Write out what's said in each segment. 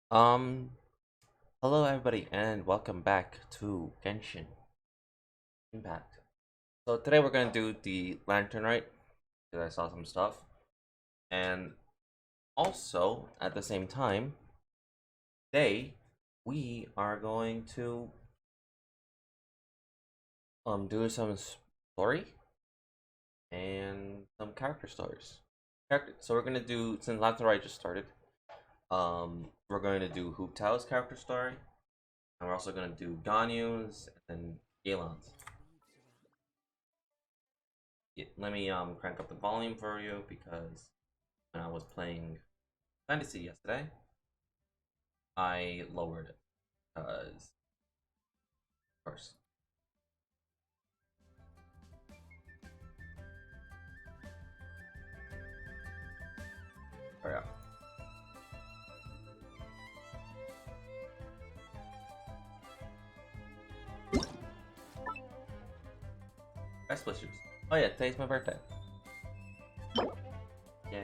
Um, Hello everybody and welcome back to Genshin Impact. So today we're gonna do the lantern rite because I saw some stuff, and also at the same time, today we are going to do some story and some character stories. So we're gonna do, since lantern rite just started. We're going to do Hu Tao's character story, and we're also gonna do Ganyu's and Yelan's. Yeah, let me crank up the volume for you because when I was playing Fantasy yesterday, I lowered it because, of course. Oh yeah. Best wishes. Oh yeah, today's my birthday. Yay.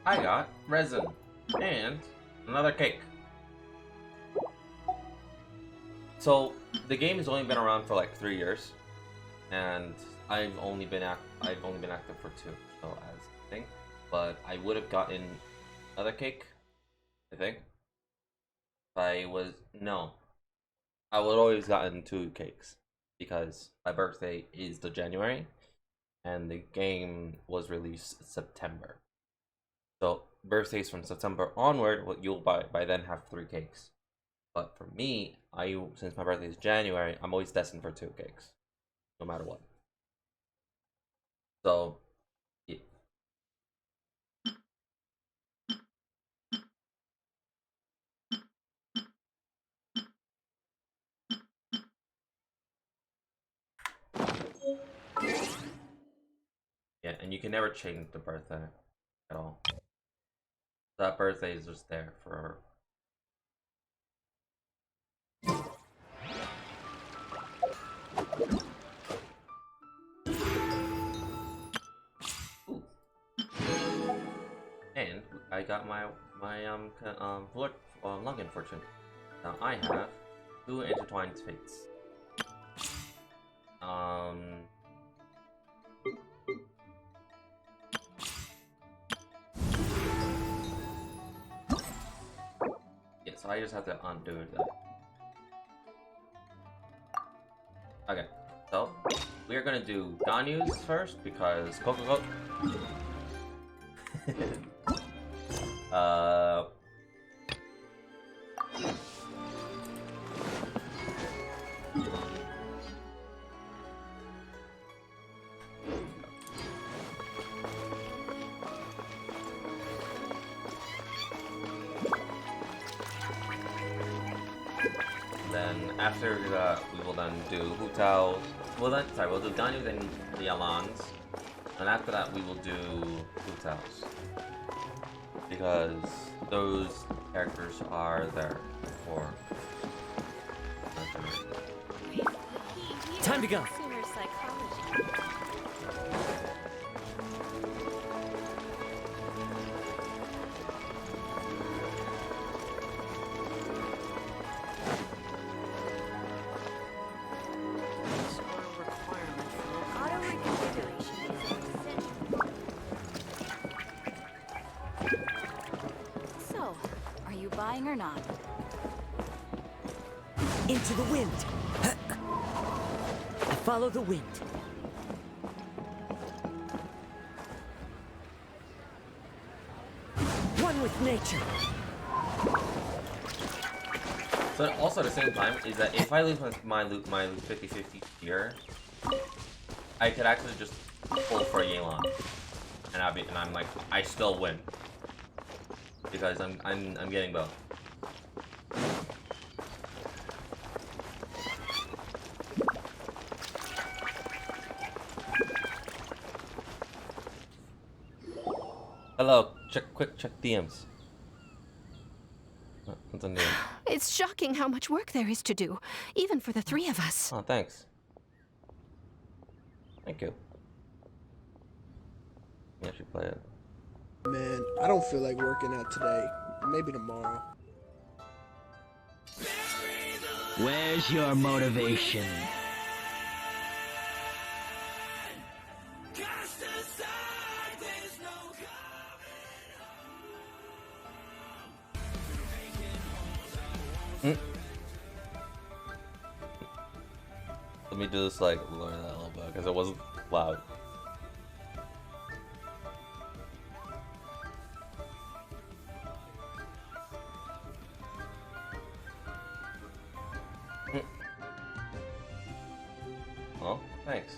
I got resin and another cake. So the game has only been around for like 3 years, and I've only been active for two. So as a thing, but I would have gotten another cake. I think if I was no, I would always gotten two cakes because my birthday is the January, and the game was released September. So birthdays from September onward, you'll by then have three cakes. But for me, since my birthday is January, I'm always destined for two cakes, no matter what. So yeah, yeah, and you can never change the birthday at all. That birthday is just there for. Ooh. And I got my login fortune. Now I have two intertwined fates. Um, yeah, so I just have to undo that. Okay, so we are gonna do Ganyu's first because Coco. uh, then after that, we will then do Hu Tao's. We'll do Ganyu, then Yalan's. And after that, we will do Hu Tao's. Because those characters are there for. Time to go. Consumer psychology. Auto reconfiguration is essential. So, are you buying or not? Into the wind. Follow the wind. One with nature. So also at the same time is that if I lose my loot 50-50 here, I could actually just pull for Yelan, and I'm like I still win because I'm getting both. Hello, quick check DMs. Nothing new. It's shocking how much work there is to do, even for the three of us. Oh, thanks. Thank you. I should play it. Man, I don't feel like working out today. Maybe tomorrow. Where's your motivation? Let me just like lower that a little bit because it wasn't loud. Well, thanks.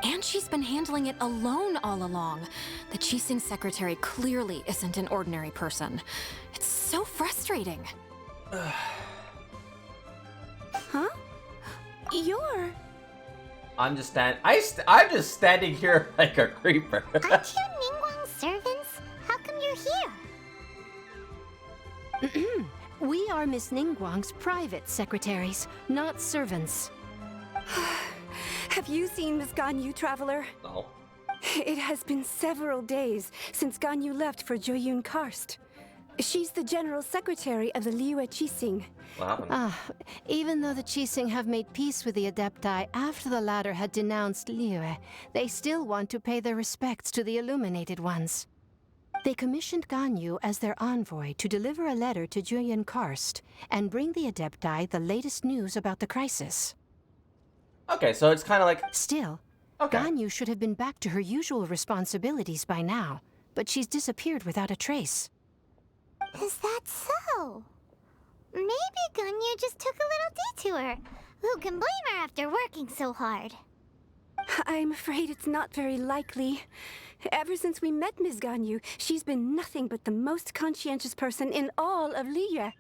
And she's been handling it alone all along. The Qixing secretary clearly isn't an ordinary person. It's so frustrating. Huh? You're... I'm just I'm just standing here like a creeper. Aren't you Ningguang's servants? How come you're here? We are Miss Ningguang's private secretaries, not servants. Have you seen Miss Ganyu, traveler? No. It has been several days since Ganyu left for Joyun Karst. She's the general secretary of the Liyue Qixing. What happened? Even though the Qixing have made peace with the Adepti after the latter had denounced Liyue, they still want to pay their respects to the Illuminated Ones. They commissioned Ganyu as their envoy to deliver a letter to Joyun Karst and bring the Adepti the latest news about the crisis. Okay, so it's kind of like... Still, Okay. Ganyu should have been back to her usual responsibilities by now, but she's disappeared without a trace. Is that so? Maybe Ganyu just took a little detour. Who can blame her after working so hard? I'm afraid it's not very likely. Ever since we met Ms. Ganyu, she's been nothing but the most conscientious person in all of Liyue.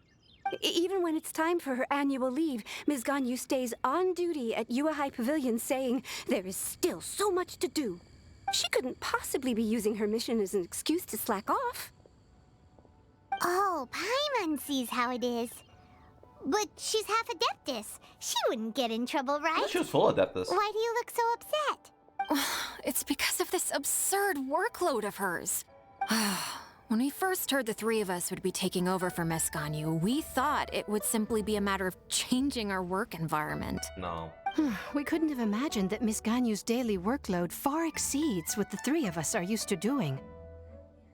Even when it's time for her annual leave, Ms. Ganyu stays on duty at Yuehai Pavilion saying there is still so much to do. She couldn't possibly be using her mission as an excuse to slack off. Oh, Paimon sees how it is. But she's half Adeptus. She wouldn't get in trouble, right? She was full of Adeptus. Why do you look so upset? It's because of this absurd workload of hers. When we first heard the three of us would be taking over for Miss Ganyu, we thought it would simply be a matter of changing our work environment. No. We couldn't have imagined that Miss Ganyu's daily workload far exceeds what the three of us are used to doing.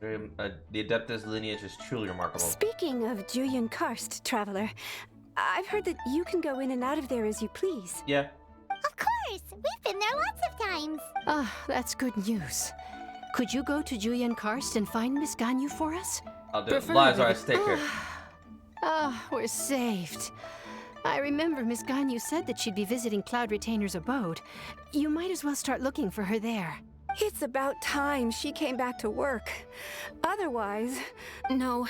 The Adeptus lineage is truly remarkable. Speaking of Joyun Karst, traveler, I've heard that you can go in and out of there as you please. Yeah. Of course! We've been there lots of times! That's good news. Could you go to Joyun Karst and find Miss Ganyu for us? I'll do it. Lies, alright, stay here. We're saved. I remember Miss Ganyu said that she'd be visiting Cloud Retainer's abode. You might as well start looking for her there. It's about time she came back to work. Otherwise... No,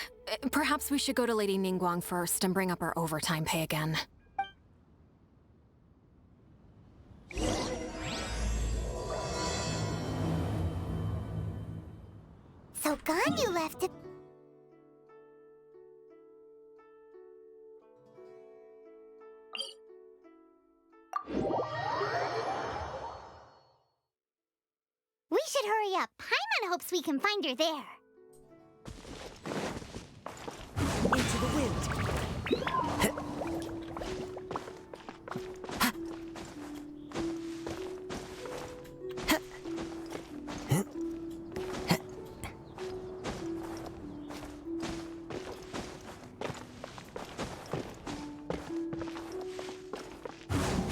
perhaps we should go to Lady Ningguang first and bring up our overtime pay again. So Ganyu left it. We should hurry up. Paimon hopes we can find her there. Into the wind.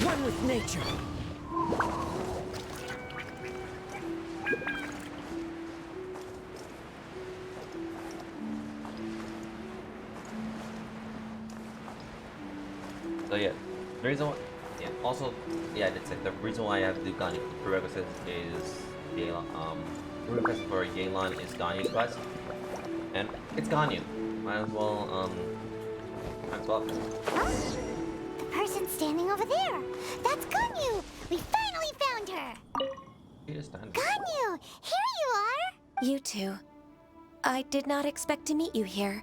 One with nature. So yeah, the reason why, I did say the reason why I have to do Ganyu prerequisite is prerequisite for Yelan is Ganyu's quest, and it's Ganyu. Might as well The person standing over there. That's Ganyu. We finally found her. She just standing. Ganyu, here you are. You two. I did not expect to meet you here.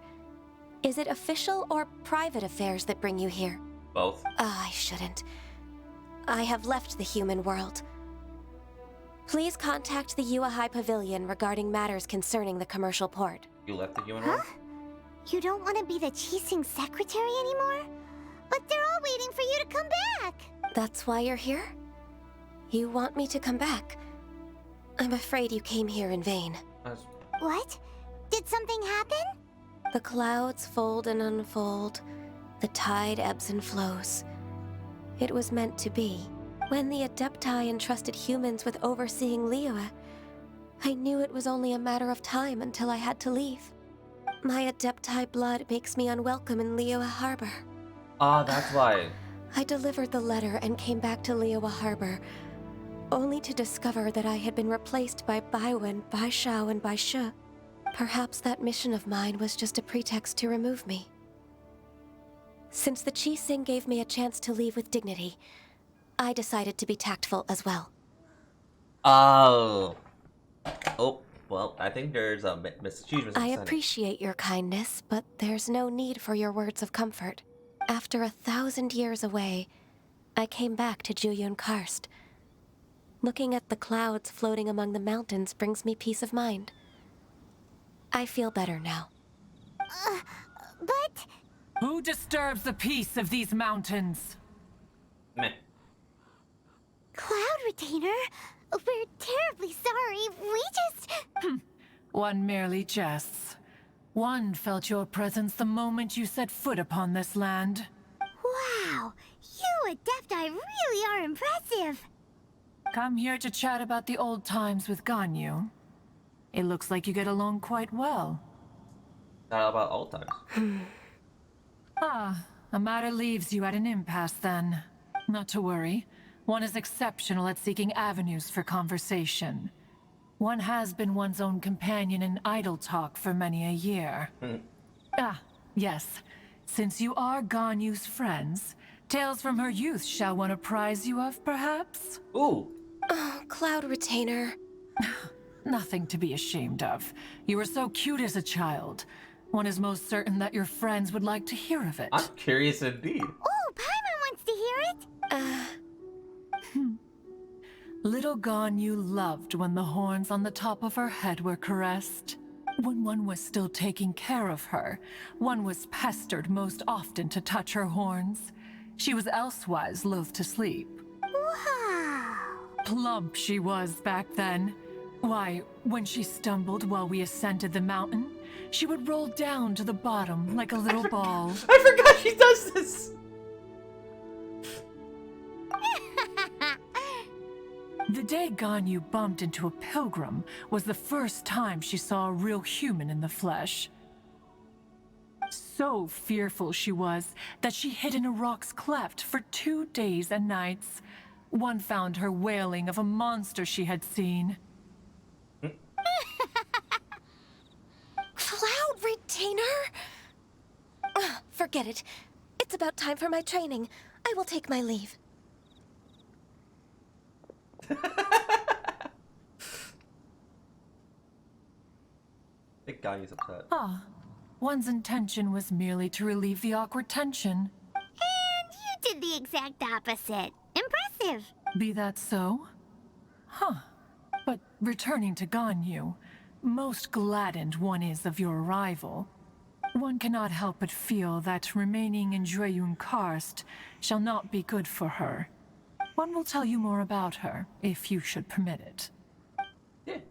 Is it official or private affairs that bring you here? Both. I shouldn't. I have left the human world. Please contact the Yuahai Pavilion regarding matters concerning the commercial port. You left the human world? You don't want to be the Qixing secretary anymore? But they're all waiting for you to come back! That's why you're here? You want me to come back? I'm afraid you came here in vain. What? Did something happen? The clouds fold and unfold. The tide ebbs and flows. It was meant to be. When the Adepti entrusted humans with overseeing Liyue, I knew it was only a matter of time until I had to leave. My Adepti blood makes me unwelcome in Liyue Harbor. Ah, that's why. I delivered the letter and came back to Liyue Harbor, only to discover that I had been replaced by Baiwen, Baishao, and Baishu. Perhaps that mission of mine was just a pretext to remove me. Since the Qixing gave me a chance to leave with dignity, I decided to be tactful as well. Oh. Oh, well, I think there's a mischievous. I appreciate your kindness, but there's no need for your words of comfort. After 1,000 years away, I came back to Juyun Karst. Looking at the clouds floating among the mountains brings me peace of mind. I feel better now. But... Who disturbs the peace of these mountains? Meh. Cloud Retainer, we're terribly sorry. We just... One merely jests. One felt your presence the moment you set foot upon this land. Wow, you Adepti really are impressive. Come here to chat about the old times with Ganyu. It looks like you get along quite well. Not about old times. A matter leaves you at an impasse then. Not to worry. One is exceptional at seeking avenues for conversation. One has been one's own companion in idle talk for many a year. Yes. Since you are Ganyu's friends, tales from her youth shall one apprise you of, perhaps? Ooh. Oh, Cloud Retainer. Nothing to be ashamed of. You were so cute as a child. One is most certain that your friends would like to hear of it. I'm curious indeed. Oh, Paimon wants to hear it. Little Ganyu loved when the horns on the top of her head were caressed. When one was still taking care of her, one was pestered most often to touch her horns. She was elsewise loath to sleep. Wow. Plump she was back then. Why, when she stumbled while we ascended the mountain, she would roll down to the bottom like a little ball. I forgot she does this! The day Ganyu bumped into a pilgrim was the first time she saw a real human in the flesh. So fearful she was that she hid in a rock's cleft for 2 days and nights. One found her wailing of a monster she had seen. Cloud Retainer? Forget it. It's about time for my training. I will take my leave. I think Ganyu's upset. One's intention was merely to relieve the awkward tension. And you did the exact opposite. Impressive. Be that so? But returning to Ganyu, most gladdened one is of your arrival. One cannot help but feel that remaining in Juyun Karst shall not be good for her. One will tell you more about her, if you should permit it. Yeah.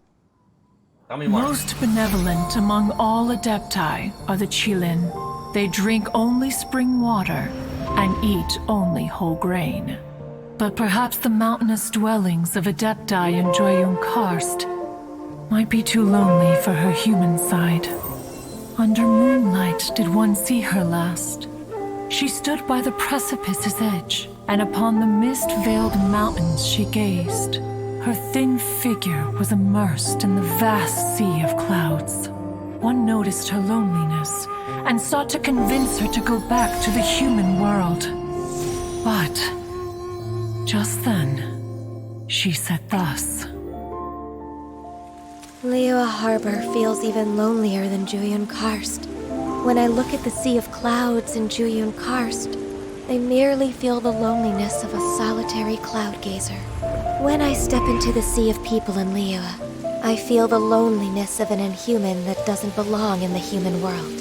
Tell me more. Most benevolent among all Adepti are the Qilin. They drink only spring water and eat only whole grain. But perhaps the mountainous dwellings of Adepti in Juyun Karst might be too lonely for her human side. Under moonlight did one see her last. She stood by the precipice's edge, and upon the mist-veiled mountains she gazed. Her thin figure was immersed in the vast sea of clouds. One noticed her loneliness, and sought to convince her to go back to the human world. But just then, she said thus. Liyue Harbor feels even lonelier than Juyun Karst. When I look at the sea of clouds in Juyun Karst, I merely feel the loneliness of a solitary cloud gazer. When I step into the sea of people in Liyue, I feel the loneliness of an inhuman that doesn't belong in the human world.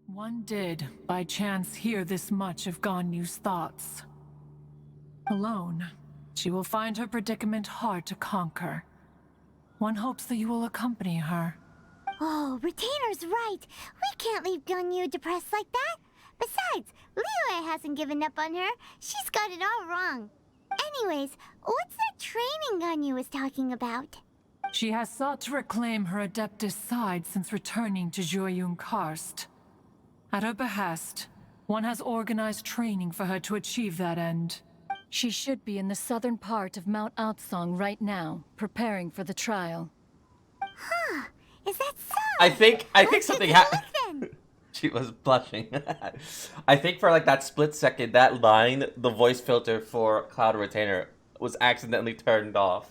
One did, by chance, hear this much of Ganyu's thoughts. Alone, she will find her predicament hard to conquer. One hopes that you will accompany her. Oh, Retainer's right. We can't leave Ganyu depressed like that. Besides, Liyue hasn't given up on her. She's got it all wrong. Anyways, what's that training Ganyu was talking about? She has sought to reclaim her Adeptus side since returning to Juyun Karst. At her behest, one has organized training for her to achieve that end. She should be in the southern part of Mount Aotsong right now, preparing for the trial. Huh, is that so? I think something happened. She was blushing. I think for like that split second, that line, the voice filter for Cloud Retainer was accidentally turned off.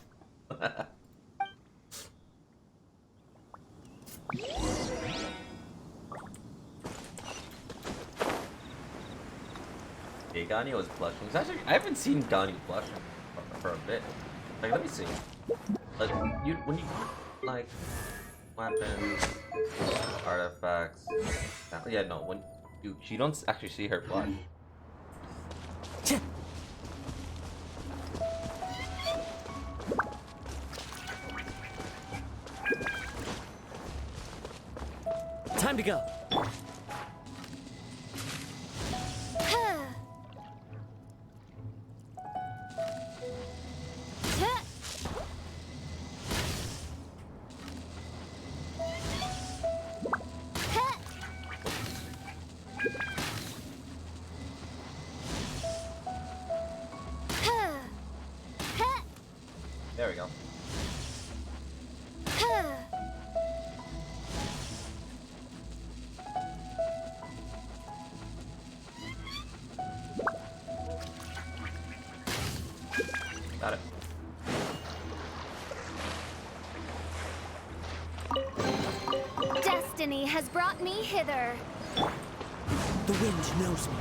Okay, Ganyu was blushing. It's actually, I haven't seen Ganyu blush for a bit. Like, let me see. Like, when you like weapons, artifacts. Yeah, no, when you don't actually see her blush. Time to go. There we go. Got it. Destiny has brought me hither. The wind knows me.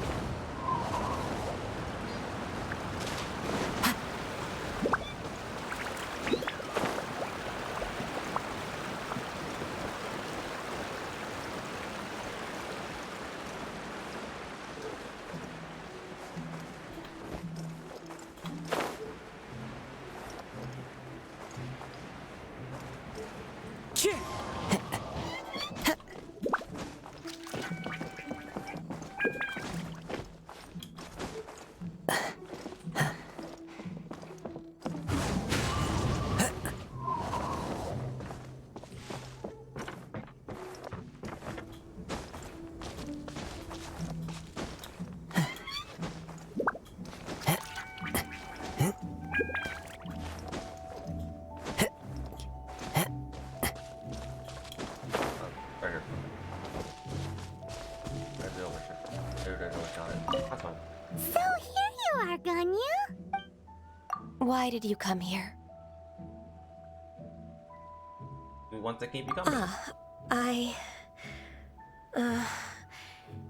So here you are, Ganyu. Why did you come here? We want to keep you coming.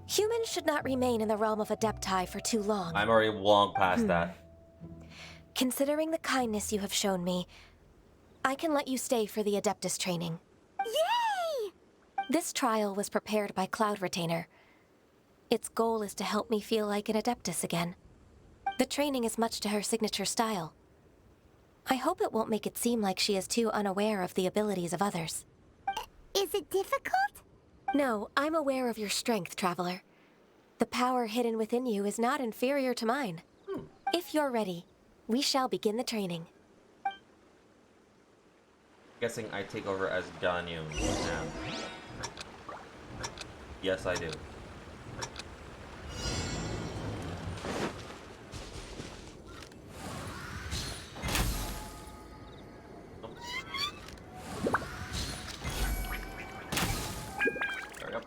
Humans should not remain in the realm of Adepti for too long. I'm already long past that. Considering the kindness you have shown me, I can let you stay for the Adeptus training. Yay! This trial was prepared by Cloud Retainer. Its goal is to help me feel like an Adeptus again. The training is much to her signature style. I hope it won't make it seem like she is too unaware of the abilities of others. Is it difficult? No, I'm aware of your strength, Traveler. The power hidden within you is not inferior to mine. If you're ready, we shall begin the training. Guessing I take over as Ganyu now. Yes, I do. There we go.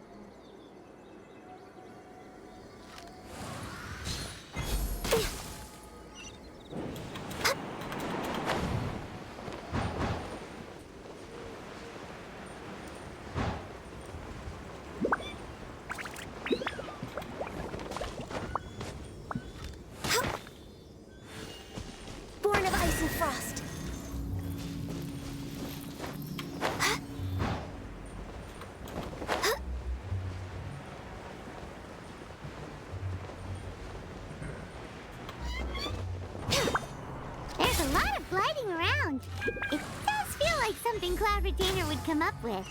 floating around. It does feel like something Cloud Retainer would come up with.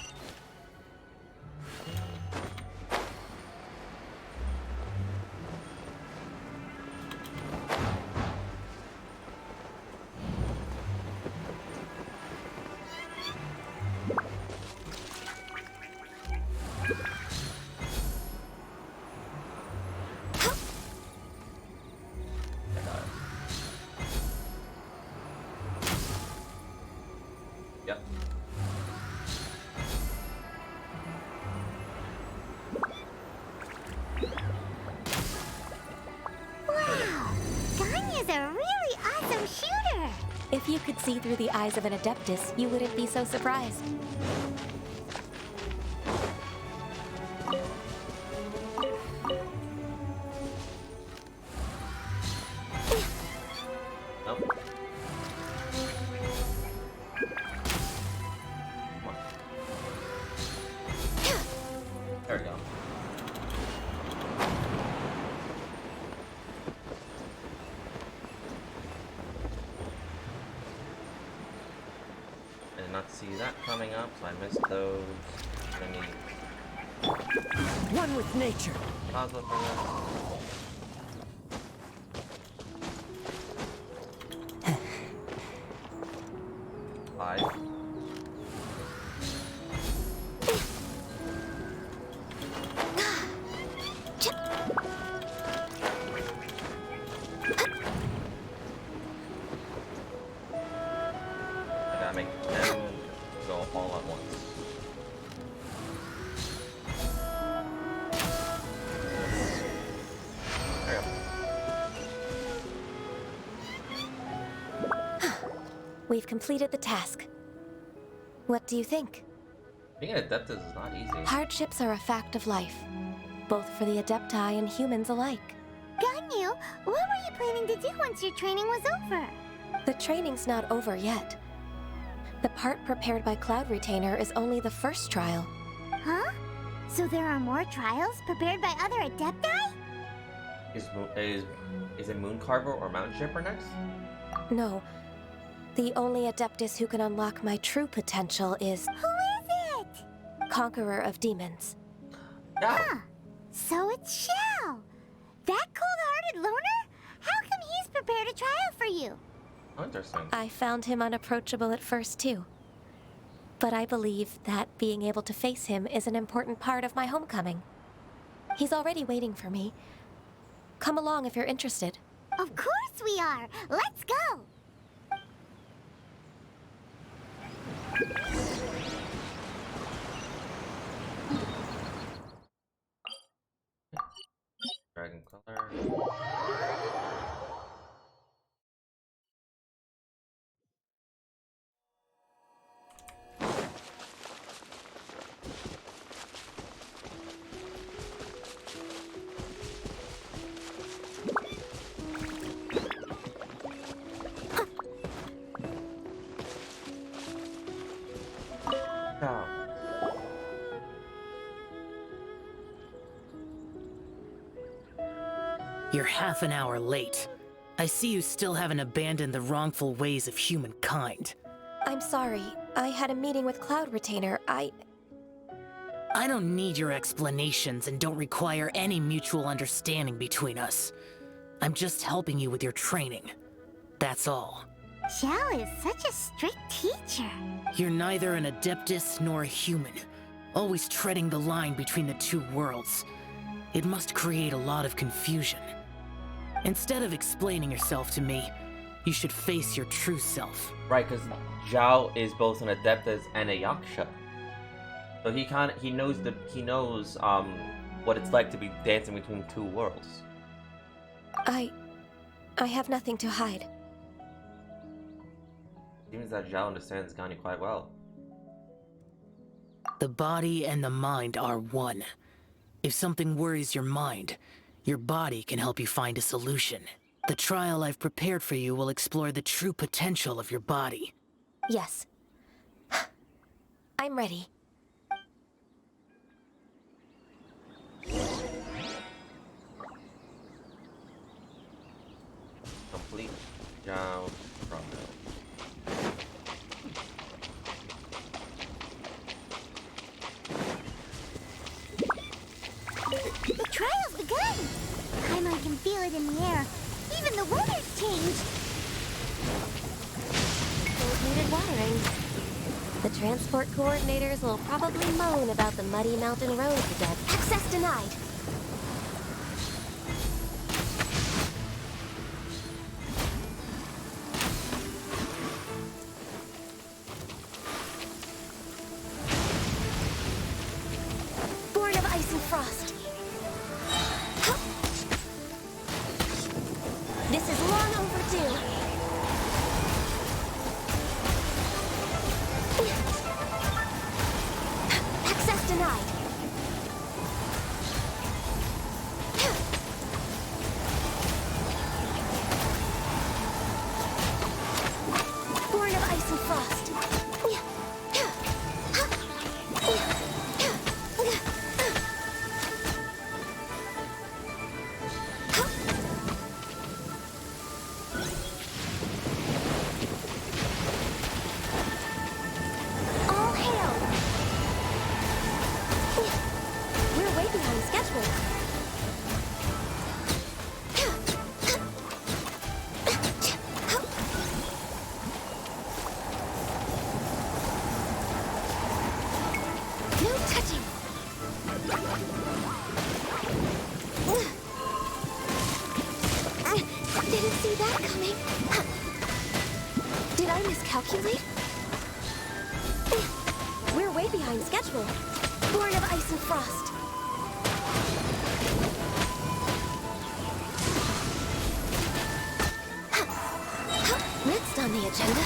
Yep. Wow! Ganya's a really awesome shooter! If you could see through the eyes of an Adeptus, you wouldn't be so surprised. Nope. There we go. I did not see that coming up, so I missed those. I need One with nature. plasma for this. Five. I gotta make them go all at once. There we go. We've completed the task. What do you think? Being an Adeptus is not easy. Hardships are a fact of life, both for the Adepti and humans alike. Ganyu, what were you planning to do once your training was over? The training's not over yet. The part prepared by Cloud Retainer is only the first trial. Huh? So there are more trials prepared by other Adepti? Is it Moon Carver or Mountain Shipper next? No. The only Adeptus who can unlock my true potential is Who is it? Conqueror of Demons. Yeah. Huh. So it's Shao. That cold-hearted loner? How come he's prepared a trial for you? Oh, interesting. I found him unapproachable at first, too. But I believe that being able to face him is an important part of my homecoming. He's already waiting for me. Come along if you're interested. Of course we are. Let's go. Dragon color. Now, You're half an hour late. I see you still haven't abandoned the wrongful ways of humankind. I'm sorry. I had a meeting with Cloud Retainer. I don't need your explanations and don't require any mutual understanding between us. I'm just helping you with your training. That's all. Xiao is such a strict teacher. You're neither an Adeptus nor a human, always treading the line between the two worlds. It must create a lot of confusion. Instead of explaining yourself to me, you should face your true self. right, because Zhao is both an Adeptus and a Yaksha. So he knows what it's like to be dancing between two worlds. I have nothing to hide. Seems that Zhao understands Ganyu quite well. The body and the mind are one. If something worries your mind, your body can help you find a solution. The trial I've prepared for you will explore the true potential of your body. Yes. I'm ready. Complete Zhao Chrono. trial's begun! I can feel it in the air. Even the weather's changed. Those needed watering. The transport coordinators will probably moan about the muddy mountain roads again. Access denied. Born of ice and frost. This is long overdue. Access denied. Born of ice and frost. All hail! We're way behind schedule. No touching. Didn't see that coming. Did I miscalculate? We're way behind schedule. Born of ice and frost. Next on the agenda.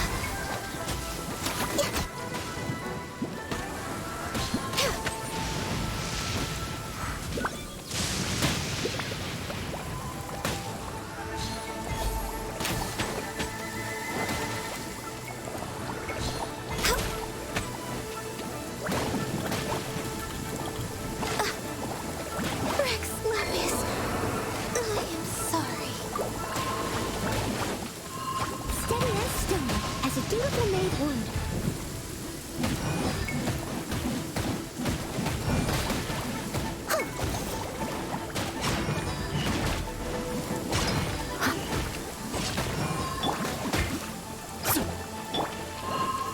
Rex Lapis, I am sorry. Steady as stone, as a dutiful maid would.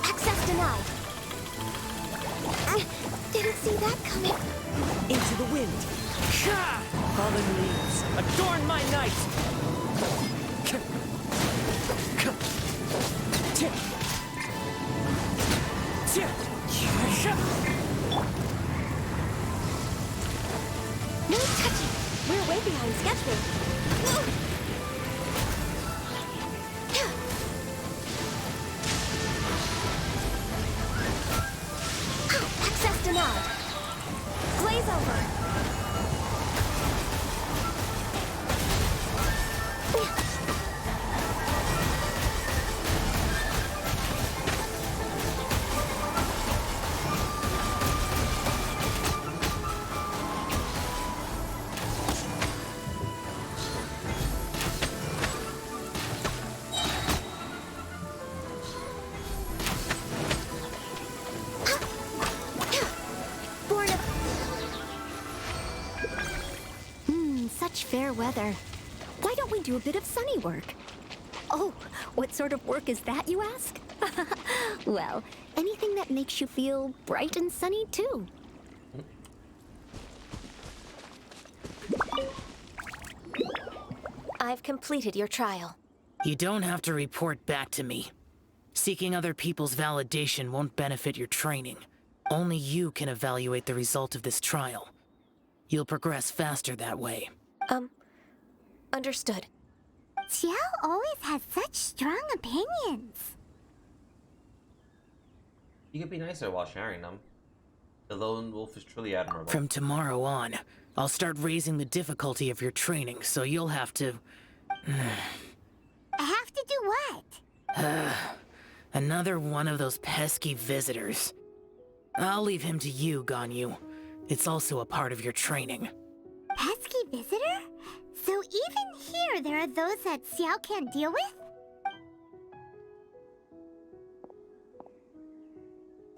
Access denied. Didn't see that coming. Into the wind. Fallen leaves, adorn my night. No touching. We're way behind schedule. Access denied. Glaze over. Born of... Such fair weather. Why don't we do a bit of sunny work? Oh, what sort of work is that, you ask? Well, anything that makes you feel bright and sunny, too. I've completed your trial. You don't have to report back to me. Seeking other people's validation won't benefit your training. Only you can evaluate the result of this trial. You'll progress faster that way. Understood. Xiao always has such strong opinions. You could be nicer while sharing them. The lone wolf is truly admirable. From tomorrow on, I'll start raising the difficulty of your training, so you'll have to... I have to do what? Another one of those pesky visitors. I'll leave him to you, Ganyu. It's also a part of your training. Pesky visitor? So even here there are those that Xiao can't deal with?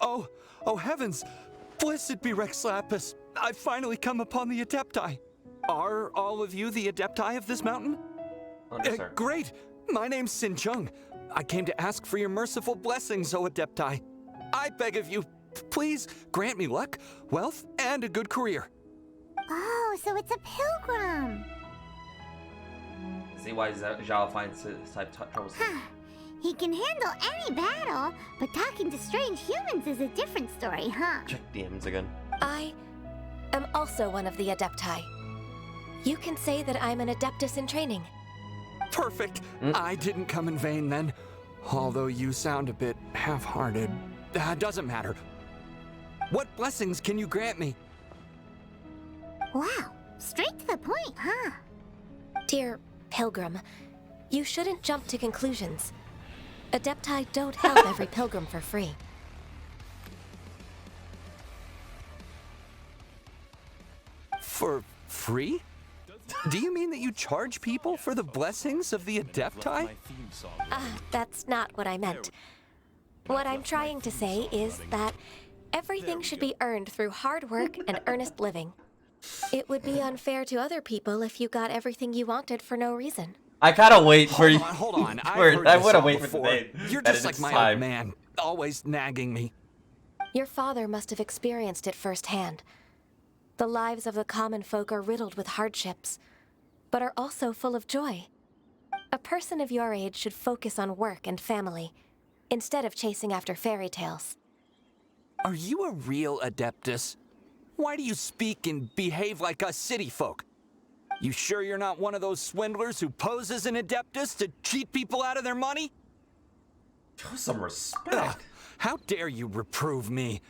Oh heavens! Blessed be Rex Lapis! I've finally come upon the Adepti! Are all of you the Adepti of this mountain? Oh, no, sir. Great! My name's Sin Chung. I came to ask for your merciful blessings, O Adepti. I beg of you, please grant me luck, wealth, and a good career. Oh, so it's a pilgrim. See why Zhao finds his type troublesome. He can handle any battle, but talking to strange humans is a different story, huh? Check DMs again. I am also one of the Adepti. You can say that I'm an Adeptus in training. Perfect. I didn't come in vain then. Although you sound a bit half-hearted. Doesn't matter. What blessings can you grant me? Wow, straight to the point, huh? Dear Pilgrim, you shouldn't jump to conclusions. Adepti don't help every pilgrim for free. For free? Do you mean that you charge people for the blessings of the Adepti? That's not what I meant. What I'm trying to say is that everything should be earned through hard work and earnest living. It would be unfair to other people if you got everything you wanted for no reason. I gotta wait for you. Hold on. I would have waited for the name. You're just like my old man, always nagging me. Your father must have experienced it firsthand. The lives of the common folk are riddled with hardships, but are also full of joy. A person of your age should focus on work and family, instead of chasing after fairy tales. Are you a real Adeptus? Why do you speak and behave like us city folk? You sure you're not one of those swindlers who pose as an Adeptus to cheat people out of their money? Show some respect. Ugh, how dare you reprove me?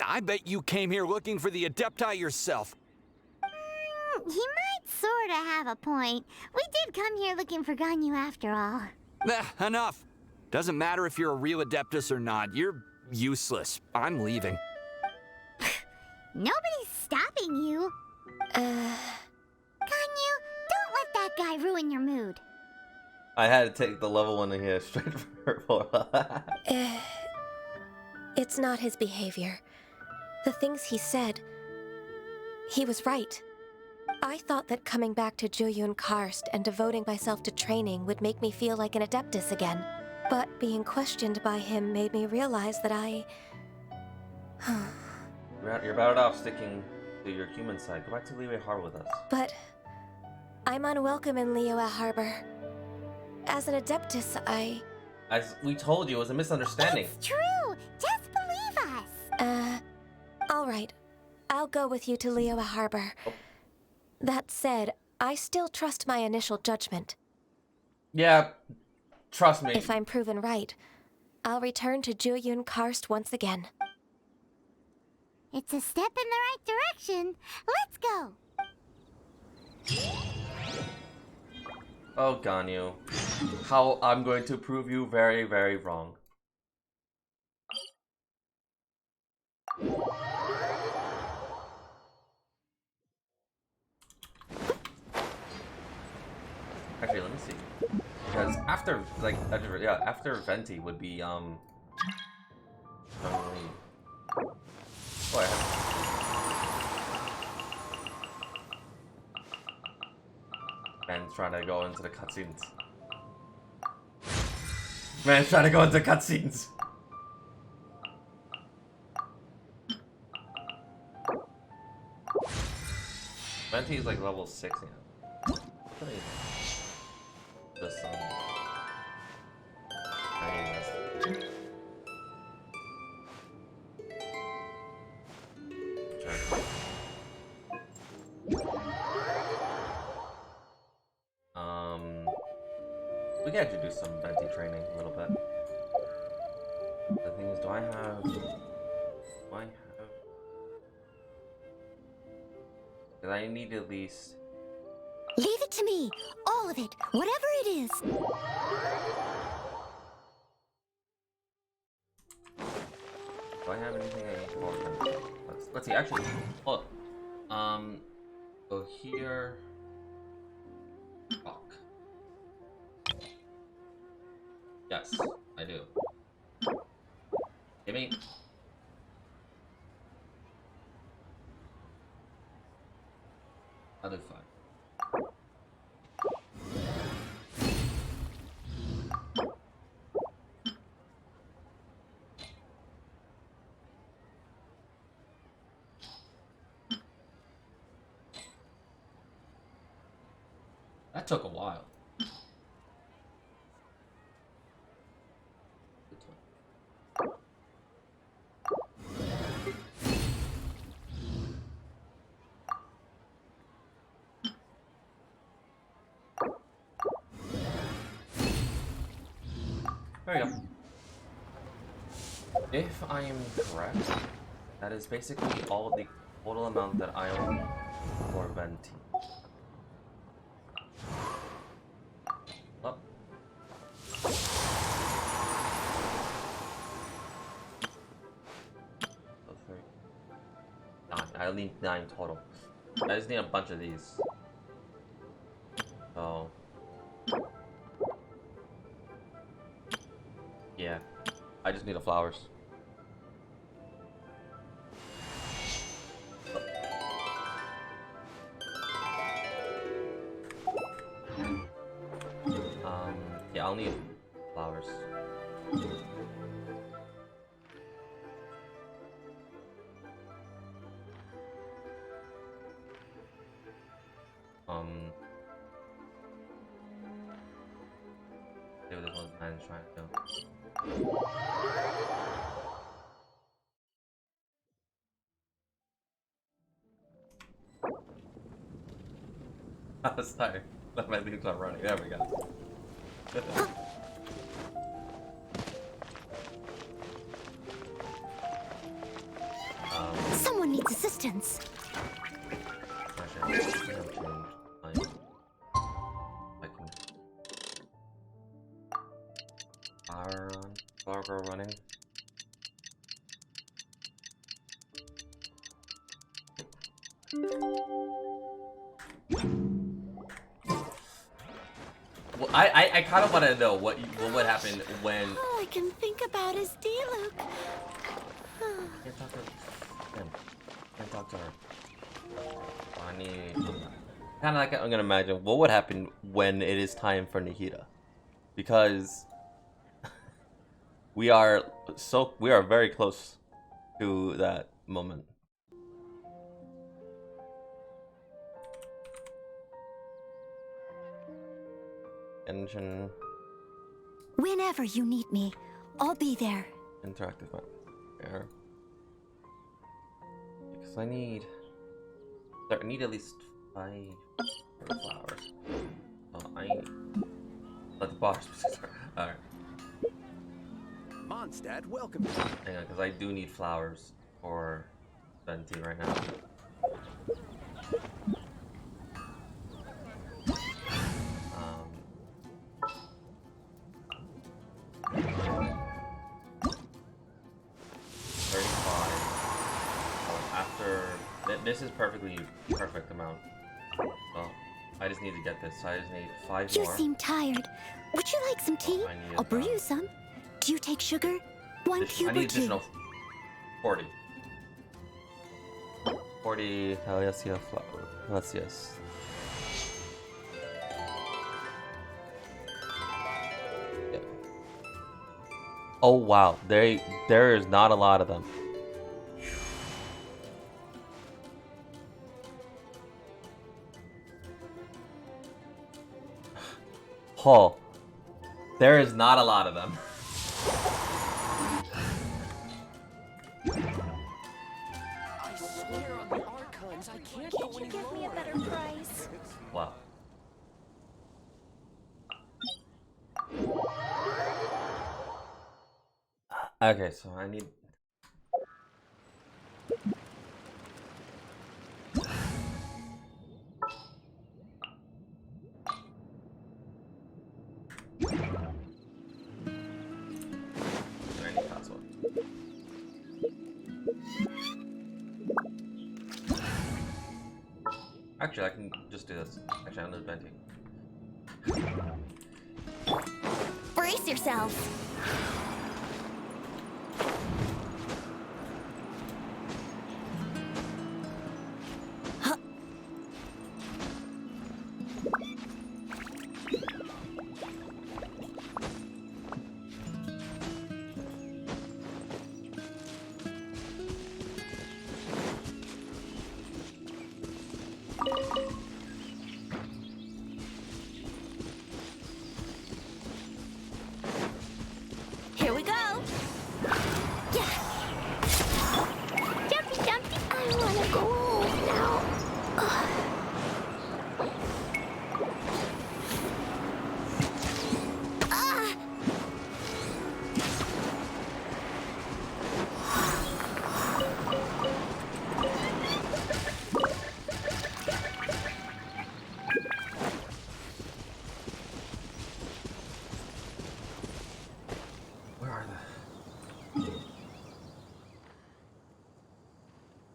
I bet you came here looking for the Adepti yourself. He might sorta have a point. We did come here looking for Ganyu after all. Enough. Doesn't matter if you're a real Adeptus or not. You're useless. I'm leaving. Nobody's stopping you. Ganyu, don't let that guy ruin your mood. I had to take the level 1 in here straight for It's not his behavior. The things he said, he was right. I thought that coming back to Jueyun Karst and devoting myself to training would make me feel like an Adeptus again. But being questioned by him made me realize that You're better off sticking to your human side. Go back to Liyue Harbor with us. But I'm unwelcome in Liyue Harbor. As an Adeptus, As we told you, it was a misunderstanding. It's true! Just believe us! Alright. I'll go with you to Liyue Harbor. Oh. That said, I still trust my initial judgment. Yeah, trust me. If I'm proven right, I'll return to Jueyun Karst once again. It's a step in the right direction. Let's go! Oh, Ganyu. How I'm going to prove you very, very wrong. Actually, let me see. Because after Venti would be oh, I have... Man's trying to go into the cutscenes. Man's trying to go into cutscenes. Venti is like level 6 now. Just we can actually do some Venti training a little bit. The thing is, do I have? Because I need at least. Leave it to me! All of it! Whatever it is! Do I have anything I need for Venti? Let's see, actually, look. Go here. Fuck. Yes, I do. Give me. I look fine. That took a while. There we go. If I am correct, that is basically all the total amount that I own for Venti. Up. I need 9 total. I just need a bunch of these. So yeah, I just need the flowers. Yeah, I'll need flowers. See what this one's trying to do. I was tired. My leaves are running. There we go. Someone needs assistance. Flower girl running. Well, I kind of want to know what would happen when. All I can think about is Diluc. Can't talk to him. Can't talk to her. I need. Kind of like I'm gonna imagine what would happen when it is time for Nikita, because we are very close to that moment. Engine. Whenever you need me, I'll be there. Interactive map. There. Because I need at least 5 flowers. Oh, I let the boss. Alright. Mondstadt, welcome. Hang on, because I do need flowers for Venti right now. This is perfect amount. Well, I just need to get this. So I just need 5 You more. seem tired. Would you like some tea? I'll brew you some. Do you take sugar? 1 cube I need or 2? additional 40. 40 Heliasia flower. Let's yes. Yeah. Oh wow, there is not a lot of them. Oh, there is not a lot of them. I swear on the archons, I can't go any Can't you give me a better price? Wow. Okay, so I need. Actually, I can just do this. Actually, I'm just venting. Brace yourself.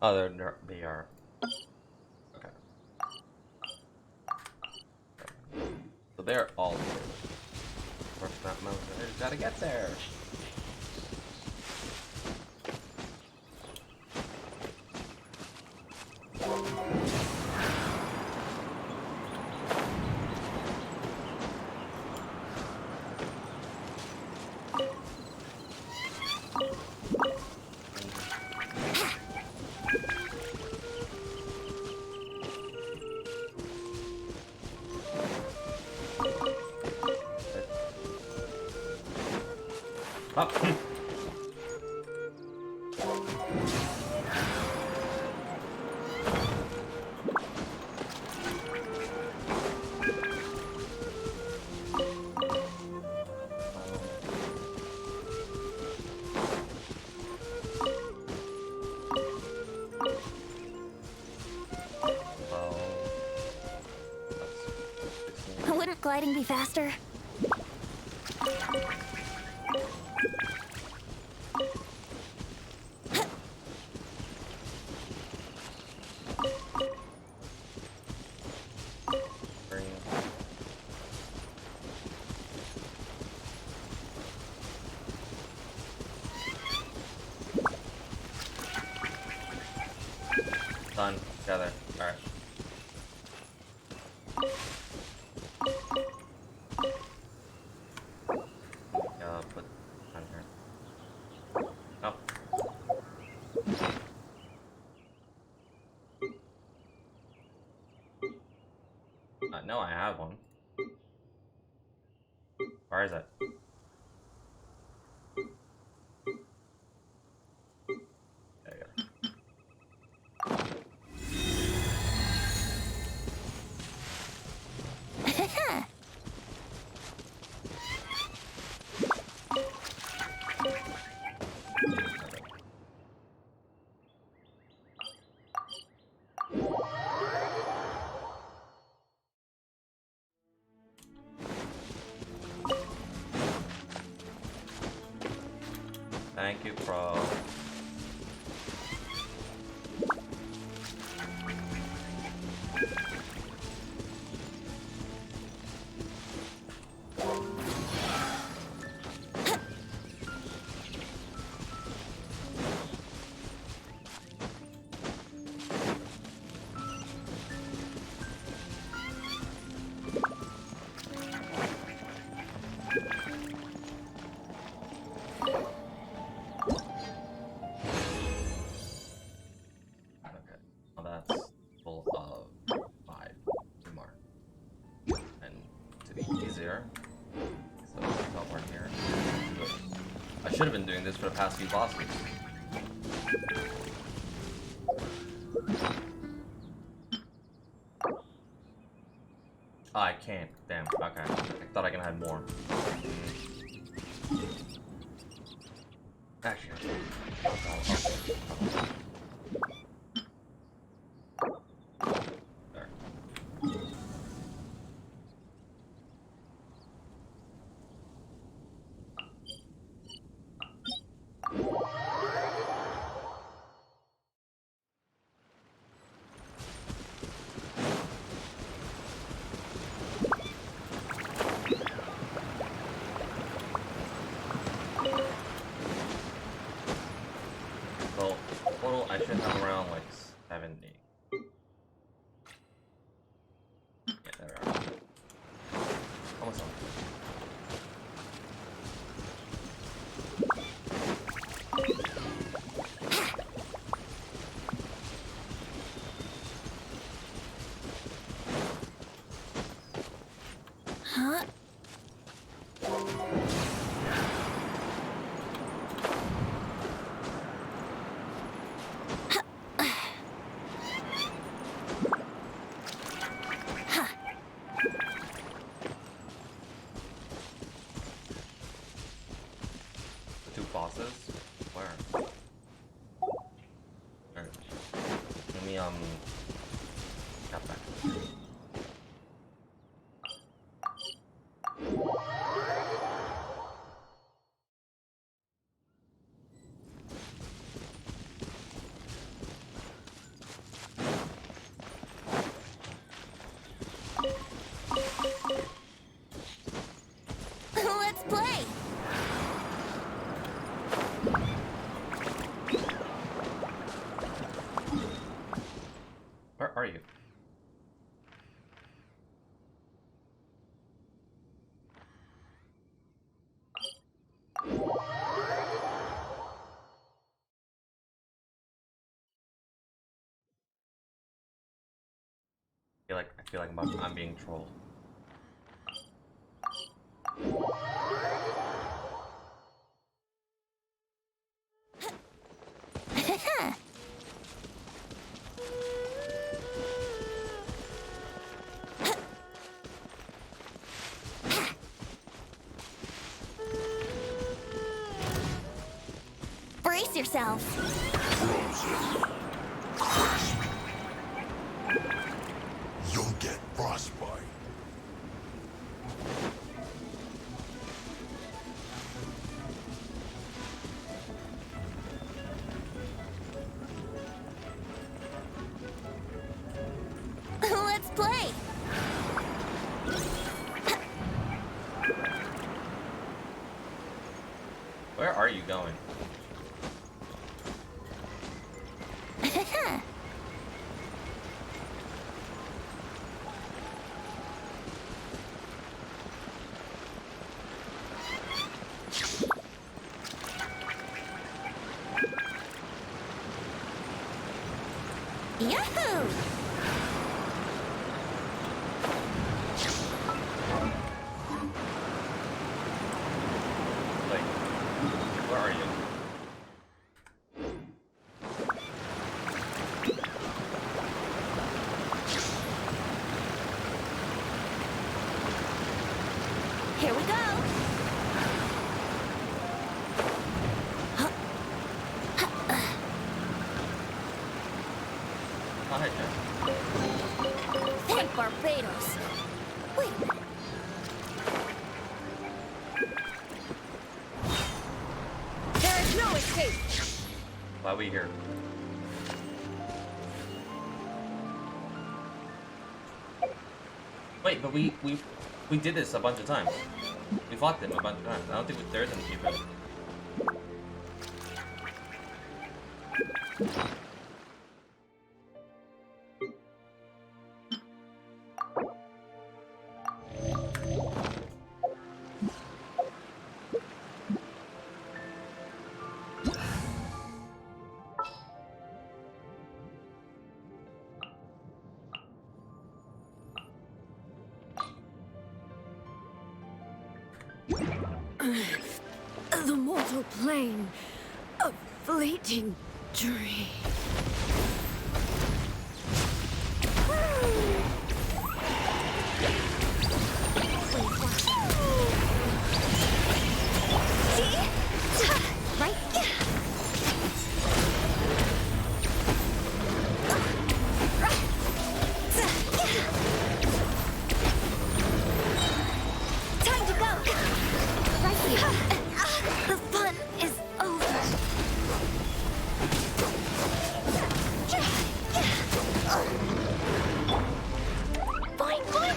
Oh, they are. Okay. So they're all here. First map mountain. I just gotta get there. Up. Wouldn't gliding be faster? Done. Together. Alright. Put on here. Oh. No, I have one. Where is it? There you go. Thank you, Pro. I should have been doing this for the past few bosses. Oh, I can't. Damn. Okay. I thought I could have more. Actually. There. feel like I'm being trolled. Brace yourself. You'll get frostbite. Let's play. Where are you going? Yahoo! Like, where are you? Here we go. Hi, Jen. Thank Barbados. Wait a minute. There is no escape. Why are we here? Wait, but we did this a bunch of times. We fought them a bunch of times. I don't think there is an achievement. The mortal plane, a fleeting dream. Right? Time to go. Right here. The fun is over. Fine, fine,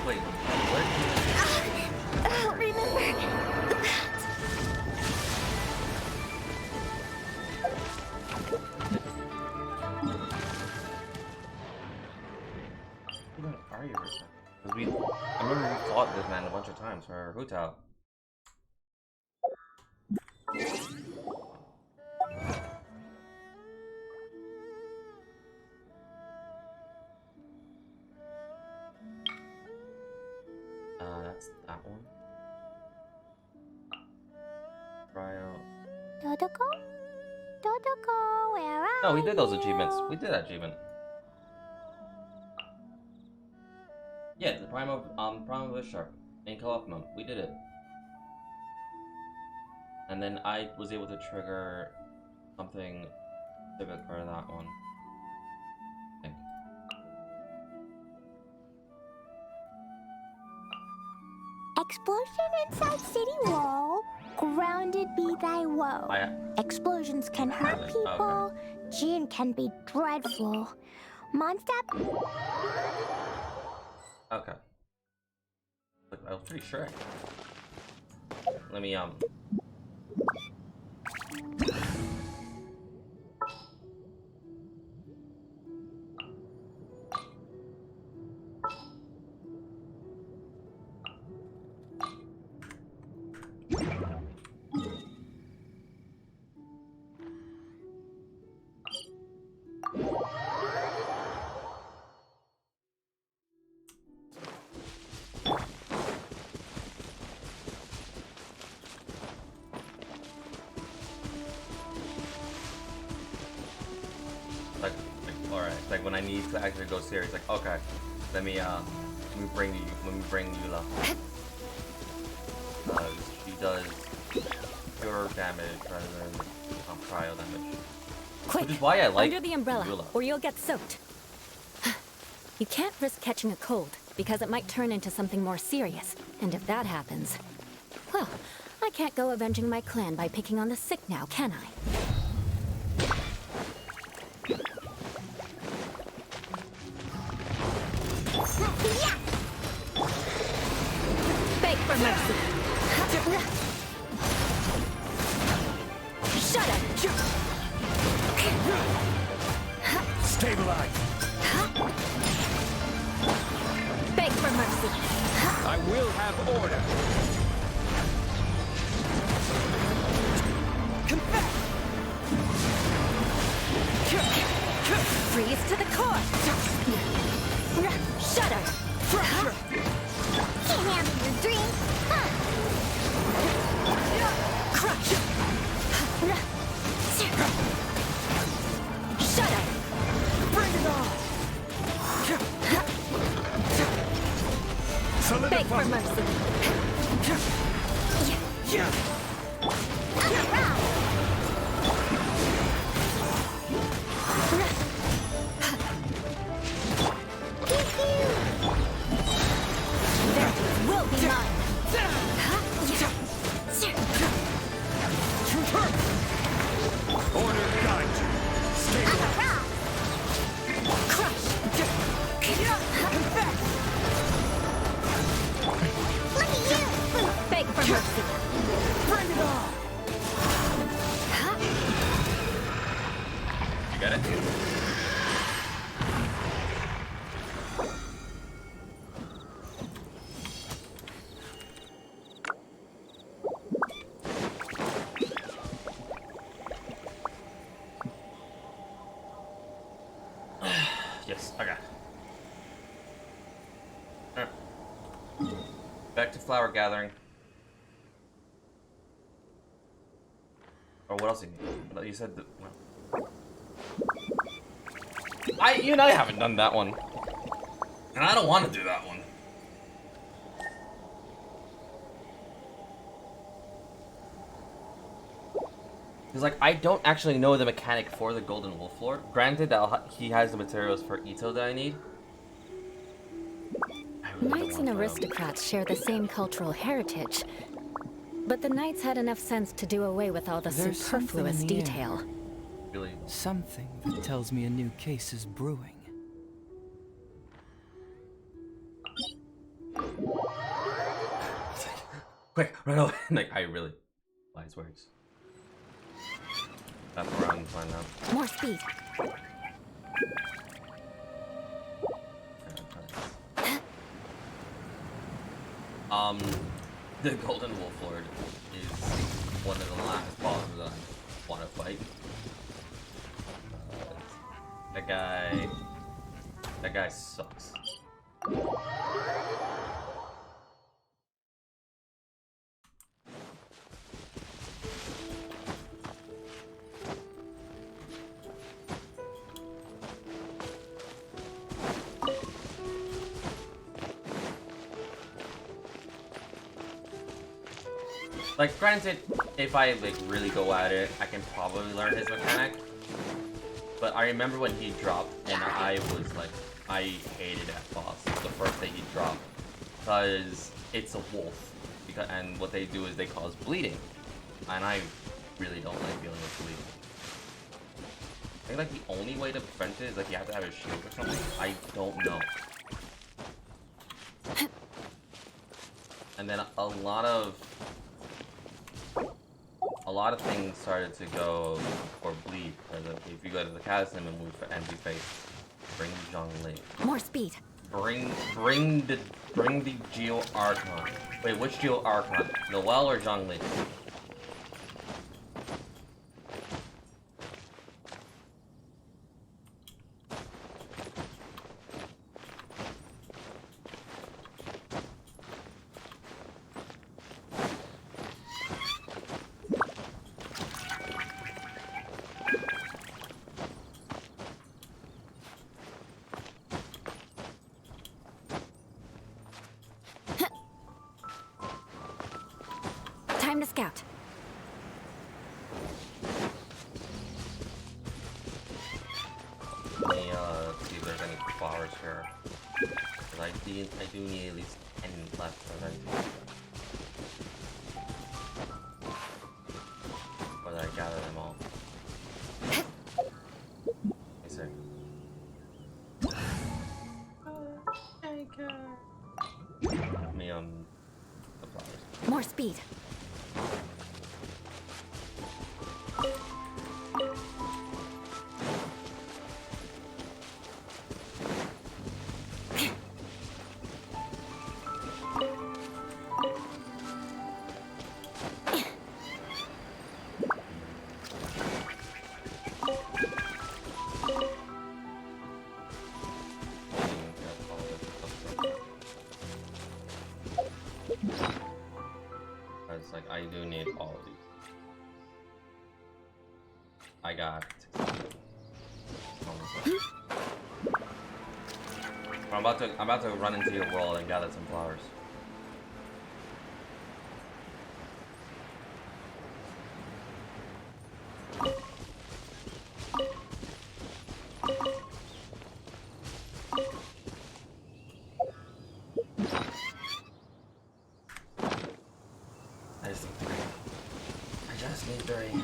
Wait, what? I'll remember that. Where are you? Because I remember we fought this man a bunch of times for Hutao. That's that one. Cryo. Dodoko? Dodoko, where are No, we did those you? achievements. We did that achievement. Yeah, the Prime of the Shark in co-op mode. We did it. And then I was able to trigger something specific for that one. I think. Explosion inside city wall. Grounded be thy woe. Explosions can hurt people. Gin can be dreadful. Monster. Okay. Look, I was pretty sure. Let me I need to actually go serious. Like, okay, let me bring Yula. She does pure damage rather than cryo damage. Quick, Which is why I like under the umbrella, Yula. or you'll get soaked. You can't risk catching a cold, because it might turn into something more serious. And if that happens, well, I can't go avenging my clan by picking on the sick now, can I? Beg for mercy. Shut up! Stabilize. Beg for mercy. I will have order. Confess. Freeze to the core. Shudder. Can't handle your dream. Crush. Shudder. Bring it on. Beg for mercy. Will be mine. Order guide you. Stabilize. Crush. Confess. Look at you. Beg for mercy. Bring it on. You got it? Yes, okay. Alright. Back to flower gathering. Or what else you need? You said that. Well. You and I haven't done that one. And I don't want to do that one. Because, like, I don't actually know the mechanic for the Golden Wolf Lord. Granted, he has the materials for Ito that I need. Knights and aristocrats share the same cultural heritage, but the knights had enough sense to do away with all the There's superfluous something in the detail. Really? Something that tells me a new case is brewing. Quick, run away. Like, I really... Wise words. Wrap around and find out. More speed. The Golden Wolf Lord is one of the last bosses that I want to fight. That guy sucks. Like, granted, if I like really go at it, I can probably learn his mechanic. But I remember when he dropped, and I was like, I hated that boss the first day he dropped, because it's a wolf, and what they do is they cause bleeding, and I really don't like dealing with bleeding. I think like the only way to prevent it is like you have to have a shield or something. I don't know. And then a lot of things started to go for bleed. If you go to the chasm and move for empty face, bring Zhongli. More speed. Bring the Geo Archon. Wait, which Geo Archon? Noelle or Zhongli? Time to scout. Let me see if there's any flowers here. Cause I do need at least 10 left for that. Or did I gather them all? Let me see. Let me the flowers. More speed. It's like I do need all of these. I got. I'm about to run into your world and gather some flowers. I just need three.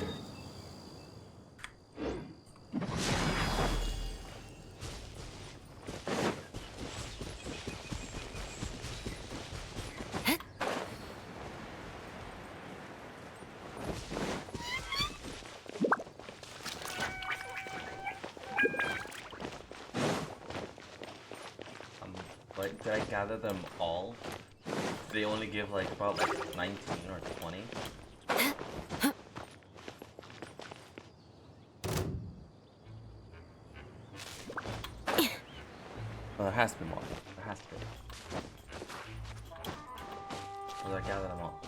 Like, did I gather them all? They only give like about like 19 or 20. Well, there has to be more. There has to be. Or did I gather them all?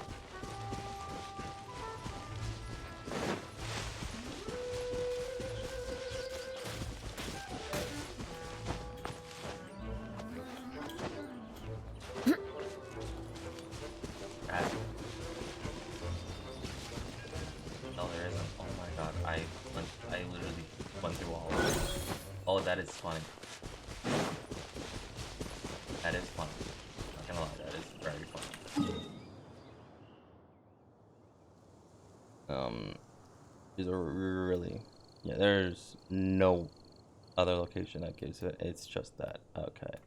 No, there isn't. Oh my god, I literally went through all of it. Oh, that is funny. That is funny. Not gonna lie, that is very funny. These are really, yeah. There's no other location that gives it. It's just that. Okay.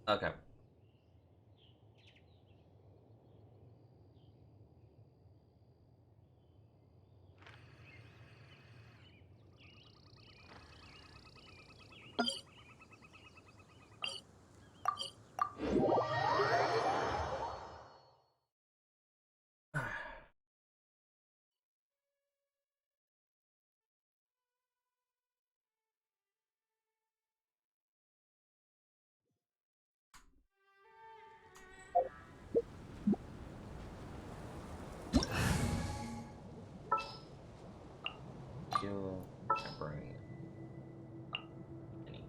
Okay. Heal. And bring any.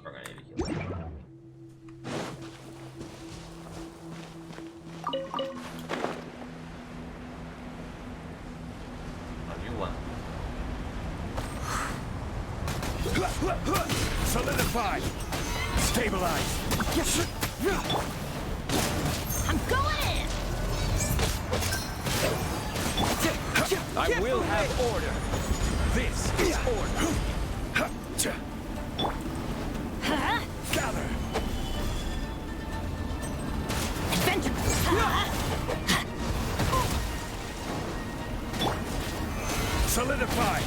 We're gonna need to heal. Oh, you won. Solidify! Stabilize! Yes! I'm going in! I will have order! This is order! Gather! Adventure! Solidify!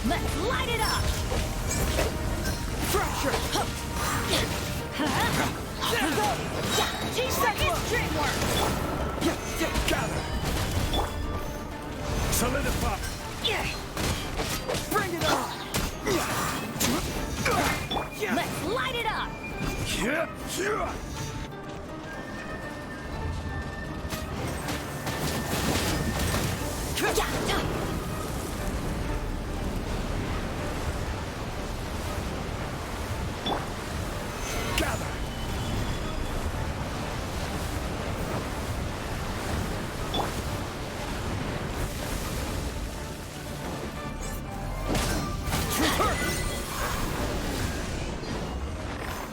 Let's light it up! Fracture! G-Second Dreamwork! Gather! Solidify! Bring it on! Let's light it up!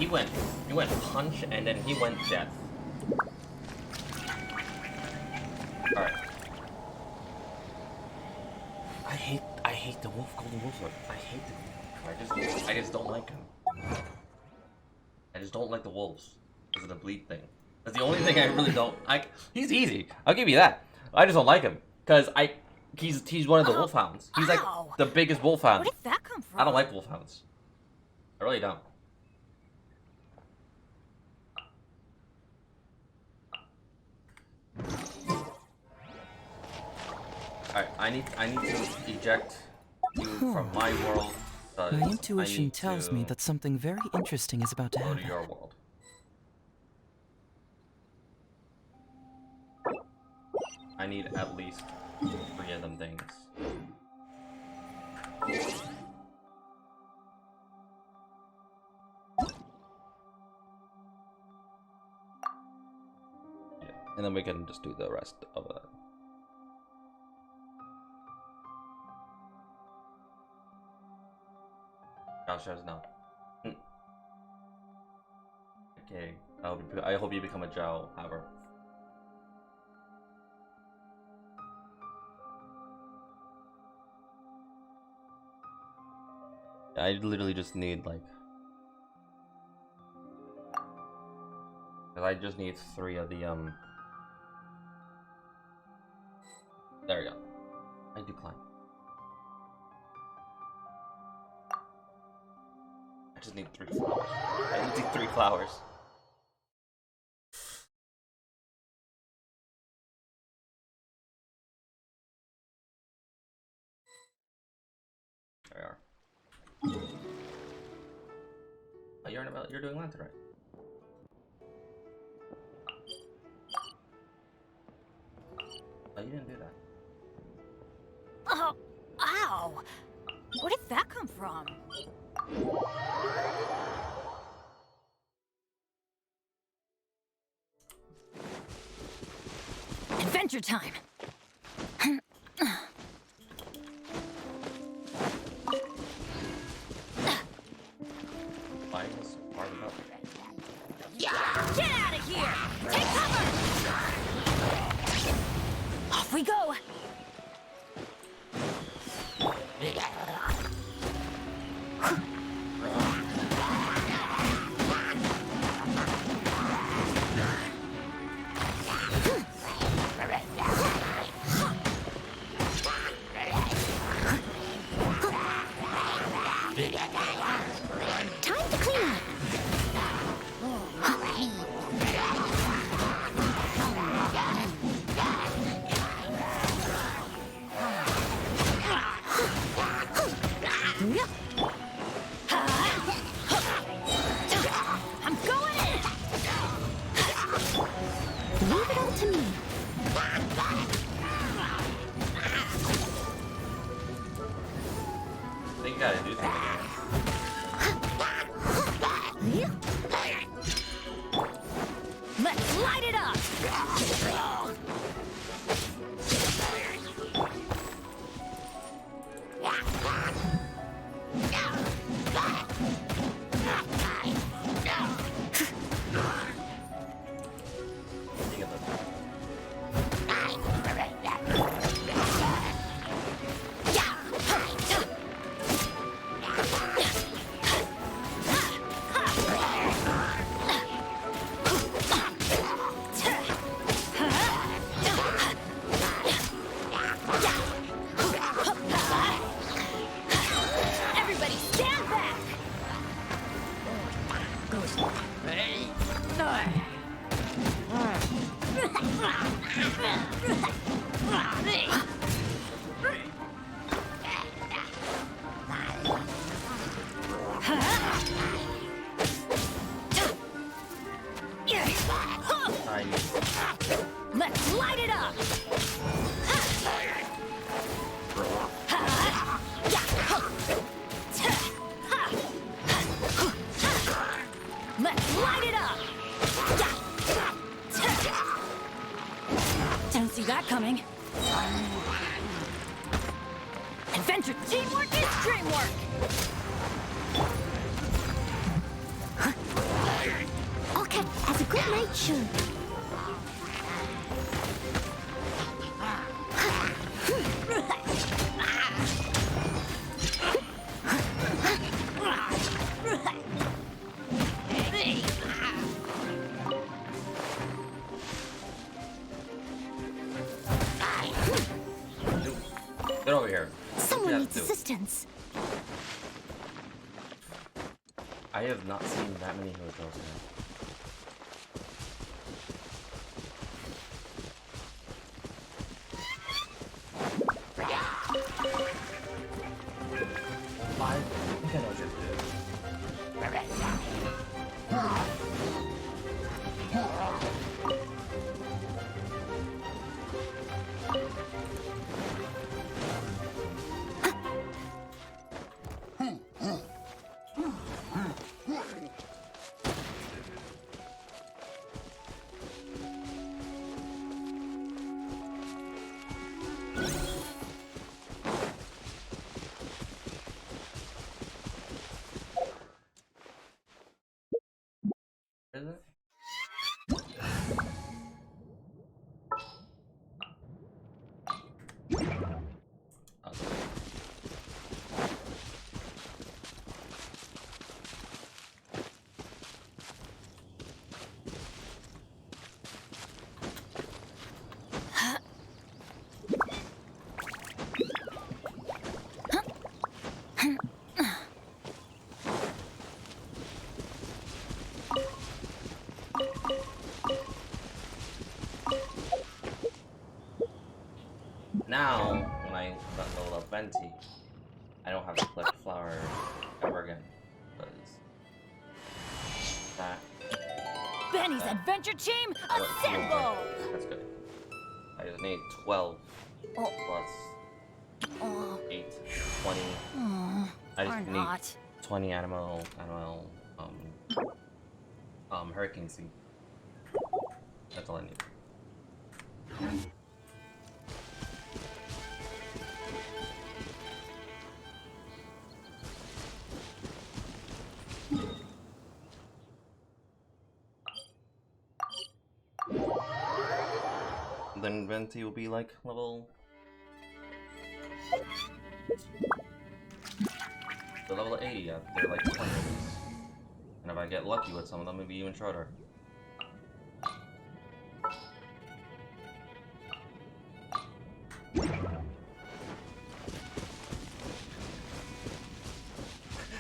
he went punch and then he went jet. Alright. I hate the golden wolf sword. I hate the I just don't like him. I just don't like the wolves. Because of the bleed thing. That's the only thing I really don't he's easy. I'll give you that. I just don't like him. Because he's one of the wolfhounds. He's like the biggest wolfhound. Where did that come from? I don't like wolfhounds. I really don't. Alright, I need to eject you from my world. My intuition tells me that something very interesting is about to happen. Go to your world. I need at least 3 of them things. Yeah, and then we can just do the rest of it. Oh, says no. Okay, I hope you become a Zhao, however. I literally just need like... I just need 3 of the there we go. I do climb. I just need 3 flowers. I only need 3 flowers. There we are. Oh, you're doing lantern, right? Oh, you didn't do that. Oh, ow! Where did that come from? Adventure time! Why is this part of Get out of here! Take cover! Off we go! Time to clean up. I'm going in! Leave it all to me. I think you gotta do something again. Let's light it up! Everybody stand back! Let's light it up! Let's light it up! Didn't see that coming. Adventure teamwork is dreamwork! Good night, Shun. Get over here. Someone needs assistance. I have not seen that many hotels yet. I think I know what you Is it? Now, when I level up Venti, I don't have to collect flowers ever again. Because that. Benny's adventure team, assemble! That's good. I just need 12 plus 8, 20. I just need 20 animal, hurricane seed. That's all I need. Then Venti will be like level. The level 80 after like 20. And if I get lucky with some of them, maybe even shorter.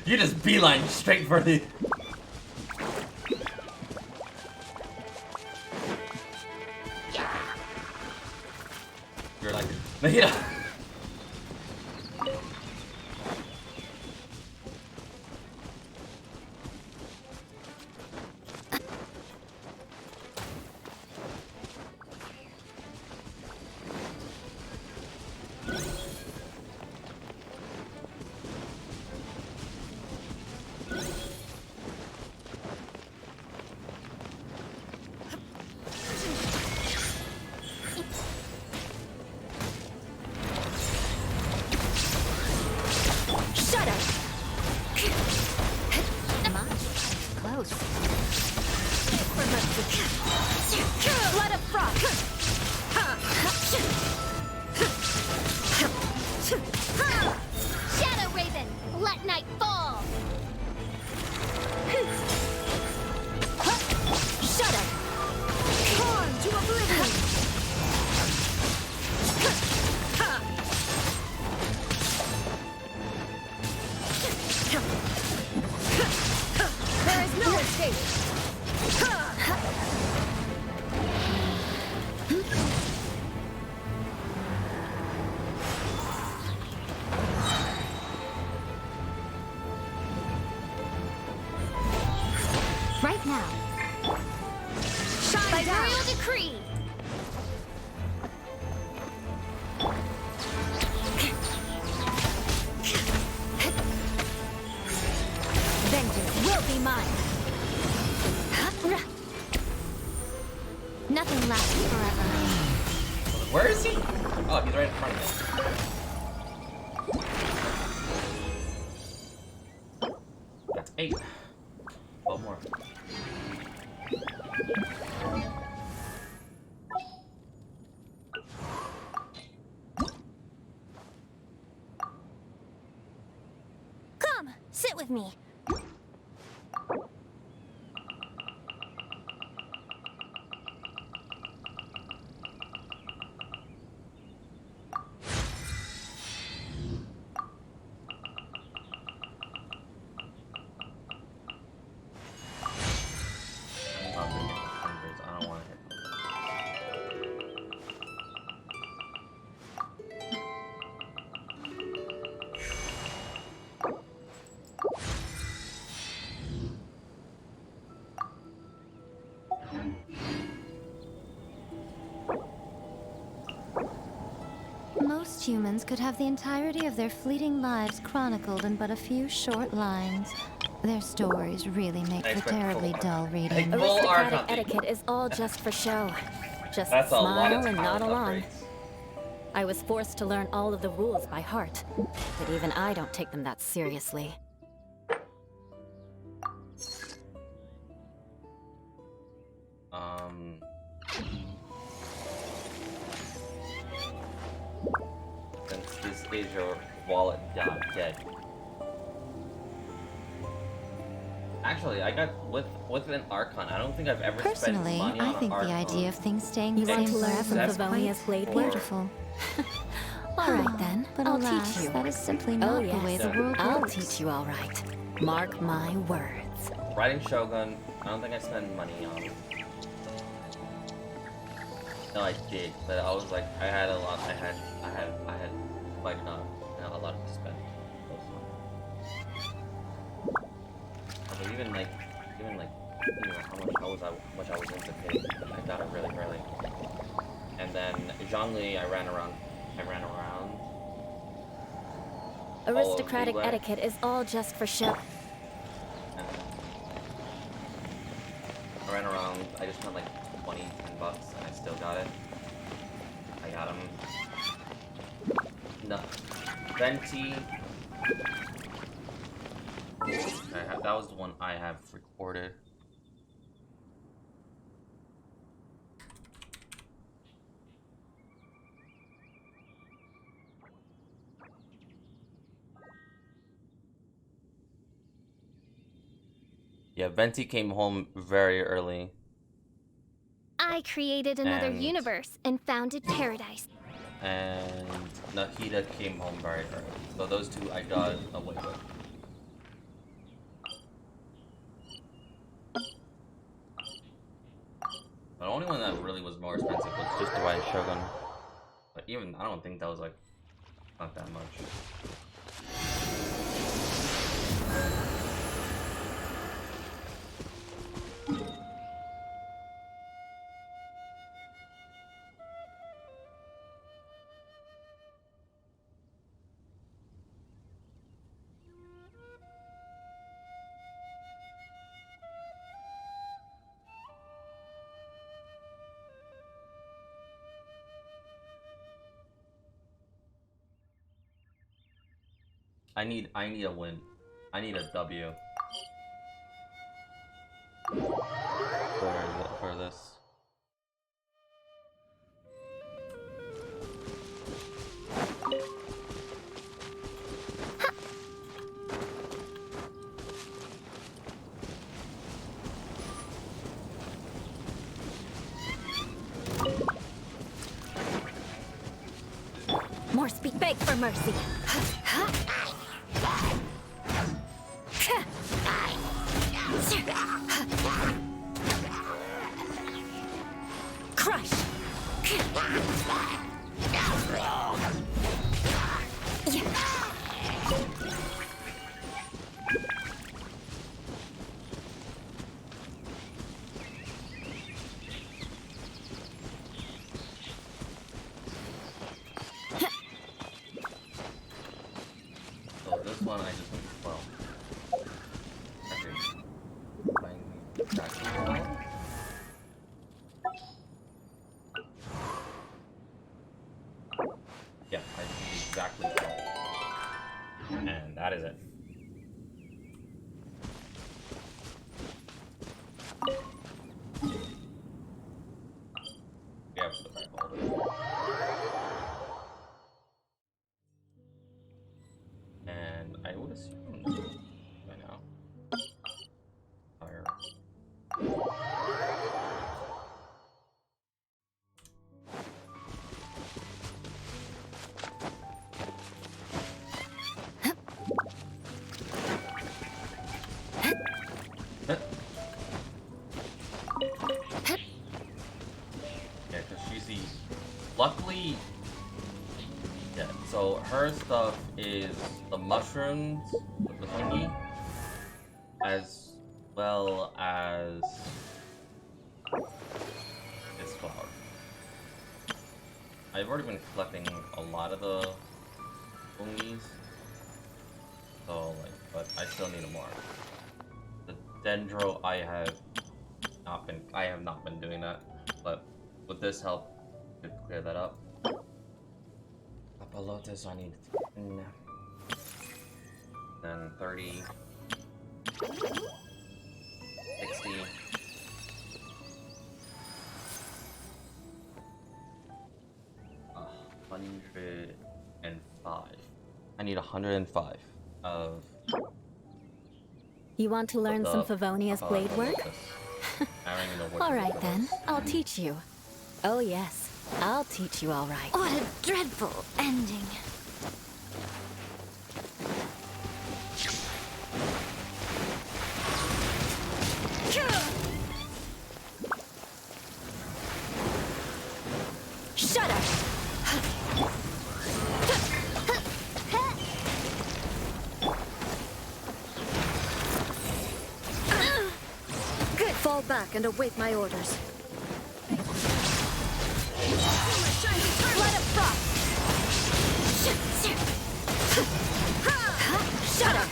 You just beeline straight for the. You're like, yeah. Shadow Raven, let night fall! Shudder! Torn to oblivion! There is no escape! Right now. Shine By down. royal decree! Vengeance will be mine. Nothing lasts forever. Where is he? Oh, he's right in front of me. That's 8. 12 more. Sit with me. I don't want to hit Most humans could have the entirety of their fleeting lives chronicled in but a few short lines. Their stories really make for terribly dull reading. Aristocratic etiquette is all just for show. Just That's a lot of smile and nod talent along. upgrades. I was forced to learn all of the rules by heart, but even I don't take them that seriously. Since this is your wallet got dead. Actually, I got with an Archon. I don't think I've ever Personally, spent money on I think an the Archon. idea of things staying You the want same to learn forever from is Favonia's blade quite work? beautiful. All right then, But I'll alas, teach you. that is simply Oh not yes, the way the world I'll works. teach you all right. Mark my words. Riding Shogun, I don't think I spent money on. No, I did, but I was like, I had a lot. I had like not a lot to spend. But even how much I was into pay, I got it really early. And then Zhongli, I ran around. Aristocratic Liyue. etiquette is all just for show. I ran around. I just spent like 10 bucks, and I still got it. I got him. No, Venti. That was the one I have recorded. Yeah, Venti came home very early. I created another And- universe and founded paradise. And Nahida came home very early. So those two I got away with. The only one that really was more expensive was just the Rite Shogun. But even, I don't think that was like, not that much. I need a win. I need a W. For this. More speak. Beg for mercy. Crush. So this one I just went 12. Actually, yeah, I need exactly 12. And that is it. Yeah, put it back over. And I would assume Yeah, so her stuff is the mushrooms with the thingy, as well as this flower. I've already been collecting a lot of the thingies, so like, but I still need more. The dendro I have not been doing that, but with this help, I could clear that up. Papalotes, I need 10, then 30, 60. $105. I need 105 of. You want to learn some Favonia's blade work? All right then, I'll teach you. Oh yes, I'll teach you all right. What a dreadful ending. Shut up! Good. Fall back and await my orders. Let it frost! Shut up!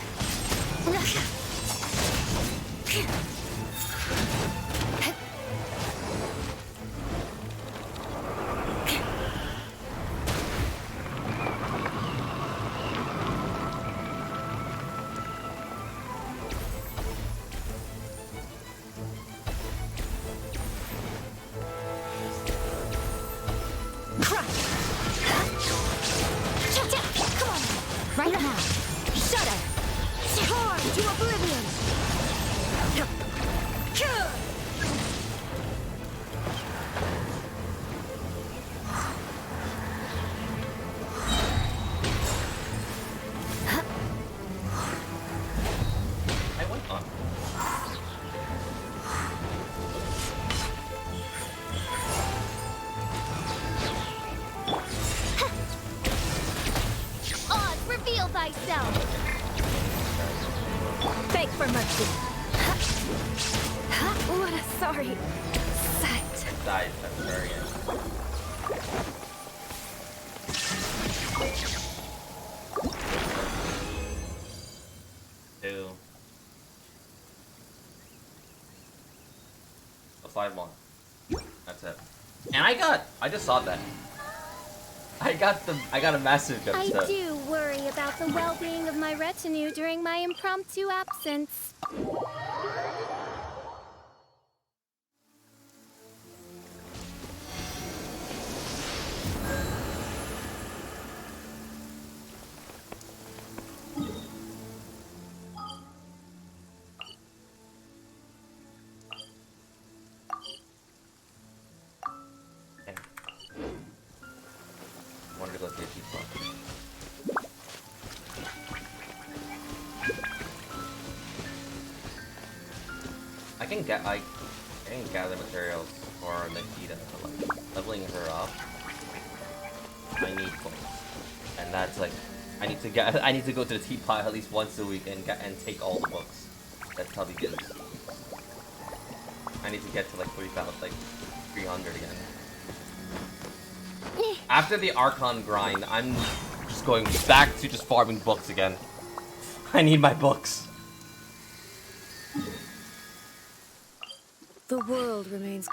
Right now. Shudder! Torn to oblivion. I went on. Oz, reveal thyself. Beg for mercy. What a sorry sight. Died at the very end. Two. So 5 more. That's it. And I just saw that. I got a massive I episode. do worry about the well-being of my retinue during my impromptu absence. Wanted to go see a pizza. I can gather materials for Nikita, but like leveling her up, I need books, and that's like I need to go to the teapot at least once a week and take all the books that Tubby gives. I need to get to like 300 again. After the Archon grind, I'm just going back to just farming books again. I need my books. The world remains.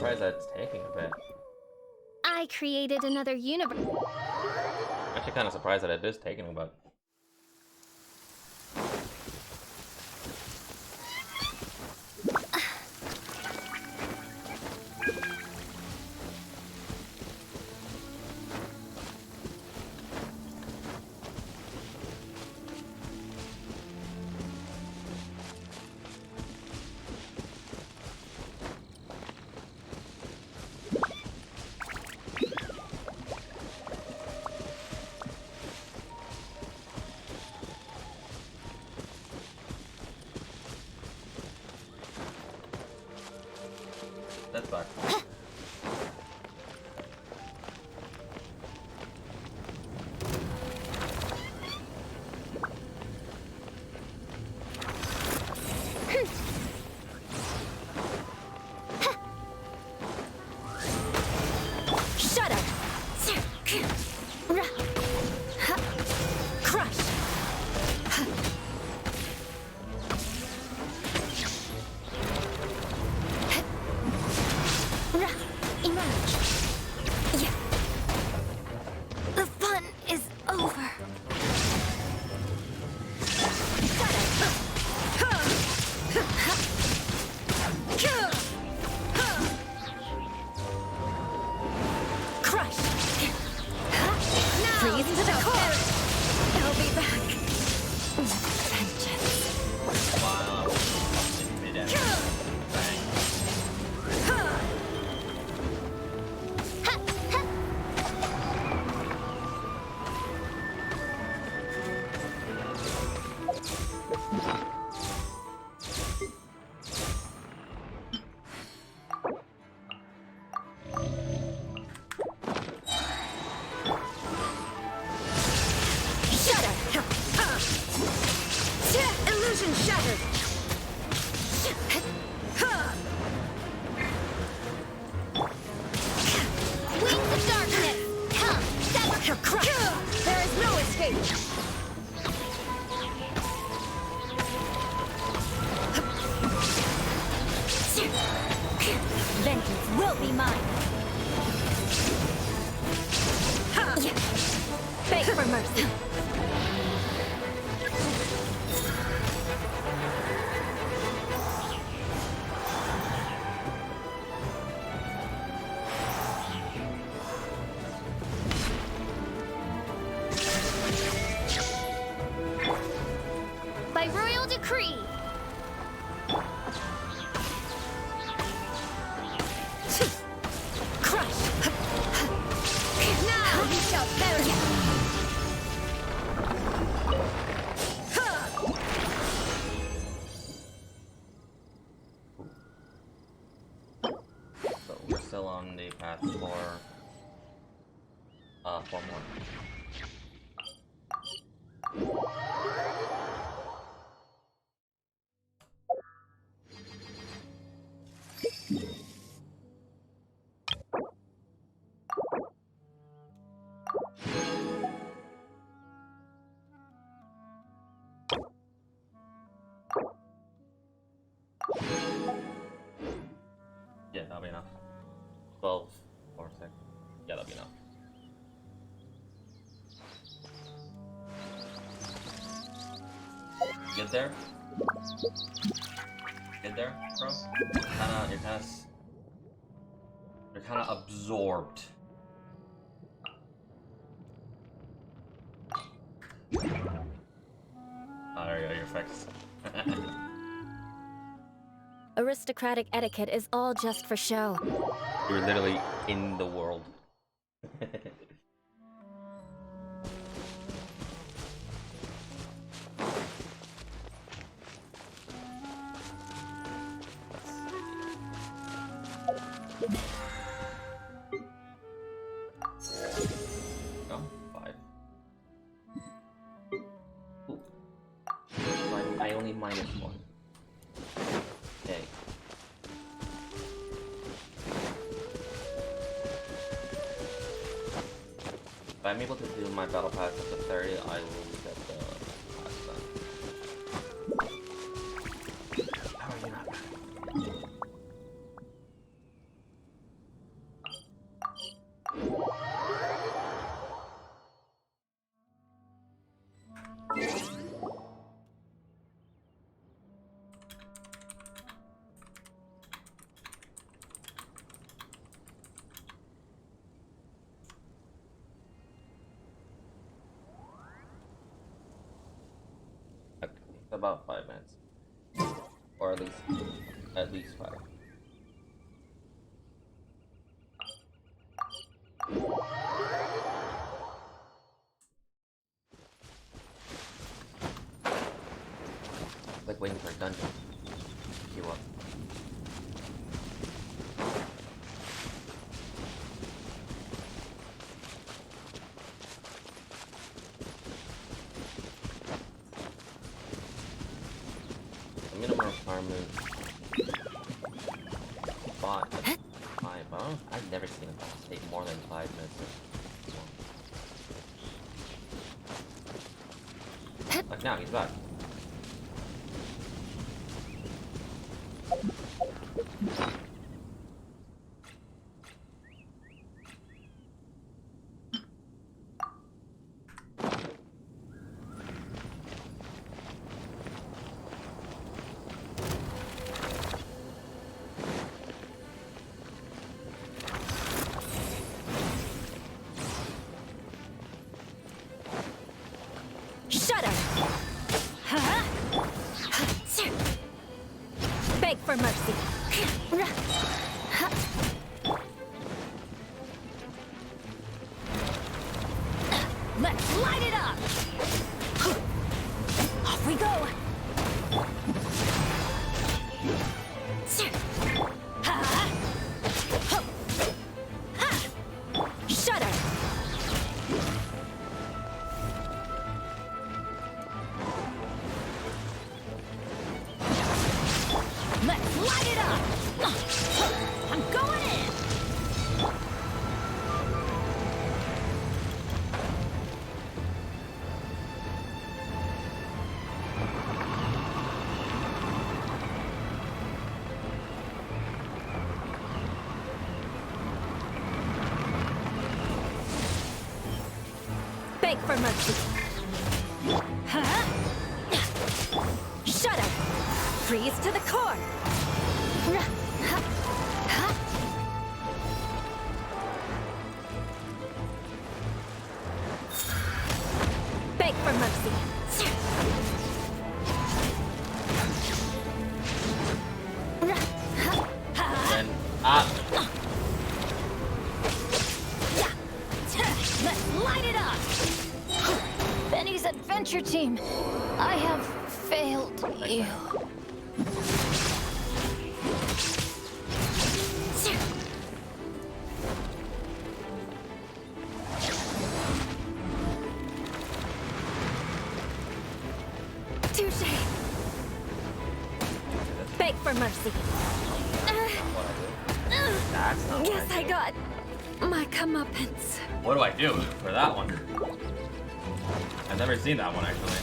surprised that it's taking a bit. I created another universe. I'm actually kind of surprised that it is taking a bit. That's back. Shudder! Crush! Emerge! Yeah. The fun is over. Crush! Freeze to the core! I'll be back. Vengeance. Wow. Mid-end. Bang. Shudder! Illusion shattered! Wings of darkness! Come! Sever! Crush! There is no escape! Vengeance will be mine! Beg for mercy! By royal decree. Crush! Now you shall perish! So we're still on the path for more. Yeah, that'll be enough. 12 more seconds. Yeah, that'll be enough. Get there? Get there, bro? You're kinda absorbed. Oh, there you go, you're fixed. Aristocratic etiquette is all just for show. You're literally in the world. No, 5. Ooh. I only -1. Okay. If I'm able to do my battle pass up to 30, I will get the pass done. How are you not? About 5 minutes. Or at least 5. Like waiting for a dungeon. Queue up. The minimum requirement 5. I've never seen a boss take more than 5 minutes. Like now, he's back. Shut up! Beg for mercy. Let's light it up! Off we go! Shudder! Let's light it up! I'm going in! Beg for mercy. Shudder! Freeze to the core! Beg for mercy. And up. Let's light it up! Benny's adventure team, I have failed you. Touché. Beg for mercy. That's not Guess I got my comeuppance. What do I do for that one? I've never seen that one actually.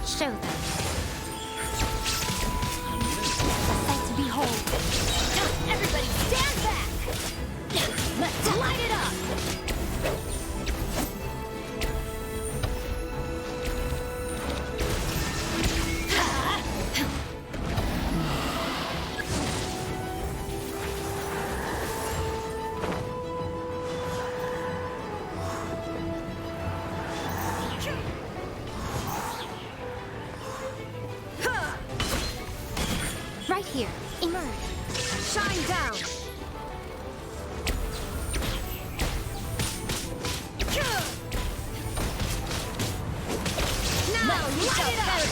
Show them. A sight to behold. Everybody stand back! Let's light it up! Right here. Emerge. Shine down! Now light it up!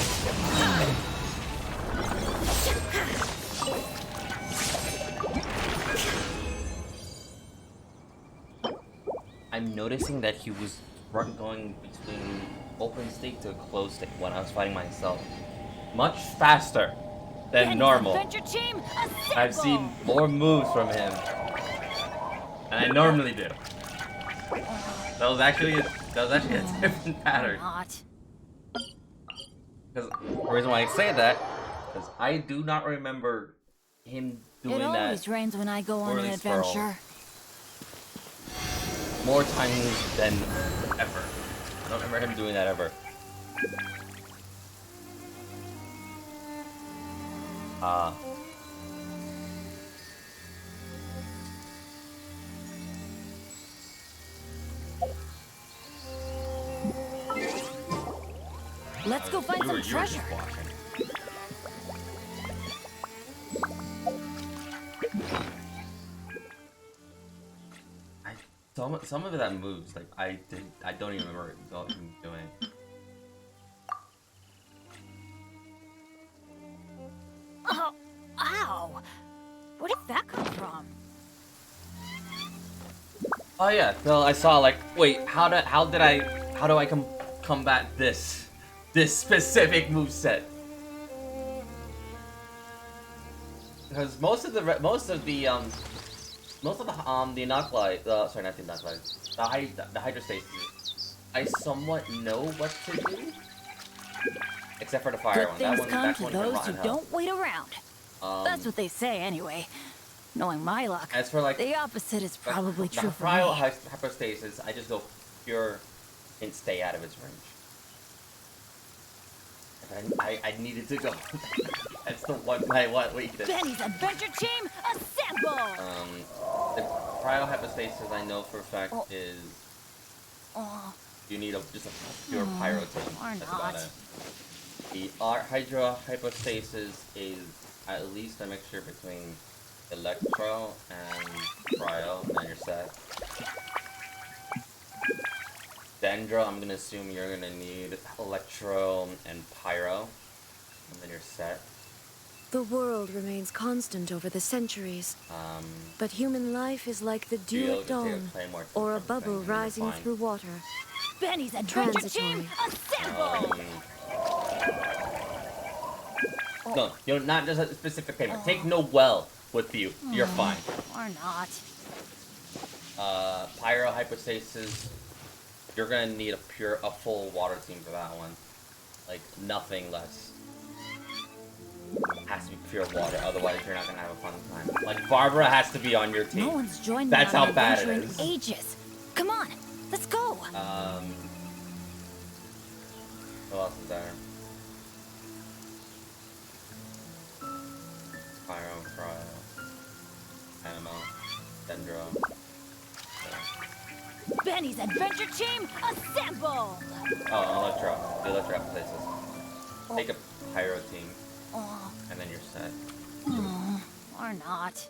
I'm noticing that he was going between open state to closed state when I was fighting myself. Much faster than normal. Adventure team, I've seen more moves from him than I normally do. That was actually a different pattern. Not. Because the reason why I say that, because I do not remember him doing It that always rains when I go on or an at least for adventure. more times than ever. I don't remember him doing that ever. Let's go find some treasure. Some of that moves, like I don't even remember him doing. Oh, ow! Where did that come from? Oh yeah, so I saw like, wait, how do I combat this specific moveset? Because most of the Inoculite, sorry, not the Inoculite, the Hydrostasis, I somewhat know what to do, except for the fire Good one. things That come one, to those who don't wait around. That's what they say, anyway. Knowing my luck, as for like the opposite is probably the true for me. Cryo Hypostasis, I just go pure and stay out of its range. I needed to go. That's the one weakness. Benny's adventure team, assemble! The Cryo Hypostasis I know for a fact is you need just a pure pyro team. Or That's not. about it. The Hydro Hypostasis is at least a mixture between Electro and Cryo, and then you're set. Dendro, I'm gonna assume you're gonna need Electro and Pyro, and then you're set. The world remains constant over the centuries, but human life is like the dew Geo, at dawn, or a bubble rising through water. Benny's adventure Transitory. team, assemble! No, you're not just a specific payment. Take Noel with you. You're fine. Or not. Pyro Hypostasis, you're gonna need a full water team for that one. Like nothing less. Has to be pure water, otherwise you're not gonna have a fun time. Like Barbara has to be on your team. No one's joined That's me on how an bad adventure it in is. ages. Come on, let's go. What else is there? Pyro, Cryo, Animo, Dendro. Benny's adventure team, assemble! Oh, Electro. The Electro Hypostasis. Take a Pyro team, and then you're set. Or not.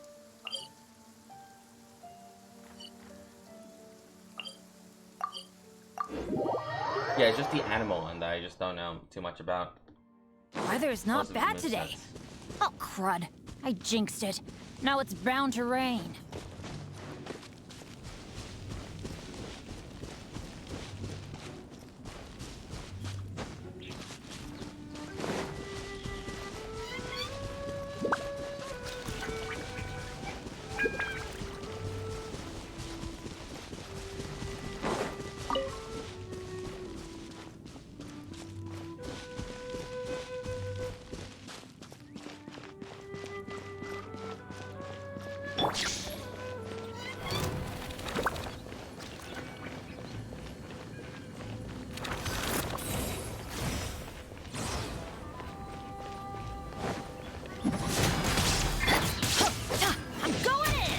Yeah, it's just the animal one that I just don't know too much about. Weather's not Most of the bad today. movesets. Oh, crud. I jinxed it. Now it's bound to rain. I'm going in!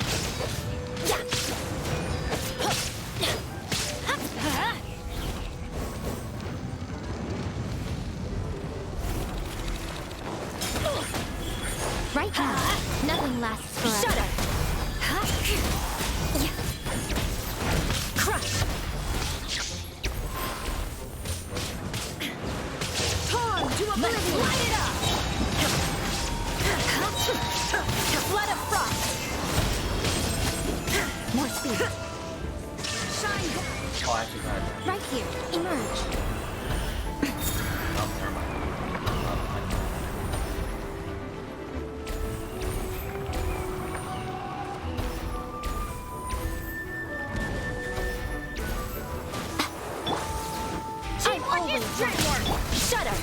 Right now, nothing lasts forever. Shut up! Crush! Torn to oblivion! Light it up! Flood of frost! More speed! Shine down! Oh, actually, God. Right here, emerge. Oh, never mind. I'm always trademark! Shudder!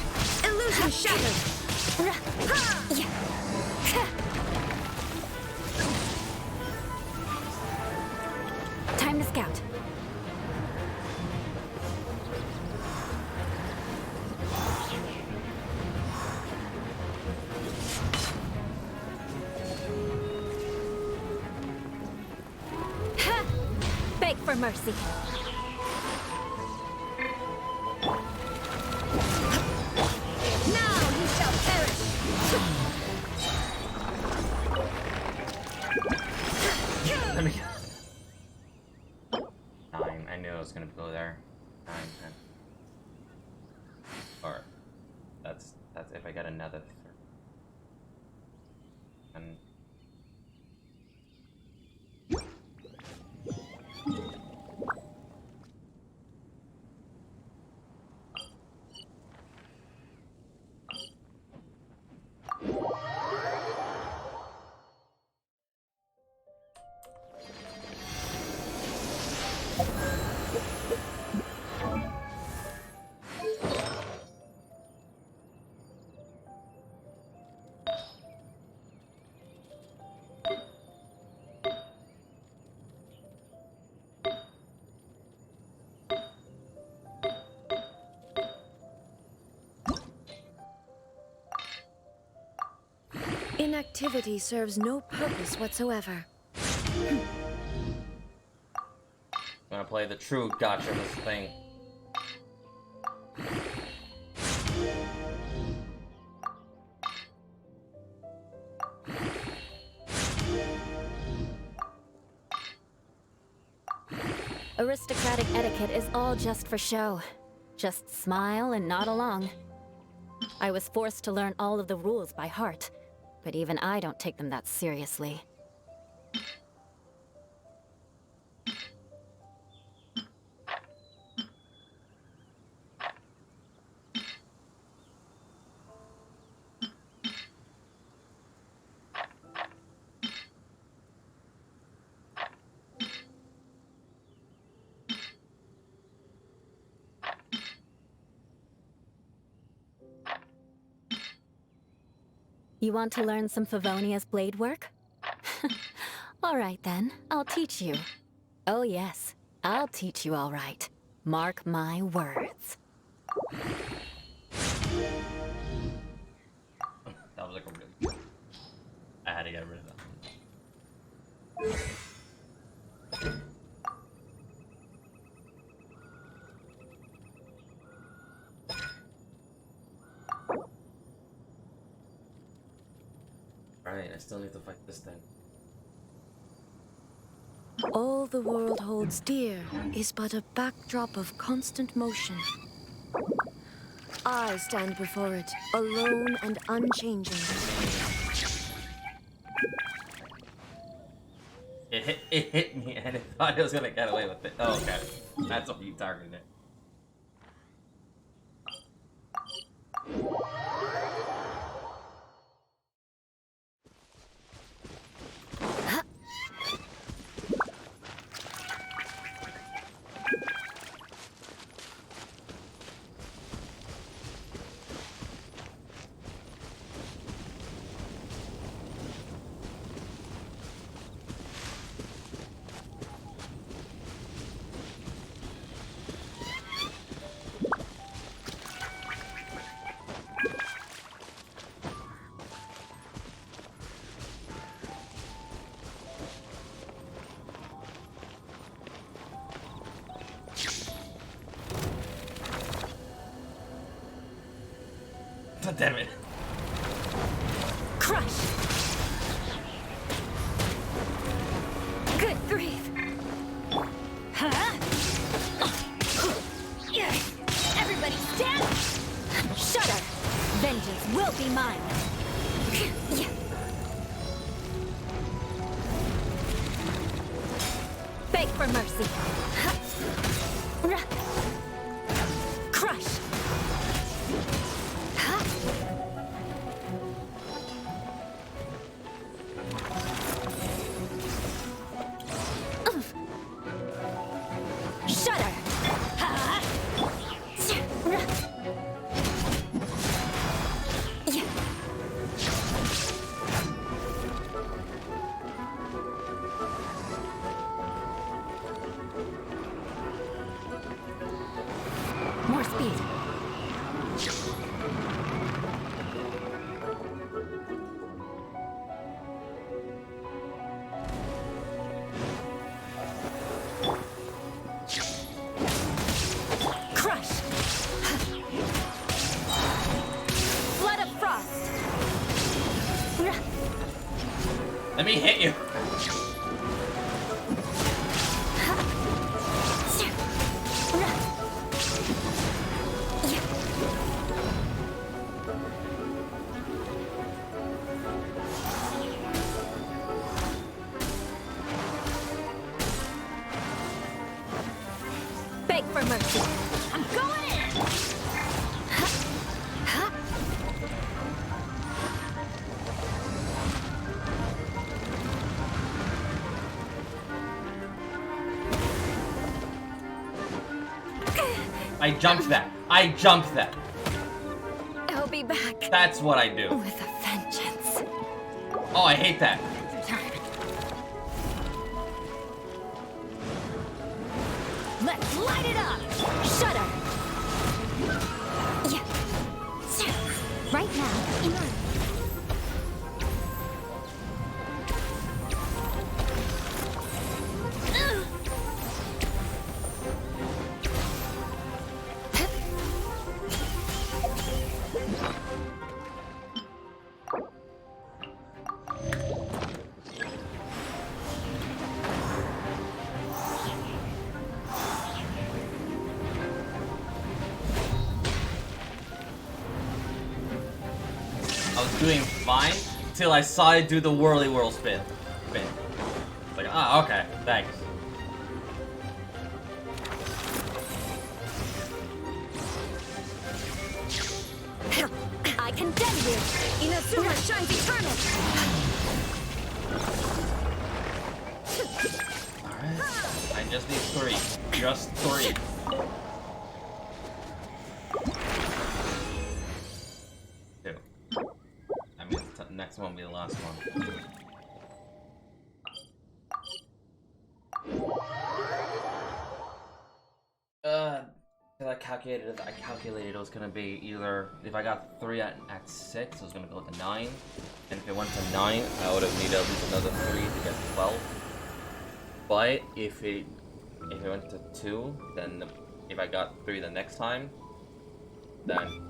Illusion shattered! Time to scout. mercy. Now you shall perish! Let me go. 9. I knew I was gonna go there. 9, 10. Or that's if I get another 3. And Inactivity serves no purpose whatsoever. I'm gonna play the true gotcha this thing. Aristocratic etiquette is all just for show. Just smile and nod along. I was forced to learn all of the rules by heart, but even I don't take them that seriously. You want to learn some Favonia's blade work? All right then, I'll teach you. Oh yes, I'll teach you all right. Mark my words. That was like a really... I had to get rid of that. Alright, I still need to fight this thing. All the world holds dear is but a backdrop of constant motion. I stand before it, alone and unchanging. It hit me and it thought it was gonna get away with it. Oh, okay. That's what you targeted it. Damn it. Crush! Good grief! Huh? Everybody stand! Shudder! Vengeance will be mine! Beg for mercy! Crush! Let me hit you. Beg for mercy. I'm going in! I jumped that. I jumped that. I'll be back. That's what I do. With a vengeance. Oh, I hate that. Let's light it up! Shudder! Right now, emerge. I was doing fine till I saw it do the whirly whirl spin. Like, ah, okay, thanks. I condemn you! Inazuma shines eternal! Alright, I just need 3. Just 3. Next one will be the last one. I calculated it was gonna be either, if I got 3 at 6, it was gonna go to 9, and if it went to 9, I would have needed at least another 3 to get 12. But if it went to 2, then if I got 3 the next time, then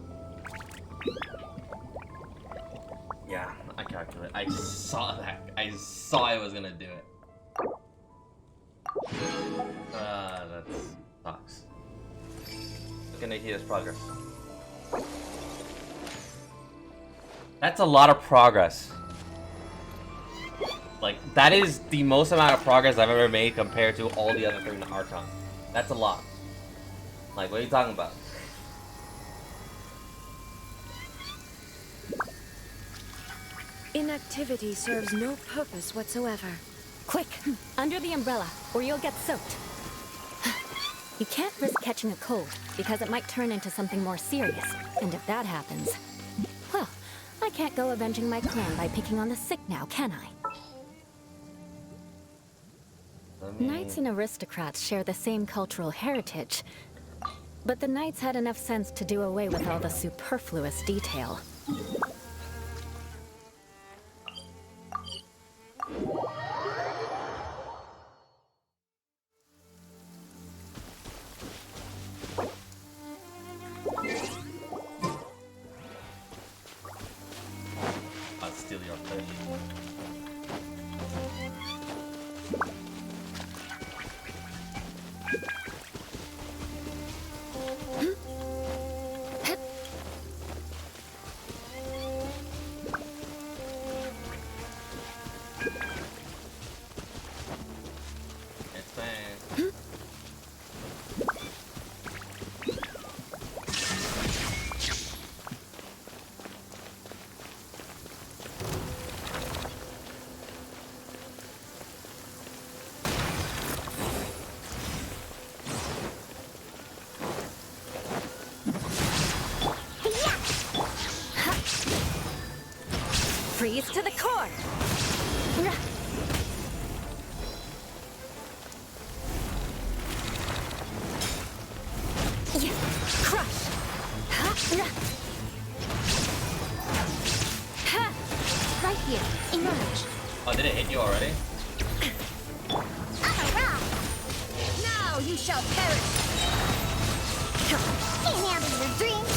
yeah, I calculated. I saw that. I saw I was gonna do it. That sucks. Look at Nikita's progress. That's a lot of progress. Like, that is the most amount of progress I've ever made compared to all the other 3 Archons. That's a lot. Like, what are you talking about? Inactivity serves no purpose whatsoever. Quick, under the umbrella, or you'll get soaked. You can't risk catching a cold, because it might turn into something more serious. And if that happens, well, I can't go avenging my clan by picking on the sick now, can I? Knights and aristocrats share the same cultural heritage, but the knights had enough sense to do away with all the superfluous detail. I'll steal your fish. It's fine. Freeze to the core! Crush! Right here, emerge. Oh, did it hit you already? Now you shall perish! Can't handle your dreams!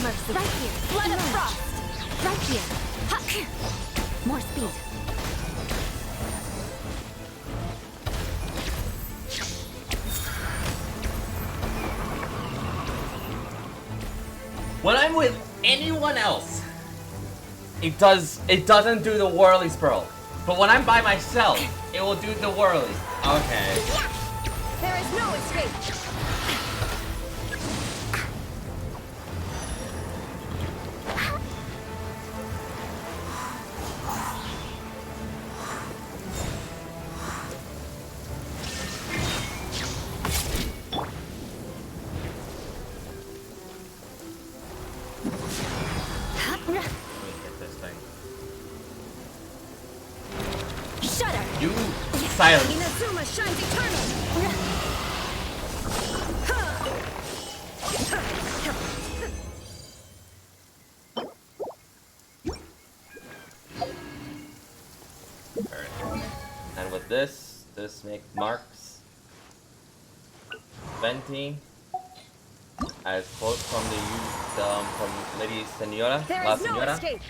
mercy. Right here. Flood of Emerge. frost. Right here. Ha! More speed. When I'm with anyone else, it doesn't do the whirly spurl. But when I'm by myself, it will do the whirly. Okay. There is no escape. Let me hit this thing. Shudder. You silence. Inazuma shines eternal. And with this make marks Venti as quote from from Lady Senora, There La is no Senora. escape.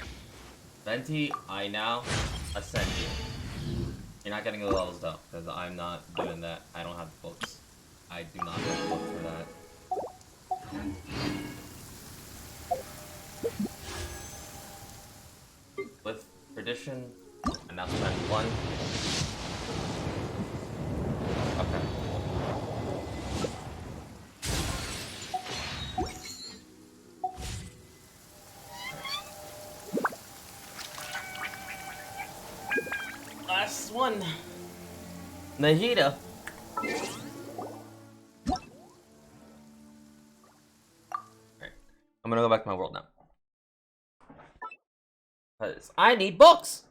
Venti, I now ascend you. You're not getting the levels though, because I'm not doing that. I don't have the books. I do not have the book for that. With tradition, and now spend 1. Okay. Last one. Nahida. Alright. I'm gonna go back to my world now. Because I need books!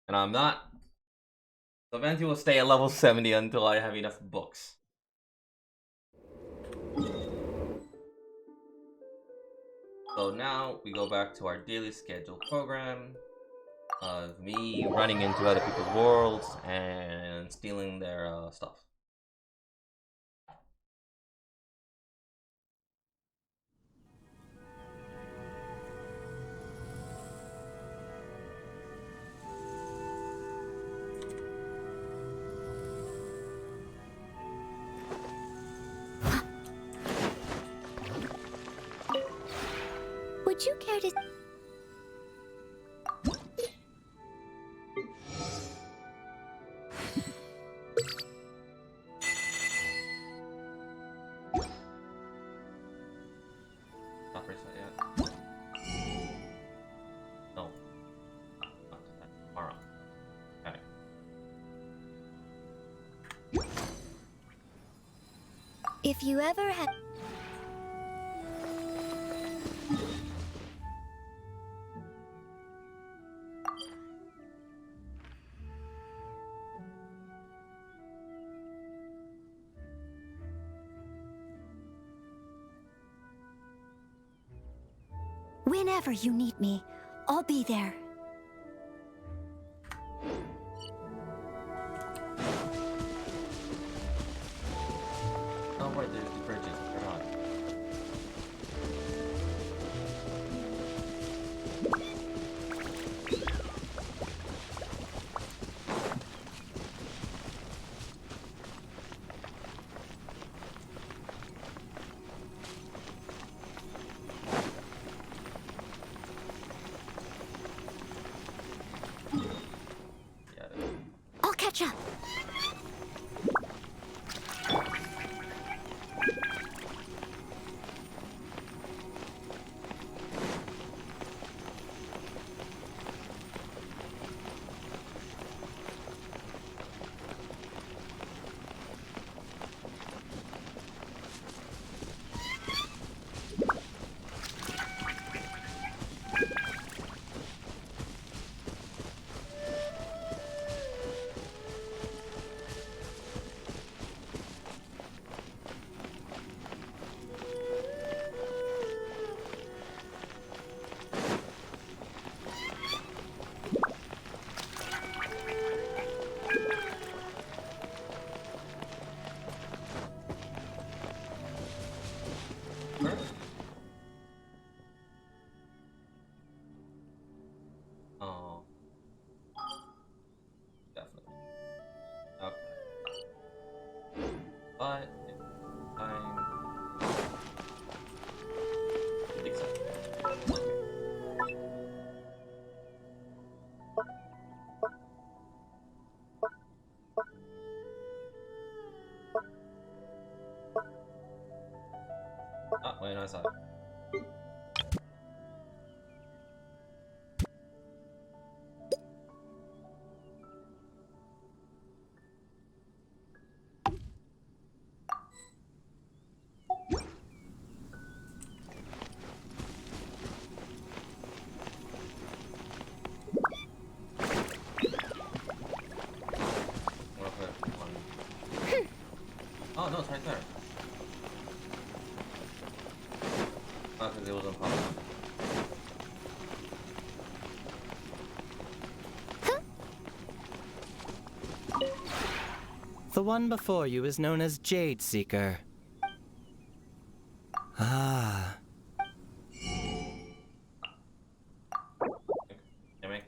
And I'm not. So Venti will stay at level 70 until I have enough books. So now we go back to our daily schedule program of me running into other people's worlds and stealing their stuff. Would you care to... Not reset yet. No. Not today. Tomorrow. Okay. If you ever had... Whenever you need me, I'll be there. Oh wait, there's the bridges. They're on. I'll catch up. Oh. Definitely. Okay. But I'm excited. Ah, wait, no, I saw it. Oh, no, it's right there. Oh, because it wasn't popping up. The one before you is known as Jade Seeker. Ah. Gimme.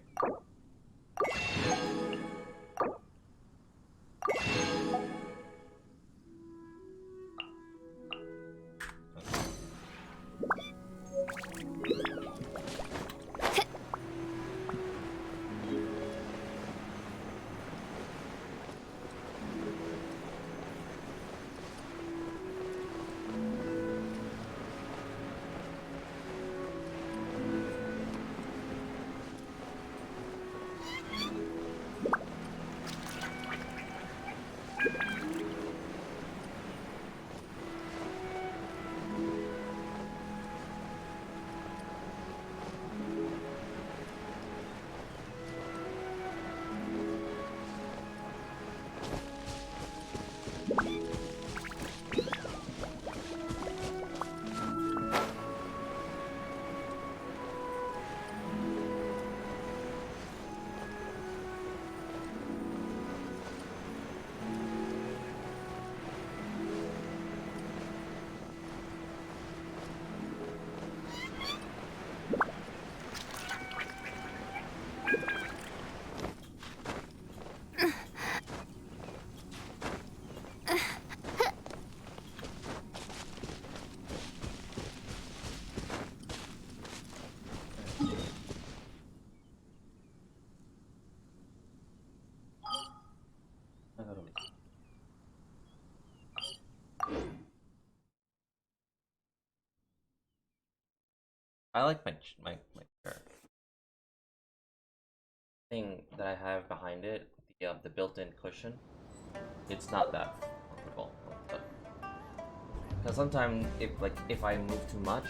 I like my chair. Thing that I have behind it, the built-in cushion, it's not that comfortable. Because sometimes if I move too much,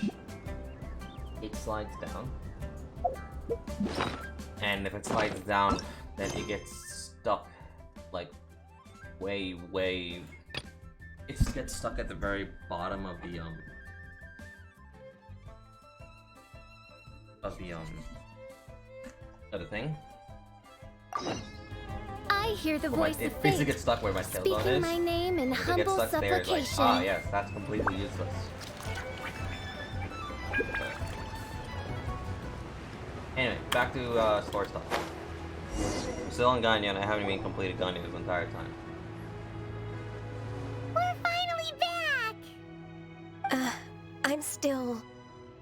it slides down, and if it slides down, then it gets stuck like way. It gets stuck at the very bottom of the thing. I hear the voice of It fate, basically gets stuck where my tailbone speaking is. my name in If it gets humble stuck there, it's like, supplication. ah, yes, that's completely useless. Anyway, back to store stuff. I'm still on Ganya, and I haven't even completed Ganya this entire time. We're finally back! I'm still...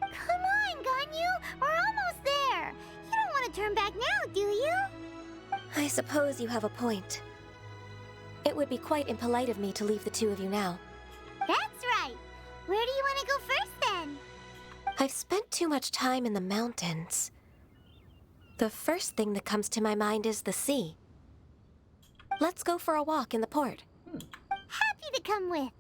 Come on, Ganyu! We're almost there! You don't want to turn back now, do you? I suppose you have a point. It would be quite impolite of me to leave the two of you now. That's right! Where do you want to go first, then? I've spent too much time in the mountains. The first thing that comes to my mind is the sea. Let's go for a walk in the port. Happy to come with.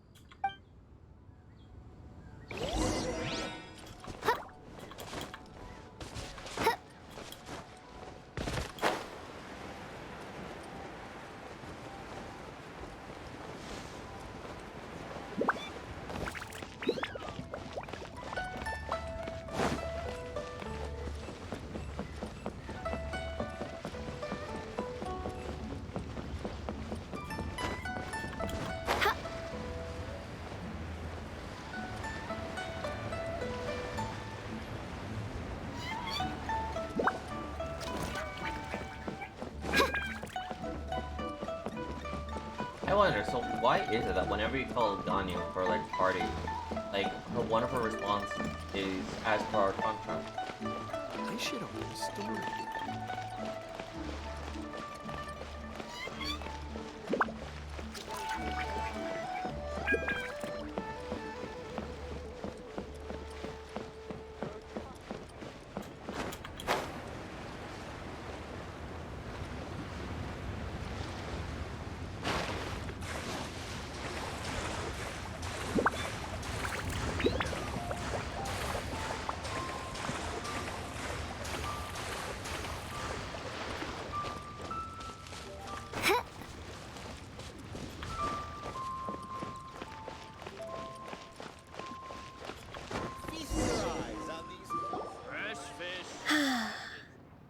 wonder, so why is it that whenever you call Ganyu for like party, like one of her response is as per our contract? They should have restored it.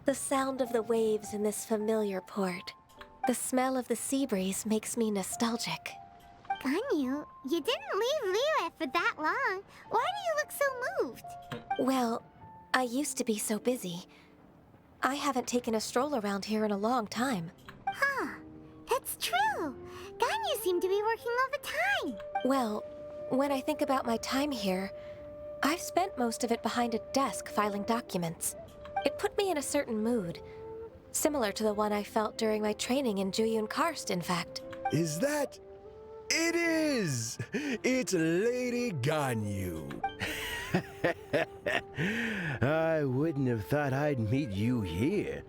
The sound of the waves in this familiar port. The smell of the sea breeze makes me nostalgic. Ganyu, you didn't leave Liyue for that long. Why do you look so moved? Well, I used to be so busy. I haven't taken a stroll around here in a long time. Huh, that's true. Ganyu seemed to be working all the time. Well, when I think about my time here, I've spent most of it behind a desk filing documents. It put me in a certain mood, similar to the one I felt during my training in Juyun Karst, in fact. Is that? It is! It's Lady Ganyu. I wouldn't have thought I'd meet you here.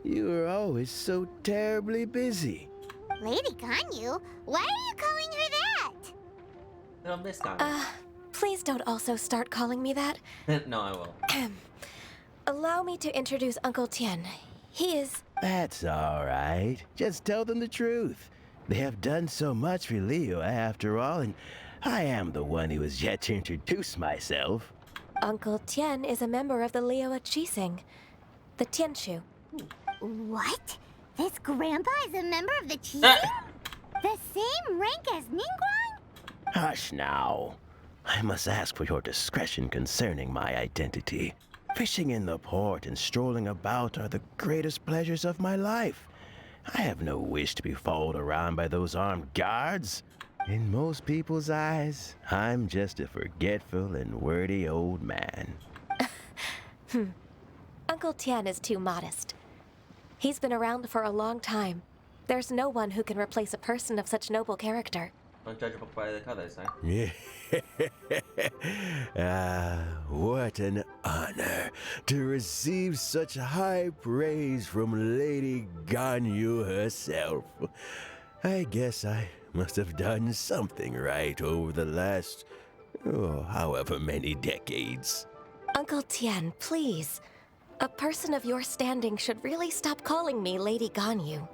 You were always so terribly busy. Lady Ganyu? Why are you calling her that? No, Miss Ganyu. Please don't also start calling me that. No, I will. Allow me to introduce Uncle Tien. He is... That's all right. Just tell them the truth. They have done so much for Liyue after all, and I am the one who has yet to introduce myself. Uncle Tien is a member of the Liyue Qixing, the Tianshu. What? This grandpa is a member of the Qixing? The same rank as Ningguang? Hush now. I must ask for your discretion concerning my identity. Fishing in the port and strolling about are the greatest pleasures of my life. I have no wish to be followed around by those armed guards. In most people's eyes, I'm just a forgetful and wordy old man. Uncle Tien is too modest. He's been around for a long time. There's no one who can replace a person of such noble character. Don't judge a book by the covers, huh? What an honor to receive such high praise from Lady Ganyu herself. I guess I must have done something right over the last, however many decades. Uncle Tien, please. A person of your standing should really stop calling me Lady Ganyu.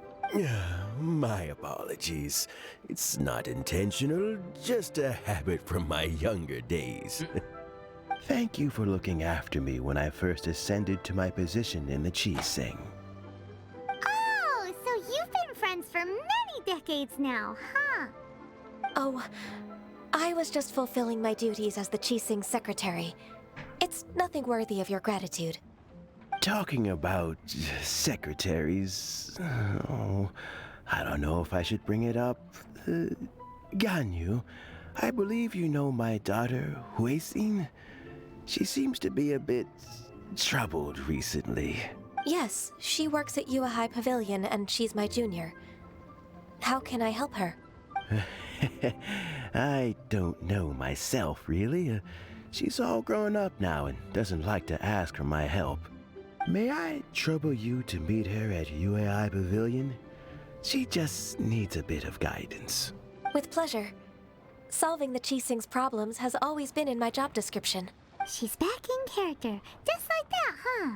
My apologies. It's not intentional, just a habit from my younger days. Thank you for looking after me when I first ascended to my position in the Qixing. Oh, so you've been friends for many decades now, huh? Oh, I was just fulfilling my duties as the Qixing secretary. It's nothing worthy of your gratitude. Talking about secretaries, I don't know if I should bring it up. Ganyu, I believe you know my daughter, Huixin. She seems to be a bit troubled recently. Yes, she works at Yue High Pavilion and she's my junior. How can I help her? I don't know myself, really. She's all grown up now and doesn't like to ask for my help. May I trouble you to meet her at Yue High Pavilion? She just needs a bit of guidance. With pleasure. Solving the Qixing's problems has always been in my job description. She's back in character, just like that, huh?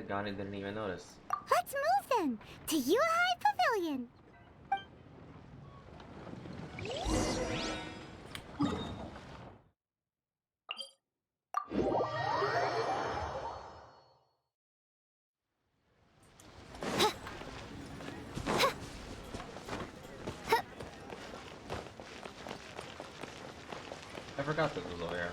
Ganyu didn't even notice. Let's move then, to Yue High Pavilion. I forgot this was over here.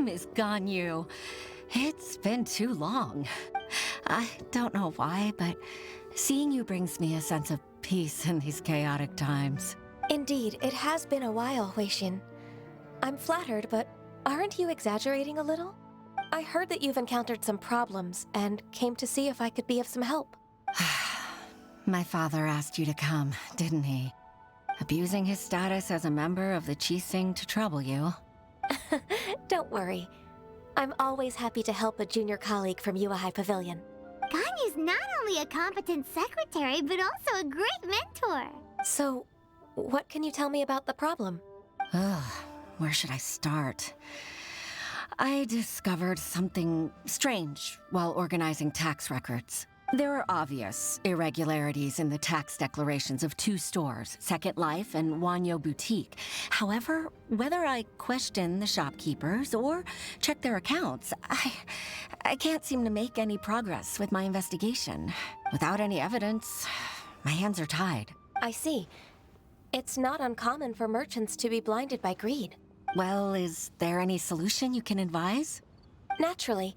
Miss Ganyu. It's been too long. I don't know why, but seeing you brings me a sense of peace in these chaotic times. Indeed, it has been a while, Huixin. I'm flattered, but aren't you exaggerating a little? I heard that you've encountered some problems and came to see if I could be of some help. My father asked you to come, didn't he? Abusing his status as a member of the Qixing to trouble you. Don't worry. I'm always happy to help a junior colleague from Yuehai Pavilion. Ganyu's not only a competent secretary, but also a great mentor. So, what can you tell me about the problem? Ugh, where should I start? I discovered something strange while organizing tax records. There are obvious irregularities in the tax declarations of two stores, Second Life and Wanyo Boutique. However, whether I question the shopkeepers or check their accounts, I can't seem to make any progress with my investigation. Without any evidence, my hands are tied. I see. It's not uncommon for merchants to be blinded by greed. Well, is there any solution you can advise? Naturally.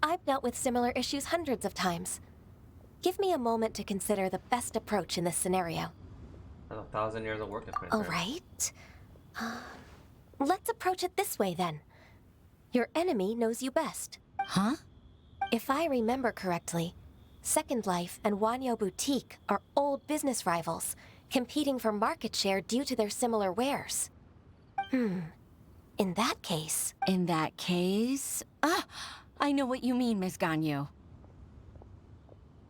I've dealt with similar issues hundreds of times. Give me a moment to consider the best approach in this scenario. That's 1,000 years of work experience. All right. Let's approach it this way, then. Your enemy knows you best. Huh? If I remember correctly, Second Life and Wanyo Boutique are old business rivals, competing for market share due to their similar wares. In that case... In that case... Ah! I know what you mean, Miss Ganyu.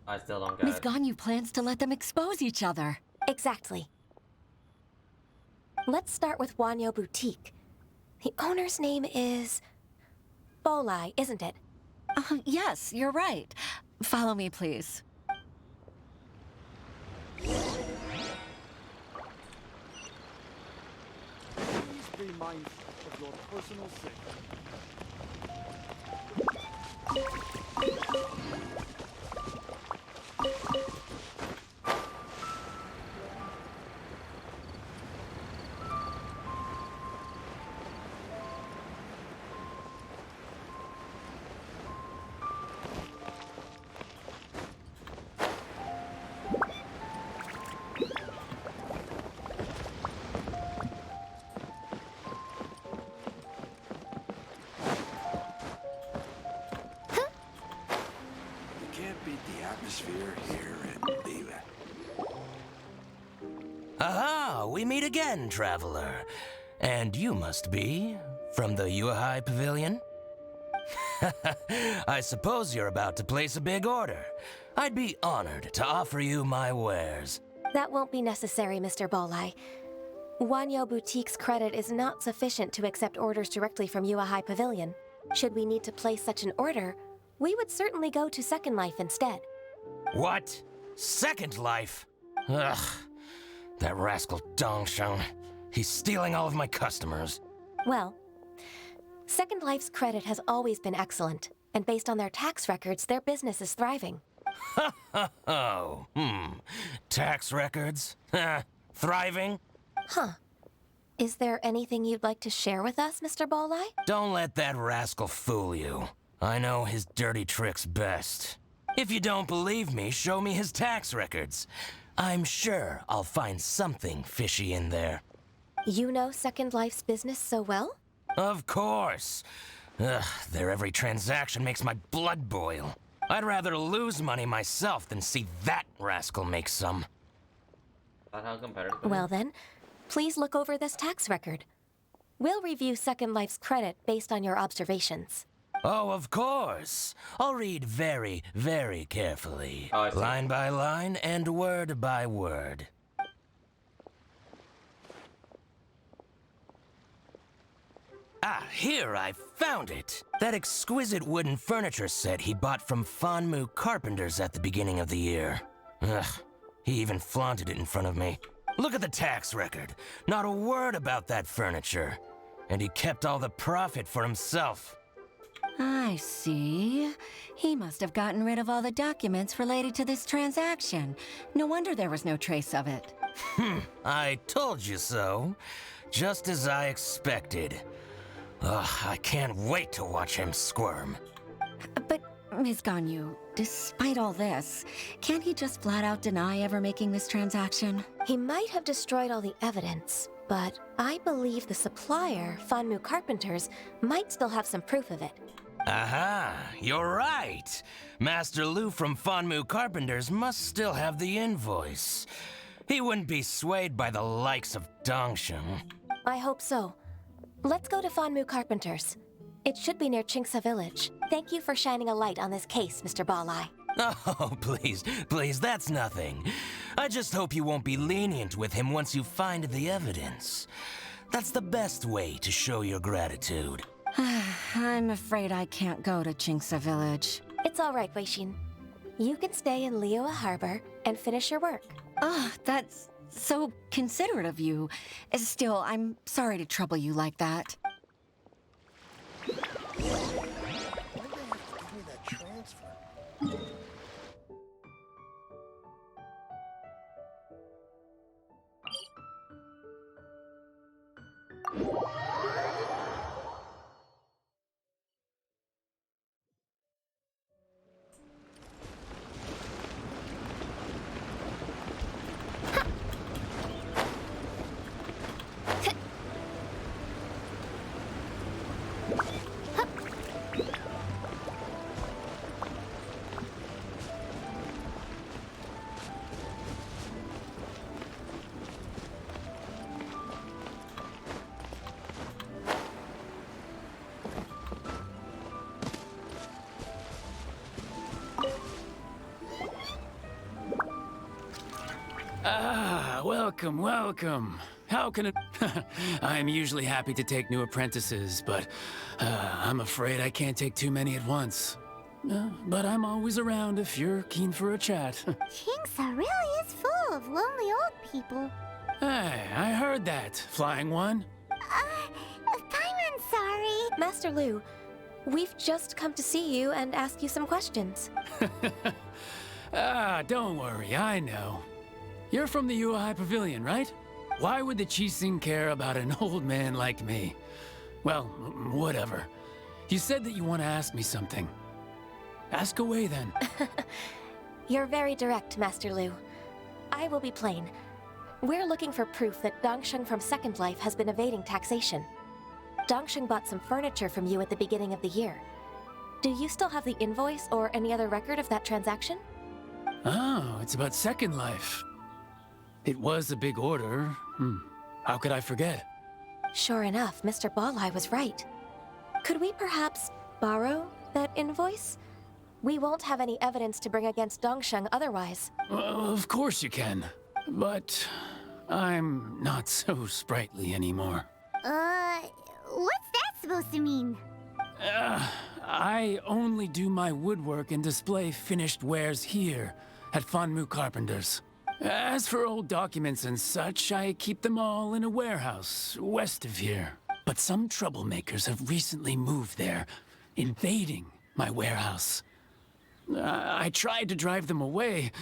I still don't get Miss it. Ganyu plans to let them expose each other. Exactly. Let's start with Wanyo Boutique. The owner's name is... Bolai, isn't it? Yes, you're right. Follow me, please. Please be mindful of your personal safety. Atmosphere here in Lila. Aha! We meet again, traveler. And you must be from the Yuehai Pavilion? I suppose you're about to place a big order. I'd be honored to offer you my wares. That won't be necessary, Mr. Bolai. Wanyo Boutique's credit is not sufficient to accept orders directly from Yuehai Pavilion. Should we need to place such an order, we would certainly go to Second Life instead. What? Second Life? Ugh. That rascal Dongsheng. He's stealing all of my customers. Well, Second Life's credit has always been excellent, and based on their tax records, their business is thriving. Tax records? Thriving? Huh. Is there anything you'd like to share with us, Mr. Bolai? Don't let that rascal fool you. I know his dirty tricks best. If you don't believe me, show me his tax records. I'm sure I'll find something fishy in there. You know Second Life's business so well? Of course. Ugh, their every transaction makes my blood boil. I'd rather lose money myself than see that rascal make some. Not how competitive it is. Well then, please look over this tax record. We'll review Second Life's credit based on your observations. Oh, of course. I'll read very, very carefully. Oh, I see. Line by line and word by word. Ah, here, I found it. That exquisite wooden furniture set he bought from Fanmu Carpenters at the beginning of the year. Ugh, he even flaunted it in front of me. Look at the tax record. Not a word about that furniture. And he kept all the profit for himself. I see. He must have gotten rid of all the documents related to this transaction. No wonder there was no trace of it. I told you so. Just as I expected. Ugh, I can't wait to watch him squirm. But, Ms. Ganyu, despite all this, can't he just flat out deny ever making this transaction? He might have destroyed all the evidence, but I believe the supplier, Fanmu Carpenters, might still have some proof of it. Aha, you're right. Master Lu from Fanmu Carpenters must still have the invoice. He wouldn't be swayed by the likes of Dongsheng. I hope so. Let's go to Fanmu Carpenters. It should be near Chingsa Village. Thank you for shining a light on this case, Mr. Balai. Oh, please, that's nothing. I just hope you won't be lenient with him once you find the evidence. That's the best way to show your gratitude. I'm afraid I can't go to Chingsa Village. It's all right, Weishin. You can stay in Liyue Harbor and finish your work. Ah, that's so considerate of you. Still, I'm sorry to trouble you like that. Ah, welcome, welcome. How can it... I'm usually happy to take new apprentices, but I'm afraid I can't take too many at once. But I'm always around if you're keen for a chat. Chingsa really is full of lonely old people. Hey, I heard that, Flying One. Paimon's sorry. Master Lu, we've just come to see you and ask you some questions. Don't worry, I know. You're from the Yuehai Pavilion, right? Why would the Qixing care about an old man like me? Well, whatever. You said that you want to ask me something. Ask away, then. You're very direct, Master Lu. I will be plain. We're looking for proof that Dongsheng from Second Life has been evading taxation. Dongsheng bought some furniture from you at the beginning of the year. Do you still have the invoice or any other record of that transaction? Oh, it's about Second Life. It was a big order. How could I forget? Sure enough, Mr. Balai was right. Could we perhaps borrow that invoice? We won't have any evidence to bring against Dongsheng otherwise. Of course you can. But I'm not so sprightly anymore. What's that supposed to mean? I only do my woodwork and display finished wares here at Fanmu Carpenters. As for old documents and such, I keep them all in a warehouse west of here. But some troublemakers have recently moved there, invading my warehouse. I tried to drive them away,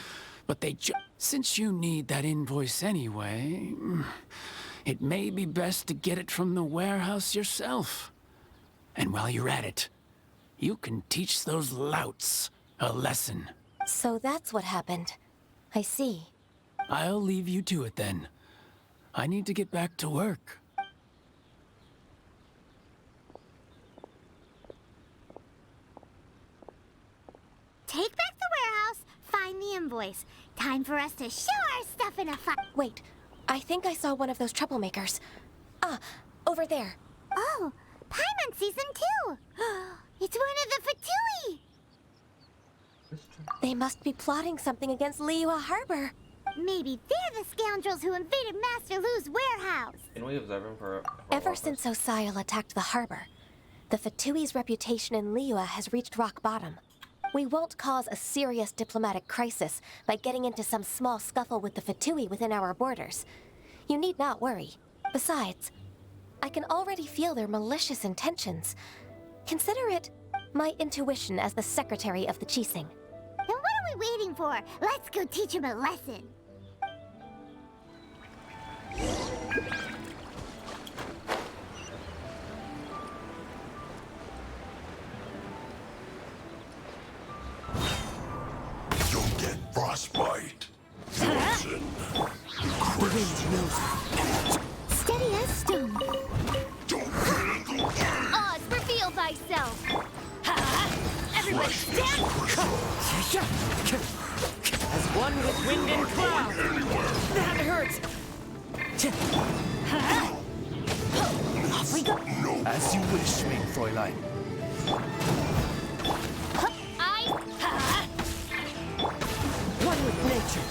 but since you need that invoice anyway, it may be best to get it from the warehouse yourself. And while you're at it, you can teach those louts a lesson. So that's what happened. I see. I'll leave you to it then. I need to get back to work. Take back the warehouse, find the invoice. Time for us to show our stuff in a fight. Wait, I think I saw one of those troublemakers. Ah, over there. Oh, Paimon sees them too. It's one of the Fatui. They must be plotting something against Liyue Harbor. Maybe they're the scoundrels who invaded Master Lu's warehouse. Can we observe him for Ever since Osial attacked the harbor, the Fatui's reputation in Liyue has reached rock bottom. We won't cause a serious diplomatic crisis by getting into some small scuffle with the Fatui within our borders. You need not worry. Besides, I can already feel their malicious intentions. Consider it my intuition as the secretary of the Qixing. Then what are we waiting for? Let's go teach him a lesson. Frostbite. Steady as stone. Oz, reveal thyself. Everybody stand. As one with wind and cloud. That hurts. Off we go. As you wish, mein Fräulein. One with nature.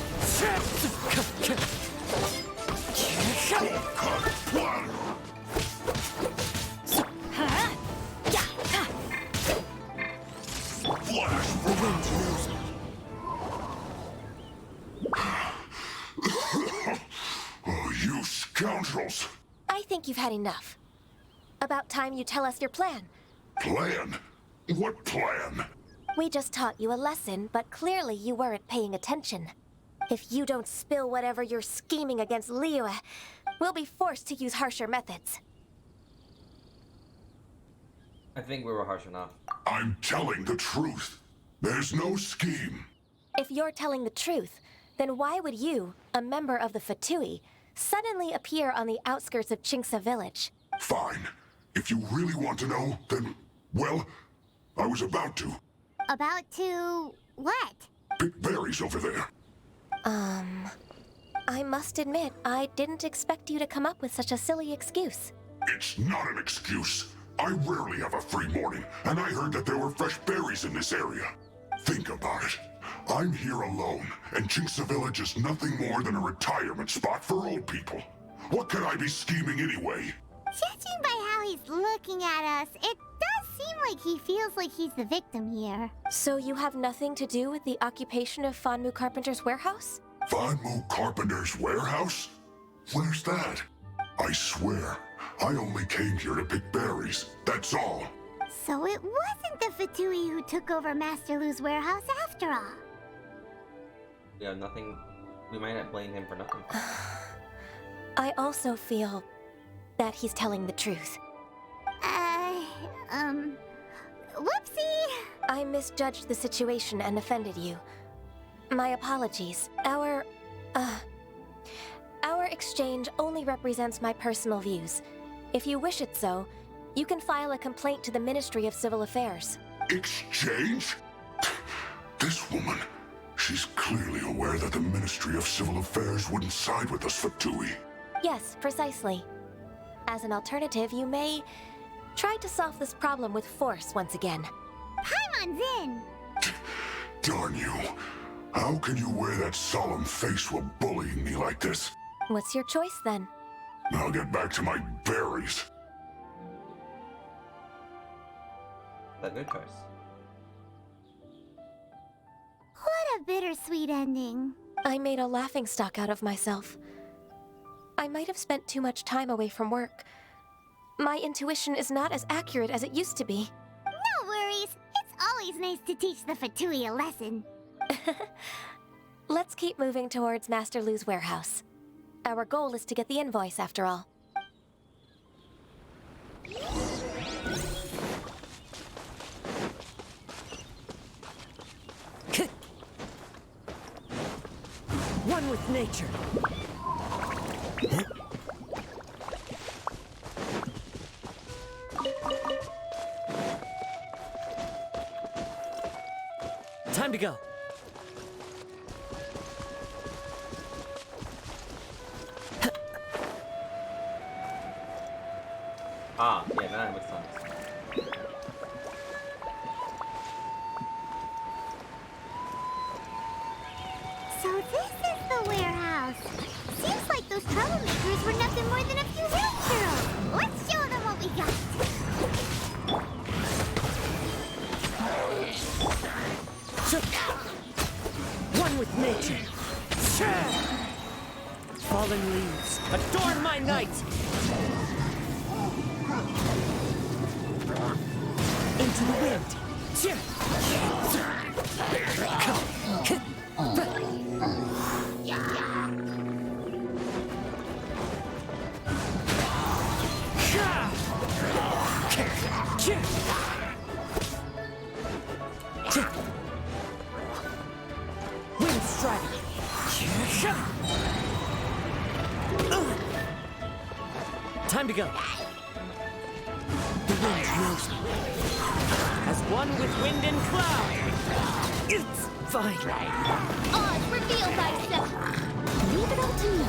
The wind knows me. Oh, you scoundrels! I think you've had enough. About time you tell us your plan. Plan? What plan? We just taught you a lesson, but clearly you weren't paying attention. If you don't spill whatever you're scheming against Liyue, we'll be forced to use harsher methods. I think we were harsh enough. I'm telling the truth. There's no scheme. If you're telling the truth, then why would you, a member of the Fatui, suddenly appear on the outskirts of Chinksa village? Fine. If you really want to know, then, well, I was about to. About to what? Pick berries over there. I must admit, I didn't expect you to come up with such a silly excuse. It's not an excuse. I rarely have a free morning, and I heard that there were fresh berries in this area. Think about it. I'm here alone, and Chinksa Village is nothing more than a retirement spot for old people. What could I be scheming anyway? Judging by how he's looking at us, it does seem like he feels like he's the victim here. So you have nothing to do with the occupation of Fanmu Carpenter's warehouse? Fanmu Carpenter's warehouse? Where's that? I swear, I only came here to pick berries, that's all. So it wasn't the Fatui who took over Master Lu's warehouse after all. We have nothing. We might not blame him for nothing. I also feel that he's telling the truth. Whoopsie! I misjudged the situation and offended you. My apologies. Our exchange only represents my personal views. If you wish it so, you can file a complaint to the Ministry of Civil Affairs. Exchange? This woman, she's clearly aware that the Ministry of Civil Affairs wouldn't side with us, Fatui. Yes, precisely. As an alternative, you may try to solve this problem with force once again. Paimon's in! Darn you. How can you wear that solemn face while bullying me like this? What's your choice then? I'll get back to my berries. That good choice. What a bittersweet ending. I made a laughingstock out of myself. I might have spent too much time away from work. My intuition is not as accurate as it used to be. No worries. It's always nice to teach the Fatui a lesson. Let's keep moving towards Master Lu's warehouse. Our goal is to get the invoice, after all. One with nature. Time to go. Ah, yeah, that makes sense. So this is the warehouse. Seems like those troublemakers were nothing more than a few ranchers. Let's show them what we got. One with nature. Fallen leaves, adorn my night! Into the wind. Wind Time to go. The wind knows me. As one with wind and cloud. It's fine. Oz, reveal thyself. Leave it all to me.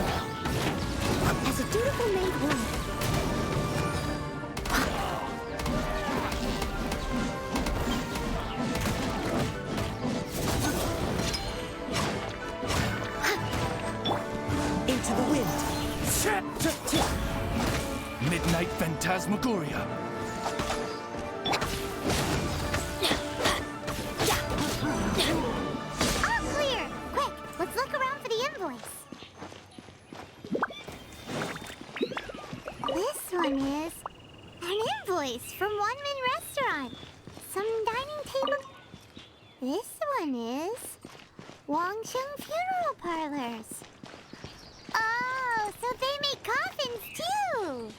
As a dutiful maid would. Into the wind. Midnight Phantasmagoria. All clear! Quick, let's look around for the invoice. This one is an invoice from One Min Restaurant. Some dining table. This one is Wangsheng Funeral Parlors. Oh, so they make coffins too!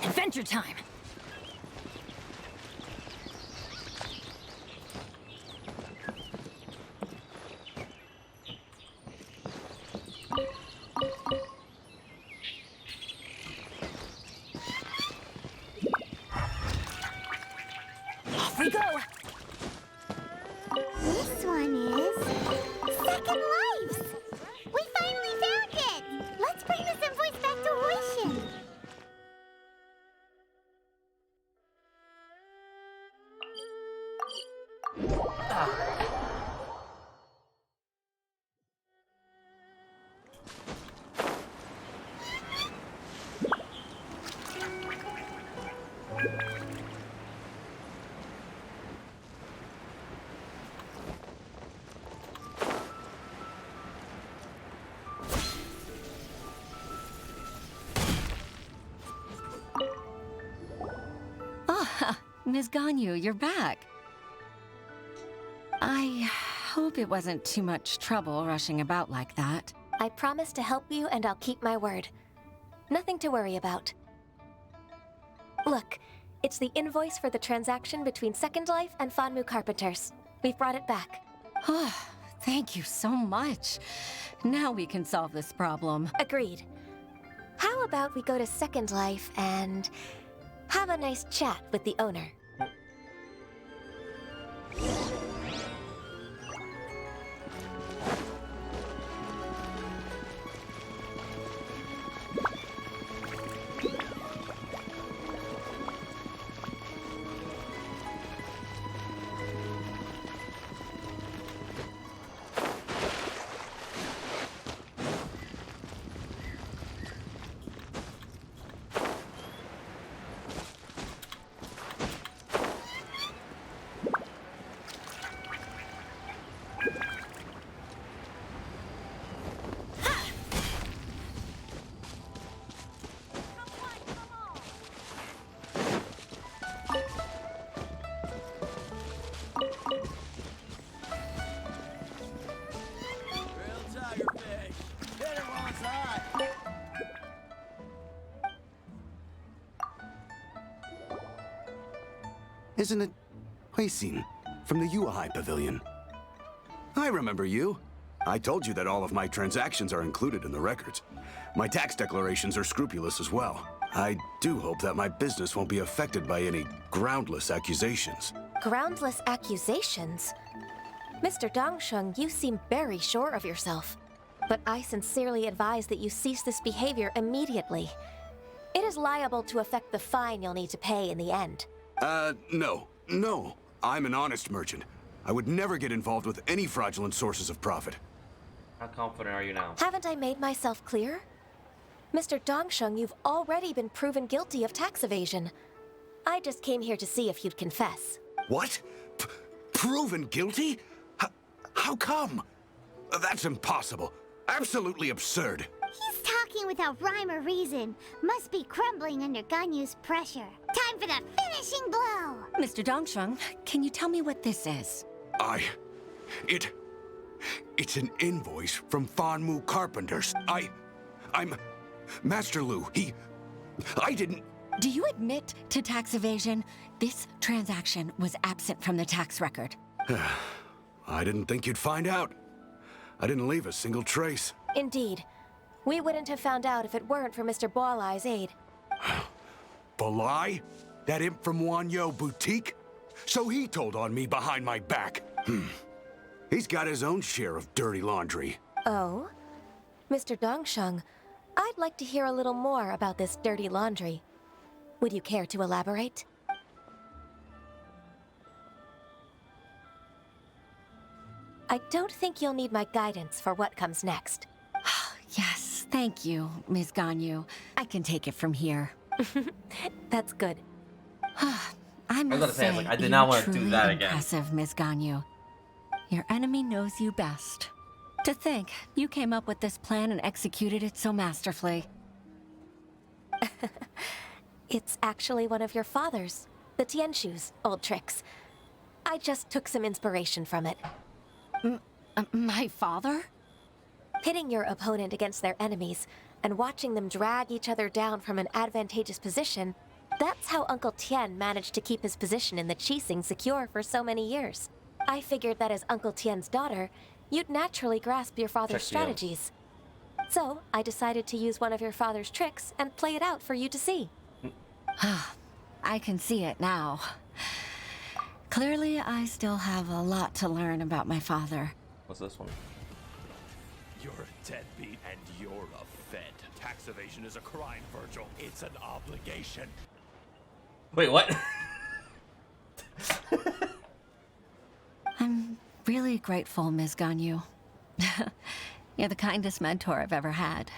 Adventure time! Off we go! This one is Second Lives! We finally found it! Let's bring this invoice back to Huishin! Ah, Ms. Ganyu, you're back. I hope it wasn't too much trouble rushing about like that. I promise to help you and I'll keep my word. Nothing to worry about. Look, it's the invoice for the transaction between Second Life and Fanmu Carpenters. We've brought it back. Oh, thank you so much. Now we can solve this problem. Agreed. How about we go to Second Life and have a nice chat with the owner? Isn't it Huixin from the Yuehai Pavilion? I remember you. I told you that all of my transactions are included in the records. My tax declarations are scrupulous as well. I do hope that my business won't be affected by any groundless accusations. Groundless accusations? Mr. Dongsheng, you seem very sure of yourself. But I sincerely advise that you cease this behavior immediately. It is liable to affect the fine you'll need to pay in the end. No. I'm an honest merchant. I would never get involved with any fraudulent sources of profit. How confident are you now? Haven't I made myself clear? Mr. Dongsheng, you've already been proven guilty of tax evasion. I just came here to see if you'd confess. What? Proven guilty? How come? That's impossible. Absolutely absurd. He's talking without rhyme or reason. Must be crumbling under Ganyu's pressure. Time for the finishing blow! Mr. Dongsheng, can you tell me what this is? It's an invoice from Fanmu Carpenters. I'm Master Lu. I didn't... Do you admit to tax evasion? This transaction was absent from the tax record. I didn't think you'd find out. I didn't leave a single trace. Indeed. We wouldn't have found out if it weren't for Mr. Boalai's aid. Balai? That imp from Wanyo Boutique? So he told on me behind my back. He's got his own share of dirty laundry. Oh? Mr. Dongsheng, I'd like to hear a little more about this dirty laundry. Would you care to elaborate? I don't think you'll need my guidance for what comes next. Yes, thank you, Ms. Ganyu. I can take it from here. That's good. I must say, like, I did not want to do truly that again. Impressive, Ms. Ganyu. Your enemy knows you best. To think, you came up with this plan and executed it so masterfully. It's actually one of your father's, the Tianshu's, old tricks. I just took some inspiration from it. My father? Pitting your opponent against their enemies and watching them drag each other down from an advantageous position, that's how Uncle Tian managed to keep his position in the Qixing secure for so many years. I figured that as Uncle Tian's daughter, you'd naturally grasp your father's strategies. So, I decided to use one of your father's tricks and play it out for you to see. I can see it now. Clearly, I still have a lot to learn about my father. What's this one? You're a deadbeat and you're a fed. Tax evasion is a crime, Virgil. It's an obligation. Wait, what? I'm really grateful, Ms. Ganyu. You're the kindest mentor I've ever had.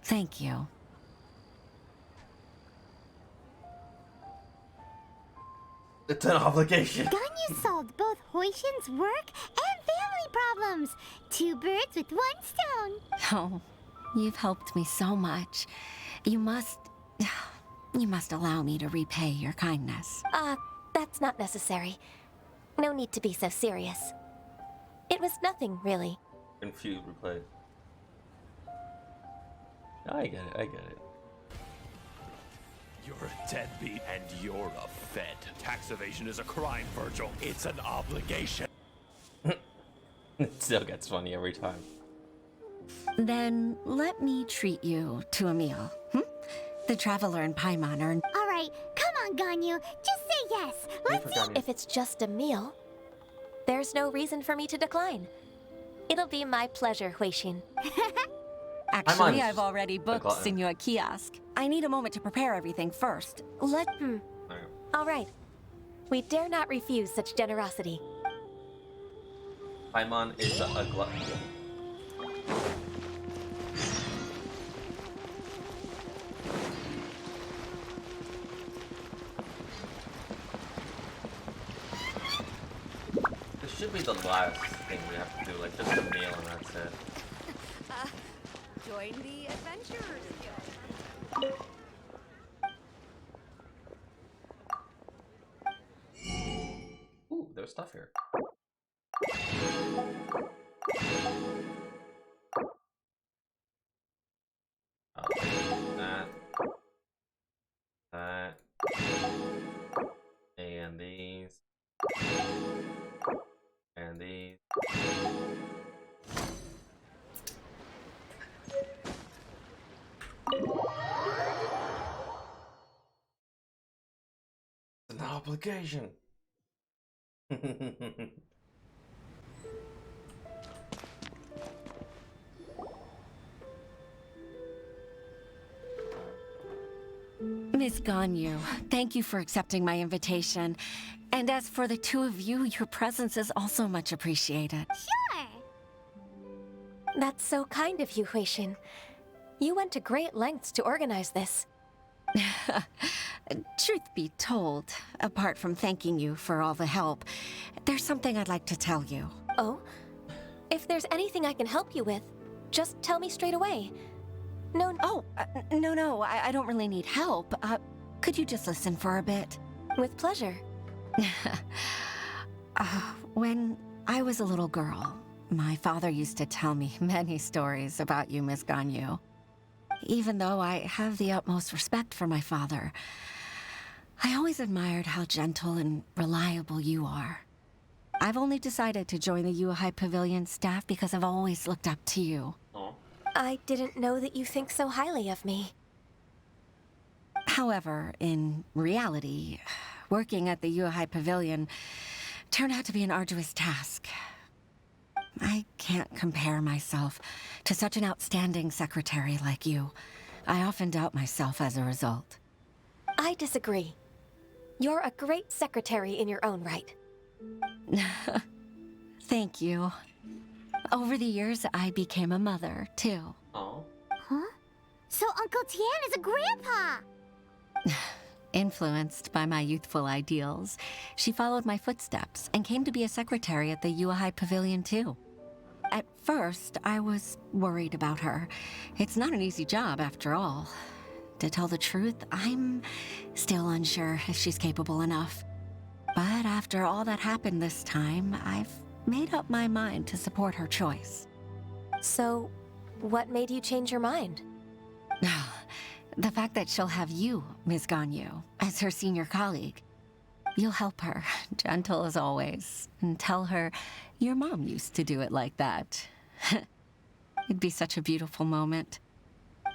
Thank you. It's an obligation. Ganyu solved both Huixin's work and family problems. 2 birds with 1 stone. Oh, you've helped me so much. You must allow me to repay your kindness. That's not necessary. No need to be so serious. It was nothing, really. Confused replay. I get it. You're a deadbeat and you're a fed. Tax evasion is a crime, Virgil. It's an obligation. It still gets funny every time. Then let me treat you to a meal. The Traveler and Paimon are... All right, come on, Ganyu. Just say yes. Let's eat. If it's just a meal, there's no reason for me to decline. It'll be my pleasure, Huixin. Actually, I've already booked Senor Kiosk. I need a moment to prepare everything first. All right. We dare not refuse such generosity. Paimon is a glutton. This should be the last thing we have to do, like just a meal and that's it. Join the adventurers Ooh, there's stuff here. That. And these. And these. It's an obligation. Miss Ganyu, thank you for accepting my invitation. And as for the 2 of you, your presence is also much appreciated. Sure. That's so kind of you, Huixin. You went to great lengths to organize this. Truth be told, apart from thanking you for all the help, there's something I'd like to tell you. Oh? If there's anything I can help you with, just tell me straight away. No. Oh, no, I don't really need help. Could you just listen for a bit? With pleasure. When I was a little girl, my father used to tell me many stories about you, Miss Ganyu. Even though I have the utmost respect for my father, I always admired how gentle and reliable you are. I've only decided to join the Yuhai Pavilion staff because I've always looked up to you. Oh. I didn't know that you think so highly of me. However, in reality, working at the Yuhai Pavilion turned out to be an arduous task. I can't compare myself to such an outstanding secretary like you. I often doubt myself as a result. I disagree. You're a great secretary in your own right. Thank you. Over the years, I became a mother, too. Oh. Huh? So Uncle Tian is a grandpa! Influenced by my youthful ideals, she followed my footsteps and came to be a secretary at the Yuhai Pavilion, too. At first, I was worried about her. It's not an easy job, after all. To tell the truth, I'm still unsure if she's capable enough. But after all that happened this time, I've made up my mind to support her choice. So, what made you change your mind? The fact that she'll have you, Ms. Ganyu, as her senior colleague. You'll help her, gentle as always, and tell her your mom used to do it like that. It'd be such a beautiful moment.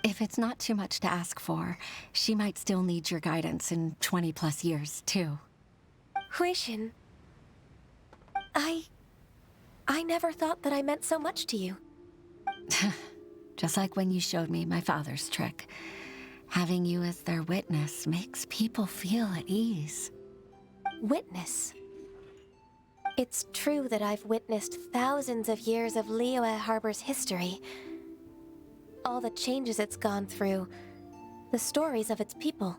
If it's not too much to ask for, she might still need your guidance in 20+ years, too. Huixin, I never thought that I meant so much to you. Just like when you showed me my father's trick. Having you as their witness makes people feel at ease. Witness? It's true that I've witnessed thousands of years of Liyue Harbor's history. All the changes it's gone through, the stories of its people.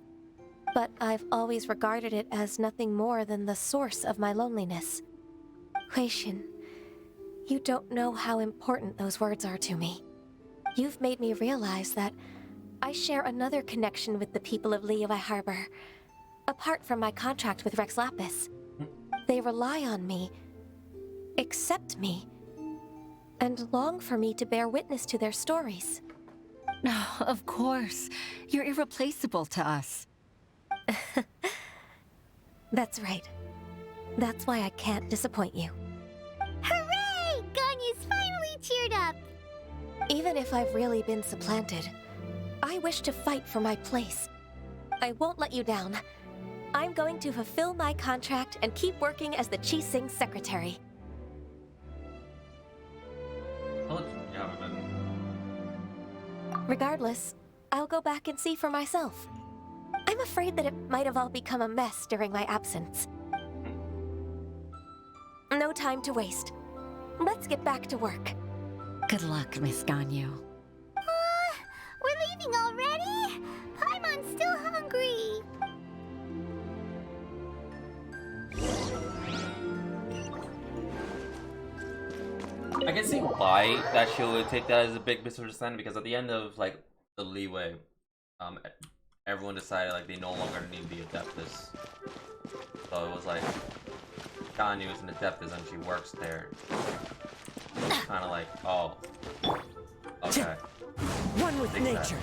But I've always regarded it as nothing more than the source of my loneliness. Huixin, you don't know how important those words are to me. You've made me realize that I share another connection with the people of Liyue Harbor, apart from my contract with Rex Lapis. They rely on me, accept me, and long for me to bear witness to their stories. Oh, of course. You're irreplaceable to us. That's right. That's why I can't disappoint you. Hooray! Ganyu's finally cheered up! Even if I've really been supplanted, I wish to fight for my place. I won't let you down. I'm going to fulfill my contract and keep working as the Qixing secretary. Regardless, I'll go back and see for myself. I'm afraid that it might have all become a mess during my absence. No time to waste. Let's get back to work. Good luck, Miss Ganyu. We're leaving already? Paimon's still hungry. I can see why that she would take that as a big misunderstanding, because at the end of like the leeway, everyone decided like they no longer need the Adeptus. So it was like Ganyu is an Adeptus and she works there. Kind of like, oh, okay. One with nature.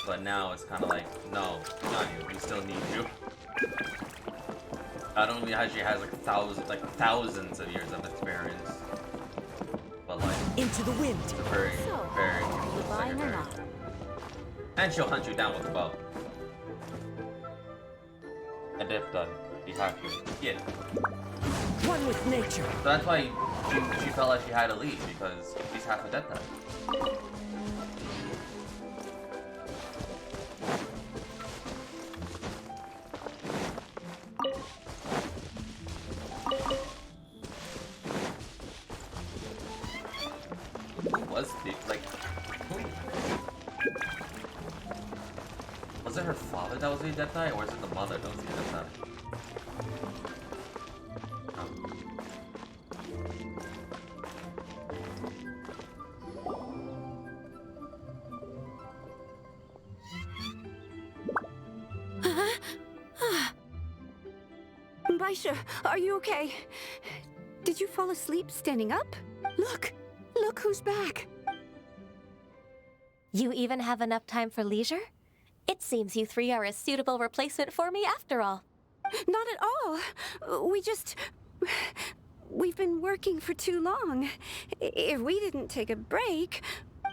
But now it's kind of like, no, Ganyu, we still need you. Not only has she has like thousands of years of experience, but like into the wind. It's a very, very useful secretary. And she'll hunt you down with a bow. Adepta, be happy. Yeah. One with nature. So that's why she felt like she had to leave, because she's half Adepta. Was it her father that was the Adepti, or is it the mother that was the Adepti? Baisha, are you okay? Did you fall asleep standing up? Look! Look who's back! You even have enough time for leisure? It seems you three are a suitable replacement for me after all. Not at all. We've been working for too long. If we didn't take a break,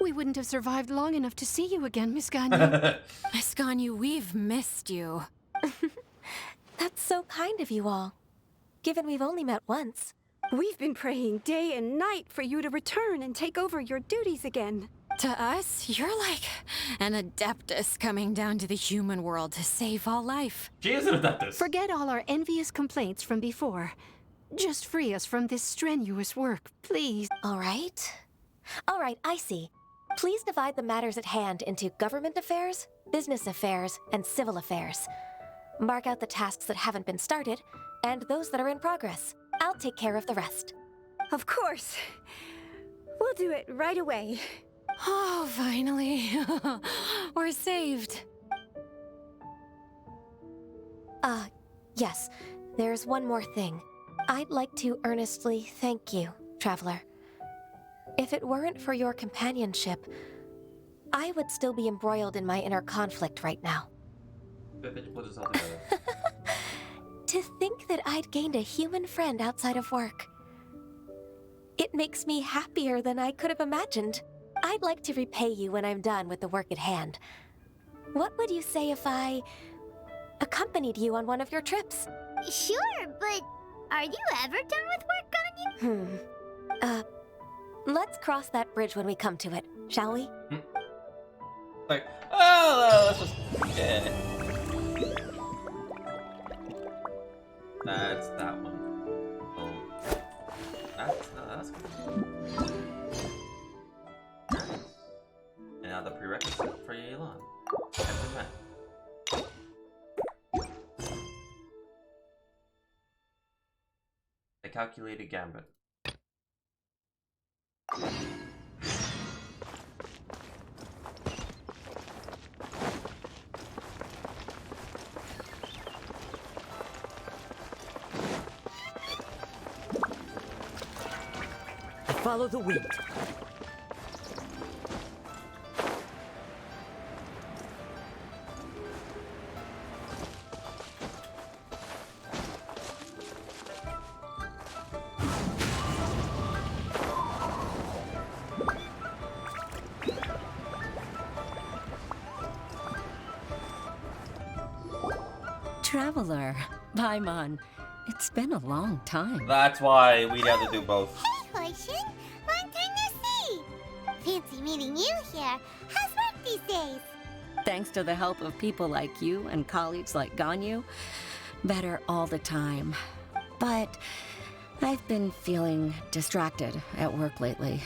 we wouldn't have survived long enough to see you again, Miss Ganyu. Miss Ganyu, we've missed you. That's so kind of you all, given we've only met once. We've been praying day and night for you to return and take over your duties again. To us, you're like an adeptus coming down to the human world to save all life. She is an adeptus. Forget all our envious complaints from before. Just free us from this strenuous work, please. All right. All right, I see. Please divide the matters at hand into government affairs, business affairs, and civil affairs. Mark out the tasks that haven't been started, and those that are in progress. I'll take care of the rest. Of course. We'll do it right away. Oh, finally. We're saved. Yes. There's one more thing. I'd like to earnestly thank you, Traveler. If it weren't for your companionship, I would still be embroiled in my inner conflict right now. To think that I'd gained a human friend outside of work. It makes me happier than I could have imagined. I'd like to repay you when I'm done with the work at hand. What would you say if I accompanied you on one of your trips? Sure, but are you ever done with work, Ganyu? Let's cross that bridge when we come to it, shall we? Like, oh, let's just, yeah. That's that one. Oh, that's good. And now the prerequisite for Yelan. Every man. A calculated gambit. Follow the wind. Traveler, Paimon, it's been a long time. That's why we have to do both. Hey, Hoishin! Long time no see! Fancy meeting you here. How's work these days? Thanks to the help of people like you and colleagues like Ganyu, better all the time. But I've been feeling distracted at work lately.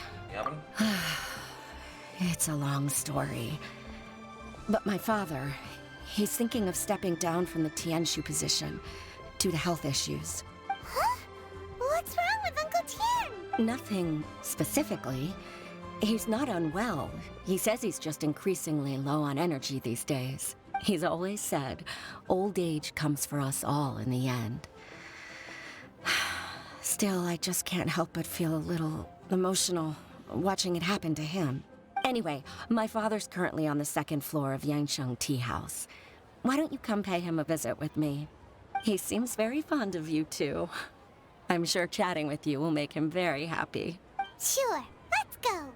It's a long story. But my father, he's thinking of stepping down from the Tianshu position due to health issues. Huh? What's wrong with Uncle Tian? Nothing specifically. He's not unwell. He says he's just increasingly low on energy these days. He's always said, old age comes for us all in the end. Still, I just can't help but feel a little emotional watching it happen to him. Anyway, my father's currently on the second floor of Yangsheng Tea House. Why don't you come pay him a visit with me? He seems very fond of you, too. I'm sure chatting with you will make him very happy. Sure, let's go.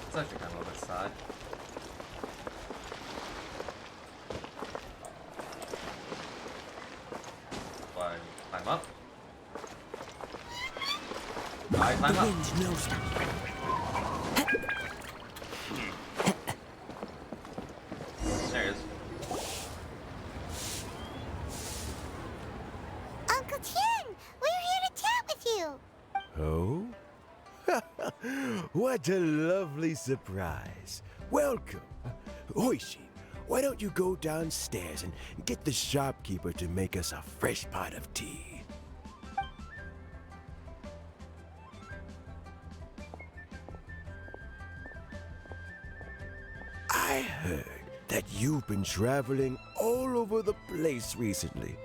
It's actually kind of on this side. Why, climb up? I climb up. Wind knows me. There he is. Uncle Tian, we're here to chat with you. Oh? What a lovely surprise. Welcome. Hoishi, why don't you go downstairs and get the shopkeeper to make us a fresh pot of tea? I heard that you've been traveling all over the place recently.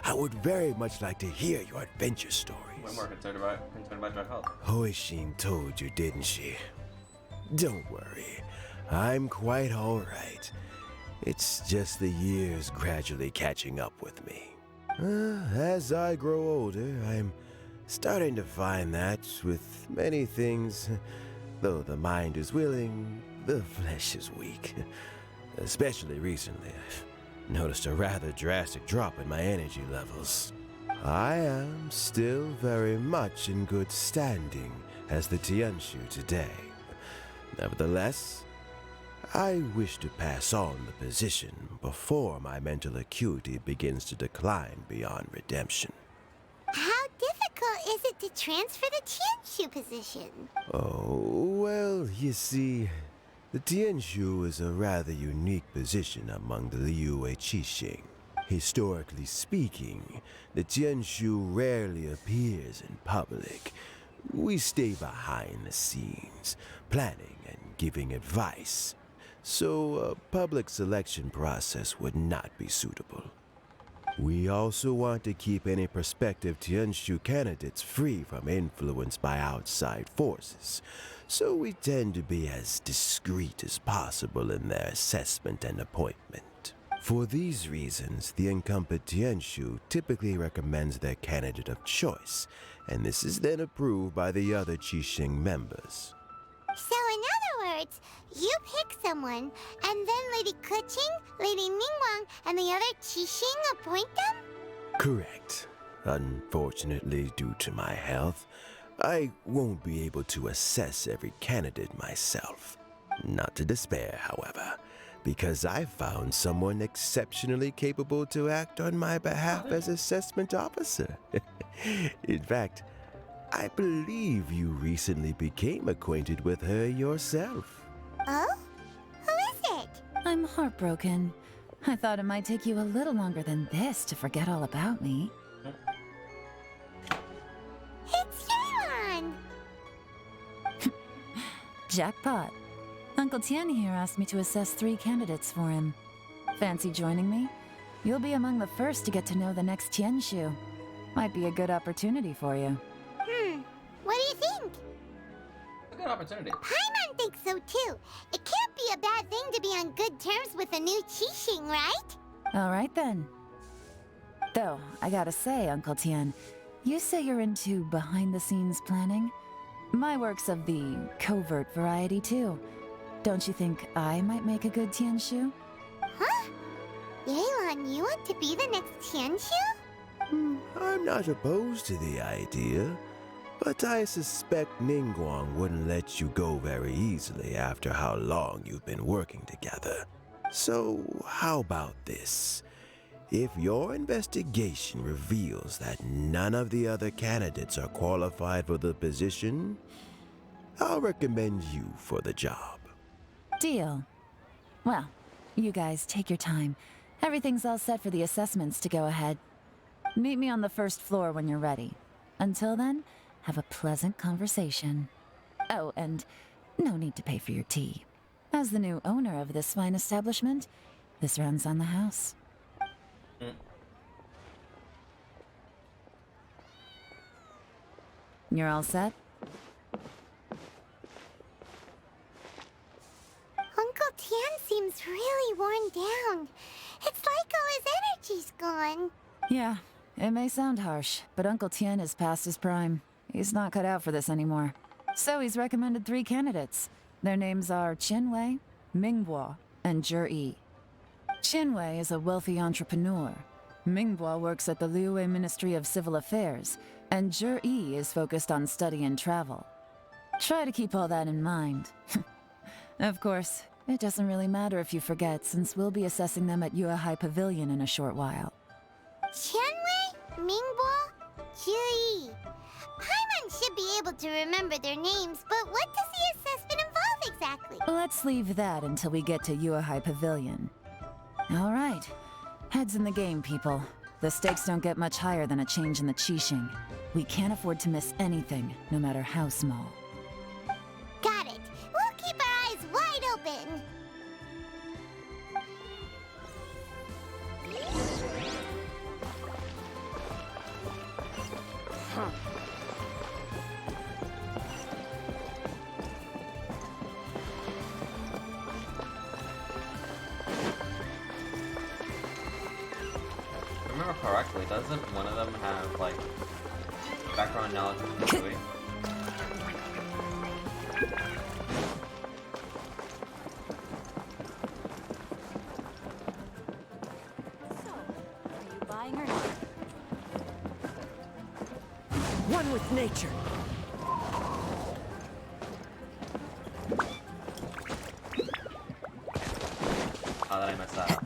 I would very much like to hear your adventure stories. We're more concerned about your health. Hoishin told you, didn't she? Don't worry. I'm quite all right. It's just the years gradually catching up with me. As I grow older, I'm starting to find that with many things, though the mind is willing, the flesh is weak. Especially recently, I've noticed a rather drastic drop in my energy levels. I am still very much in good standing as the Tianshu today. Nevertheless, I wish to pass on the position before my mental acuity begins to decline beyond redemption. How difficult is it to transfer the Tianshu position? Oh, well, you see, the Tianshu is a rather unique position among the Liyue Qixing. Historically speaking, the Tianshu rarely appears in public. We stay behind the scenes, planning and giving advice, so a public selection process would not be suitable. We also want to keep any prospective Tianshu candidates free from influence by outside forces, so we tend to be as discreet as possible in their assessment and appointment. For these reasons, the incumbent Tianshu typically recommends their candidate of choice, and this is then approved by the other Qixing members. So in other words, you pick someone, and then Lady Keqing, Lady Ningguang, and the other Qixing appoint them? Correct. Unfortunately, due to my health, I won't be able to assess every candidate myself. Not to despair, however, because I found someone exceptionally capable to act on my behalf as assessment officer. In fact, I believe you recently became acquainted with her yourself. Oh? Who is it? I'm heartbroken. I thought it might take you a little longer than this to forget all about me. It's Yelan! Jackpot. Uncle Tian here asked me to assess 3 candidates for him. Fancy joining me? You'll be among the first to get to know the next Tianshu. Might be a good opportunity for you. What do you think? A good opportunity. Paimon thinks so too. It can't be a bad thing to be on good terms with a new Qixing, right? Alright then. Though, I gotta say, Uncle Tian, you say you're into behind-the-scenes planning? My work's of the covert variety too. Don't you think I might make a good Tianshu? Huh? Yelan, you want to be the next Tianshu? I'm not opposed to the idea, but I suspect Ningguang wouldn't let you go very easily after how long you've been working together. So, how about this? If your investigation reveals that none of the other candidates are qualified for the position, I'll recommend you for the job. Deal. Well, you guys take your time. Everything's all set for the assessments to go ahead. Meet me on the first floor when you're ready. Until then, have a pleasant conversation. Oh, and no need to pay for your tea. As the new owner of this fine establishment, this runs on the house. You're all set? Uncle Tian seems really worn down. It's like all his energy's gone. Yeah, it may sound harsh, but Uncle Tian is past his prime. He's not cut out for this anymore. So he's recommended 3 candidates. Their names are Qinwei, Mingbo, and Zhi. Qinwei is a wealthy entrepreneur. Mingbo works at the Liyue Ministry of Civil Affairs, and Zhi is focused on study and travel. Try to keep all that in mind. Of course, it doesn't really matter if you forget, since we'll be assessing them at Yuehai Pavilion in a short while. Qianwei, Mingbo, Zhi. Paimon should be able to remember their names, but what does the assessment involve exactly? Let's leave that until we get to Yuehai Pavilion. All right. Heads in the game, people. The stakes don't get much higher than a change in the Qixing. We can't afford to miss anything, no matter how small. Got it. We'll keep our eyes wide open. correctly, doesn't one of them have, like, background knowledge of the movie? Are you buying or not? One with nature. How did I mess that up?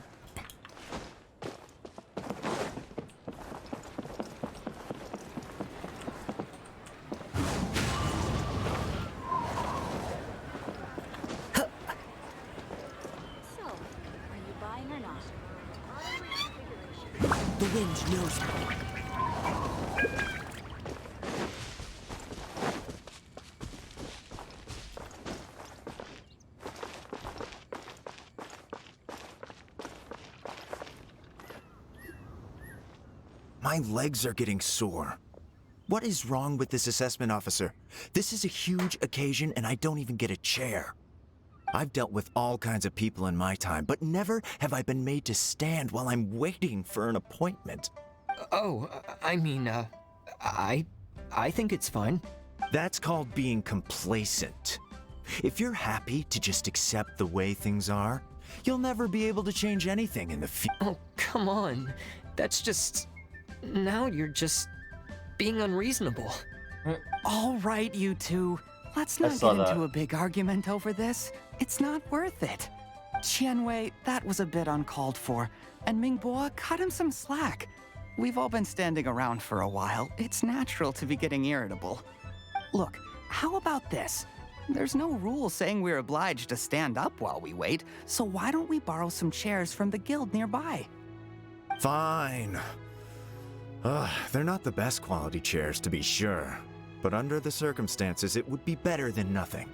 So, are you buying or not? The wind knows me. My legs are getting sore. What is wrong with this assessment officer? This is a huge occasion and I don't even get a chair. I've dealt with all kinds of people in my time, but never have I been made to stand while I'm waiting for an appointment. Oh, I mean, I think it's fine. That's called being complacent. If you're happy to just accept the way things are, you'll never be able to change anything in the future. Oh, come on. That's just... Now you're just being unreasonable. All right, you two. Let's not get into a big argument over this. It's not worth it. Qianwei, that was a bit uncalled for. And Mingbo, cut him some slack. We've all been standing around for a while. It's natural to be getting irritable. Look, how about this? There's no rule saying we're obliged to stand up while we wait, so why don't we borrow some chairs from the guild nearby? Fine. They're not the best quality chairs, to be sure. But under the circumstances, it would be better than nothing.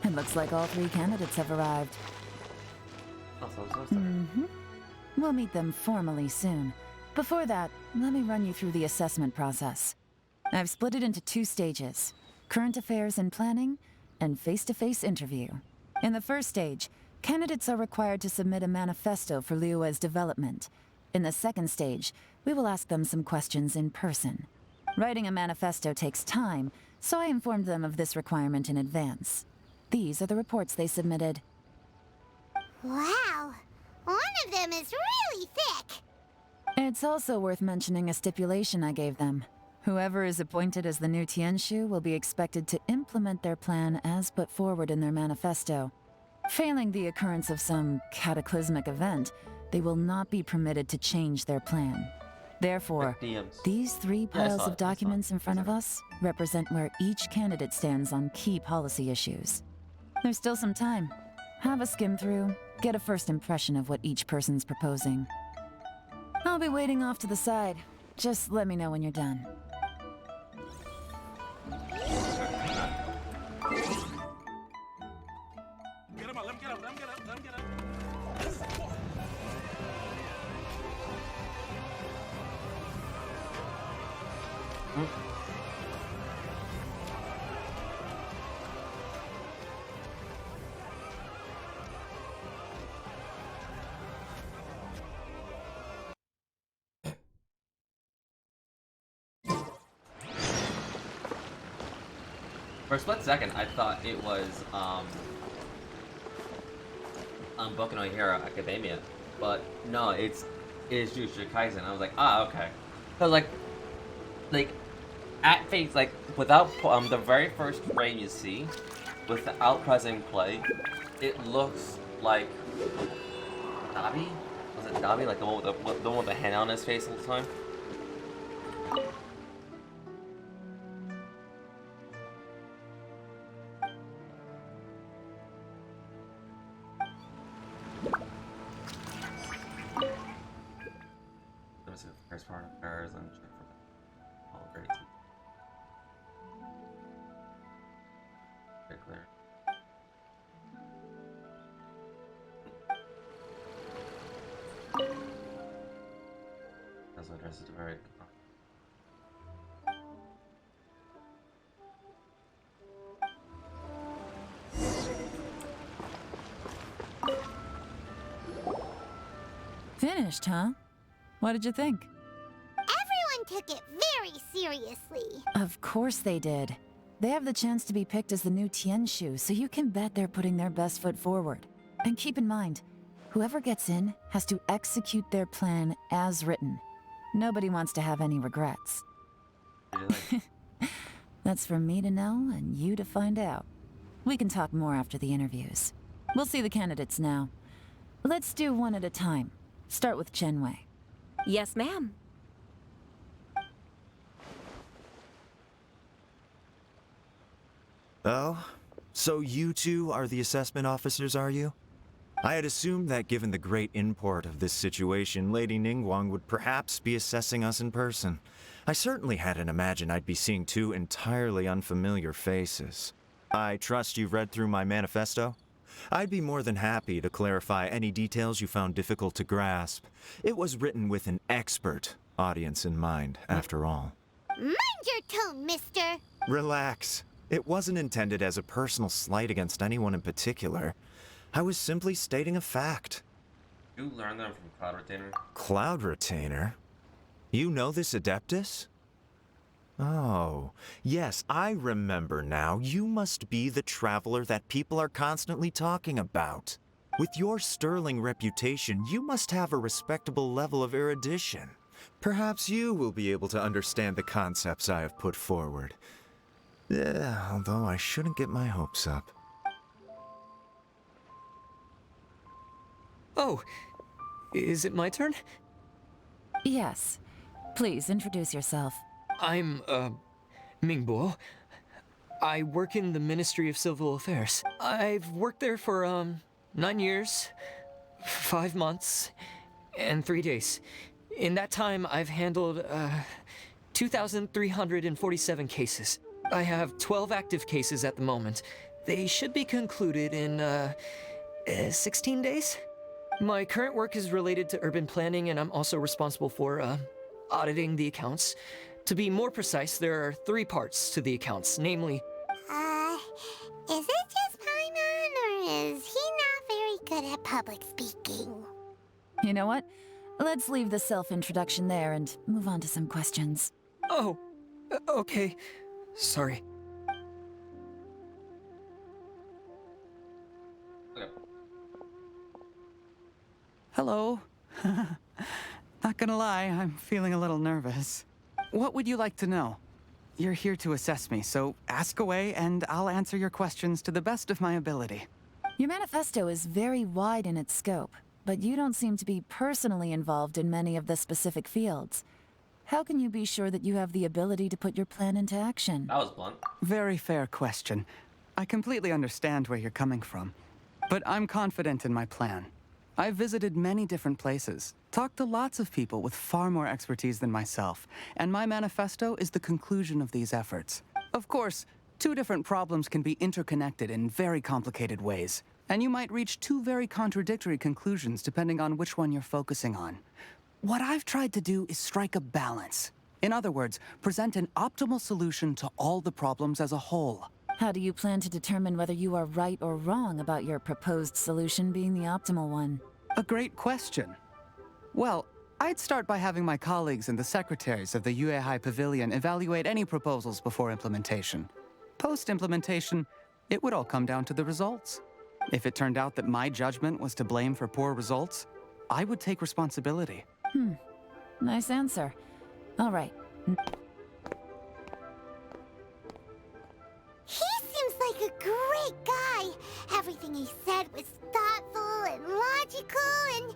It looks like all 3 candidates have arrived. We'll meet them formally soon. Before that, let me run you through the assessment process. I've split it into 2 stages: current affairs and planning, and face-to-face interview. In the first stage, candidates are required to submit a manifesto for Liyue's development. In the second stage, we will ask them some questions in person. Writing a manifesto takes time, so I informed them of this requirement in advance. These are the reports they submitted. Wow! One of them is really thick! It's also worth mentioning a stipulation I gave them. Whoever is appointed as the new Tianshu will be expected to implement their plan as put forward in their manifesto. Failing the occurrence of some cataclysmic event, they will not be permitted to change their plan. Therefore, these 3 piles of documents in front of us represent where each candidate stands on key policy issues. There's still some time. Have a skim through, get a first impression of what each person's proposing. I'll be waiting off to the side. Just let me know when you're done. For a split second, I thought it was, Boku no Hero Academia, but no, it's Jujutsu Kaisen. I was like, ah, okay. Cause like, at face, like, without, the very first frame you see, without pressing play, it looks like Dabi? Was it Dabi? Like the one with the hand on his face all the time? First part of affairs and check for all grades. Okay, clear. That's what addresses to very. Finished, huh? What did you think? Everyone took it very seriously. Of course they did. They have the chance to be picked as the new Tianshu, so you can bet they're putting their best foot forward. And keep in mind, whoever gets in has to execute their plan as written. Nobody wants to have any regrets. Really? That's for me to know and you to find out. We can talk more after the interviews. We'll see the candidates now. Let's do one at a time. Start with Chenwei. Yes, ma'am. Oh? So you two are the assessment officers, are you? I had assumed that given the great import of this situation, Lady Ningguang would perhaps be assessing us in person. I certainly hadn't imagined I'd be seeing two entirely unfamiliar faces. I trust you've read through my manifesto? I'd be more than happy to clarify any details you found difficult to grasp. It was written with an expert audience in mind, after all. Mind your tone, mister. Relax. It wasn't intended as a personal slight against anyone in particular. I was simply stating a fact. You learned them from Cloud Retainer? Cloud Retainer? You know this Adeptus? Oh, yes, I remember now. You must be the traveler that people are constantly talking about. With your sterling reputation, you must have a respectable level of erudition. Perhaps you will be able to understand the concepts I have put forward. Although I shouldn't get my hopes up. Oh, is it my turn? Yes. Please introduce yourself. I'm, Mingbo. I work in the Ministry of Civil Affairs. I've worked there for, 9 years, 5 months, and 3 days. In that time, I've handled, 2,347 cases. I have 12 active cases at the moment. They should be concluded in, 16 days? My current work is related to urban planning, and I'm also responsible for, auditing the accounts. To be more precise, there are 3 parts to the accounts, namely... Is it just Paimon, or is he not very good at public speaking? You know what? Let's leave the self-introduction there and move on to some questions. Oh, okay. Sorry. Hello. Not gonna lie, I'm feeling a little nervous. What would you like to know? You're here to assess me, so ask away and I'll answer your questions to the best of my ability. Your manifesto is very wide in its scope, but you don't seem to be personally involved in many of the specific fields. How can you be sure that you have the ability to put your plan into action? That was blunt. Very fair question. I completely understand where you're coming from, but I'm confident in my plan. I've visited many different places, talked to lots of people with far more expertise than myself, and my manifesto is the conclusion of these efforts. Of course, 2 different problems can be interconnected in very complicated ways, and you might reach 2 very contradictory conclusions depending on which one you're focusing on. What I've tried to do is strike a balance. In other words, present an optimal solution to all the problems as a whole. How do you plan to determine whether you are right or wrong about your proposed solution being the optimal one? A great question. Well, I'd start by having my colleagues and the secretaries of the Yuehai Pavilion evaluate any proposals before implementation. Post-implementation, it would all come down to the results. If it turned out that my judgment was to blame for poor results, I would take responsibility. Nice answer. All right. He seems like a great guy. Everything he said was thoughtful and logical and...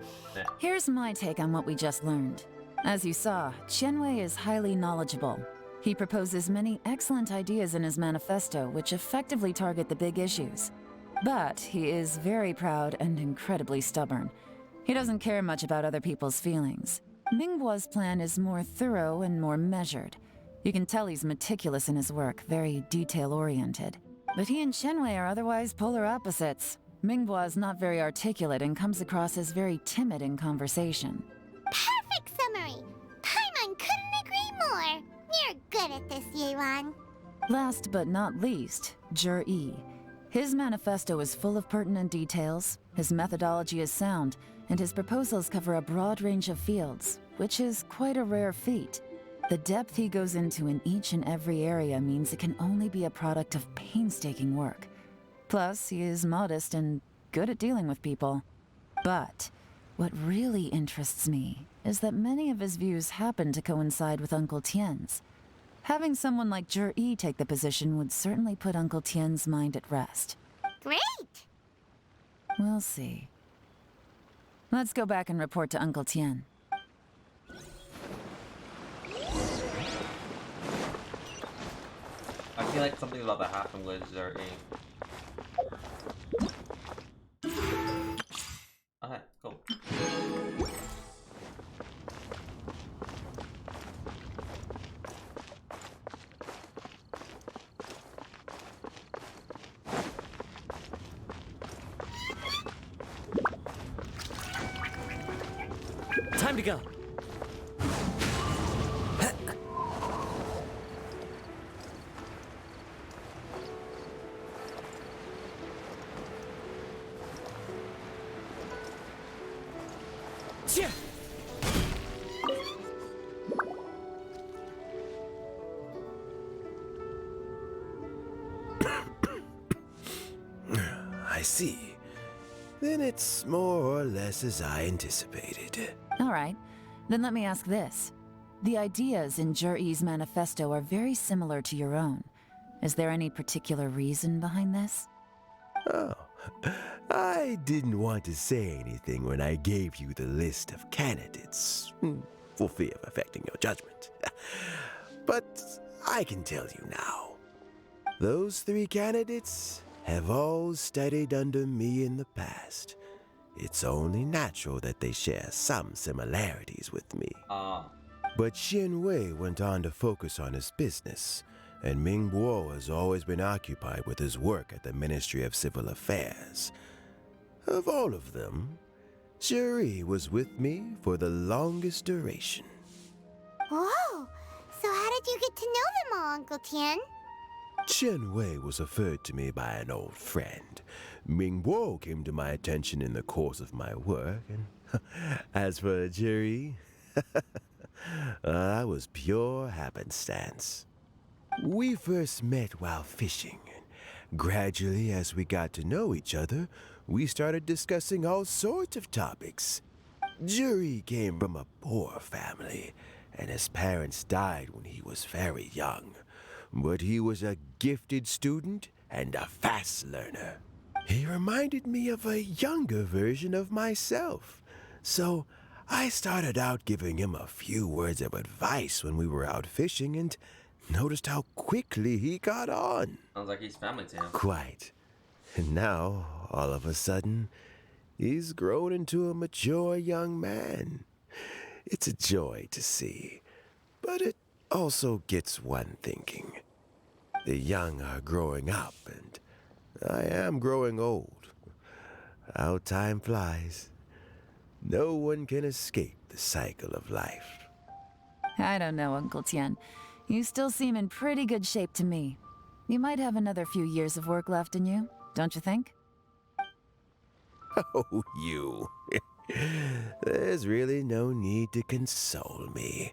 Here's my take on what we just learned. As you saw, Chenwei is highly knowledgeable. He proposes many excellent ideas in his manifesto which effectively target the big issues. But he is very proud and incredibly stubborn. He doesn't care much about other people's feelings. Mingguo's plan is more thorough and more measured. You can tell he's meticulous in his work, very detail-oriented. But he and Chenwei are otherwise polar opposites. Mingguo is not very articulate and comes across as very timid in conversation. Perfect summary! Paimon couldn't agree more! You're good at this, Yuan. Last but not least, Yi. His manifesto is full of pertinent details, his methodology is sound, and his proposals cover a broad range of fields, which is quite a rare feat. The depth he goes into in each and every area means it can only be a product of painstaking work. Plus, he is modest and good at dealing with people. But what really interests me is that many of his views happen to coincide with Uncle Tien's. Having someone like Zhi take the position would certainly put Uncle Tien's mind at rest. Great! We'll see. Let's go back and report to Uncle Tien. I feel like something about that happened with Zhi. Okay, cool. Time to go. I see. Then it's more or less as I anticipated. All right, then let me ask this. The ideas in Zhi's manifesto are very similar to your own. Is there any particular reason behind this? Oh, I didn't want to say anything when I gave you the list of candidates, for fear of affecting your judgment. But I can tell you now. Those 3 candidates have all studied under me in the past. It's only natural that they share some similarities with me. But Qian Wei went on to focus on his business, and Ming Bo has always been occupied with his work at the Ministry of Civil Affairs. Of all of them, Zhi was with me for the longest duration. Whoa! So how did you get to know them all, Uncle Tien? Qian Wei was referred to me by an old friend. Ming Bo came to my attention in the course of my work, and as for Zhi, that was pure happenstance. We first met while fishing, and gradually as we got to know each other, we started discussing all sorts of topics. Zhi came from a poor family, and his parents died when he was very young. But he was a gifted student and a fast learner. He reminded me of a younger version of myself. So I started out giving him a few words of advice when we were out fishing and noticed how quickly he got on. Sounds like he's family to him. Quite. And now, all of a sudden, he's grown into a mature young man. It's a joy to see, but it also gets one thinking. The young are growing up, and I am growing old. How time flies. No one can escape the cycle of life. I don't know, Uncle Tien. You still seem in pretty good shape to me. You might have another few years of work left in you, don't you think? Oh, you. There's really no need to console me.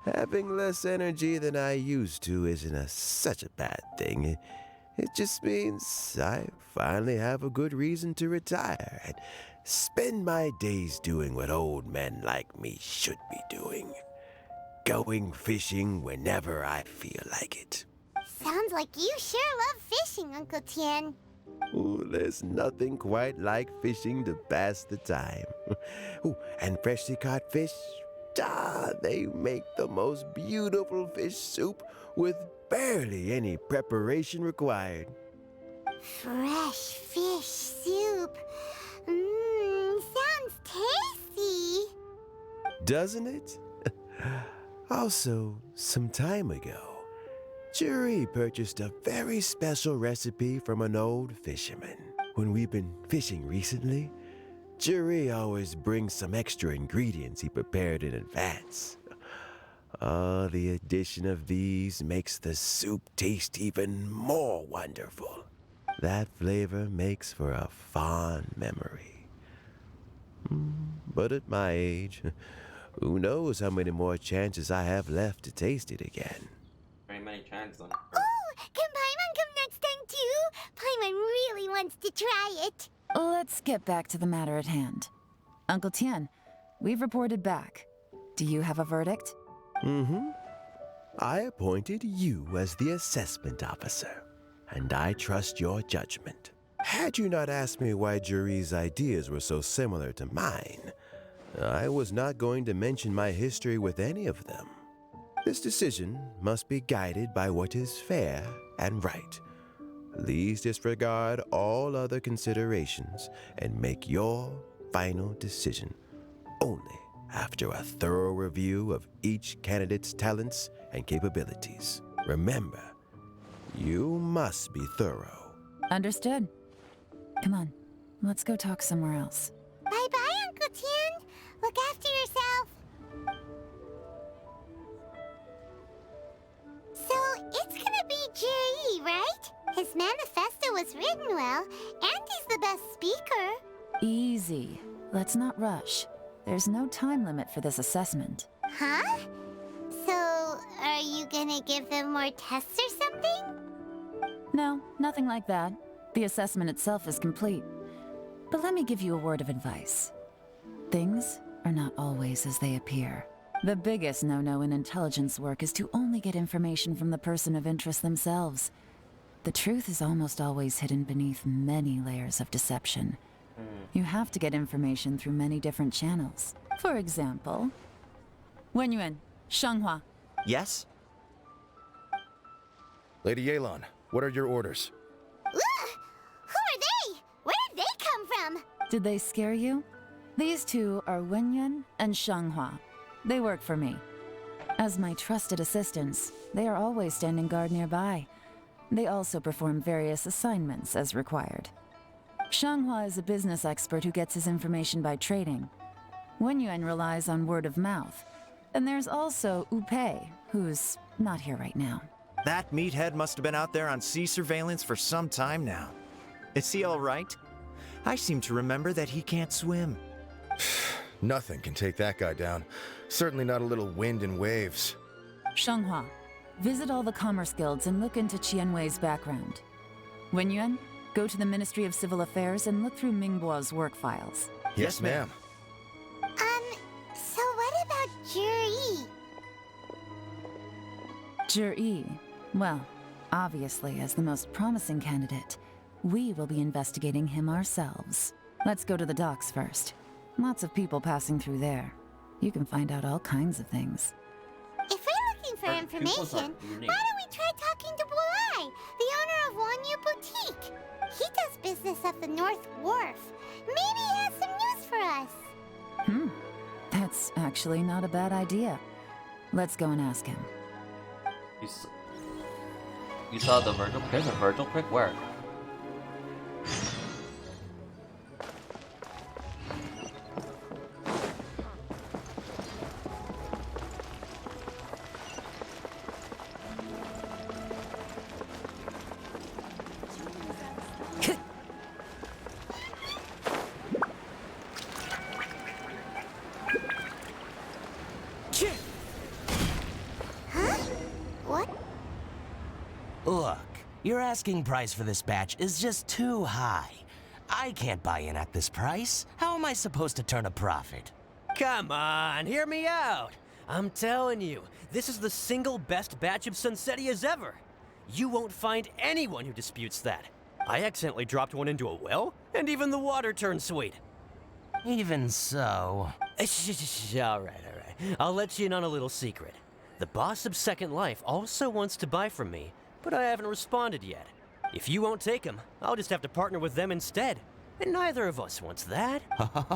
Having less energy than I used to isn't such a bad thing. It just means I finally have a good reason to retire and spend my days doing what old men like me should be doing. Going fishing whenever I feel like it. Sounds like you sure love fishing, Uncle Tien. Ooh, there's nothing quite like fishing to pass the time. Ooh, and freshly caught fish, they make the most beautiful fish soup with barely any preparation required. Fresh fish soup. Sounds tasty. Doesn't it? Also, some time ago, Zhi purchased a very special recipe from an old fisherman. When we've been fishing recently, Zhi always brings some extra ingredients he prepared in advance. The addition of these makes the soup taste even more wonderful. That flavor makes for a fond memory. But at my age, who knows how many more chances I have left to taste it again. Very many chances on. Oh, can Paimon come next time too? Paimon really wants to try it. Let's get back to the matter at hand. Uncle Tian, we've reported back. Do you have a verdict? I appointed you as the assessment officer, and I trust your judgment. Had you not asked me why Juri's ideas were so similar to mine, I was not going to mention my history with any of them. This decision must be guided by what is fair and right. Please disregard all other considerations and make your final decision only after a thorough review of each candidate's talents and capabilities. Remember, you must be thorough. Understood. Come on, let's go talk somewhere else. Bye-bye, Uncle Tian. Look after yourself. So, it's gonna be Jerry, right? His manifesto was written well, and he's the best speaker. Easy. Let's not rush. There's no time limit for this assessment. Huh? So, are you gonna give them more tests or something? No, nothing like that. The assessment itself is complete. But let me give you a word of advice. Things are not always as they appear. The biggest no-no in intelligence work is to only get information from the person of interest themselves. The truth is almost always hidden beneath many layers of deception. You have to get information through many different channels. For example, Wenyuan, Shanghua. Yes? Lady Yelan, what are your orders? Ugh! Who are they? Where did they come from? Did they scare you? These two are Wenyuan and Shanghua. They work for me. As my trusted assistants, they are always standing guard nearby. They also perform various assignments as required. Shanghua is a business expert who gets his information by trading. Wenyuan relies on word of mouth. And there's also Upei, who's not here right now. That meathead must have been out there on sea surveillance for some time now. Is he all right? I seem to remember that he can't swim. Nothing can take that guy down. Certainly not a little wind and waves. Shanghua, visit all the commerce guilds and look into Qianwei's background. Wenyuan, go to the Ministry of Civil Affairs and look through Mingbo's work files. Yes, ma'am. So what about Juri? Juri, well, obviously as the most promising candidate, we will be investigating him ourselves. Let's go to the docks first. Lots of people passing through there. You can find out all kinds of things. If we're looking for information, why don't we try talking to Bulai, the owner of Wanyu Boutique? He does business at the North Wharf. Maybe he has some news for us. That's actually not a bad idea. Let's go and ask him. You saw the Virgil? There's a Virgil prick? Where? Look, your asking price for this batch is just too high. I can't buy in at this price. How am I supposed to turn a profit? Come on, hear me out. I'm telling you, this is the single best batch of Sunsettias ever. You won't find anyone who disputes that. I accidentally dropped one into a well, and even the water turned sweet. Even so... All right. I'll let you in on a little secret. The boss of Second Life also wants to buy from me, but I haven't responded yet. If you won't take him, I'll just have to partner with them instead. And neither of us wants that.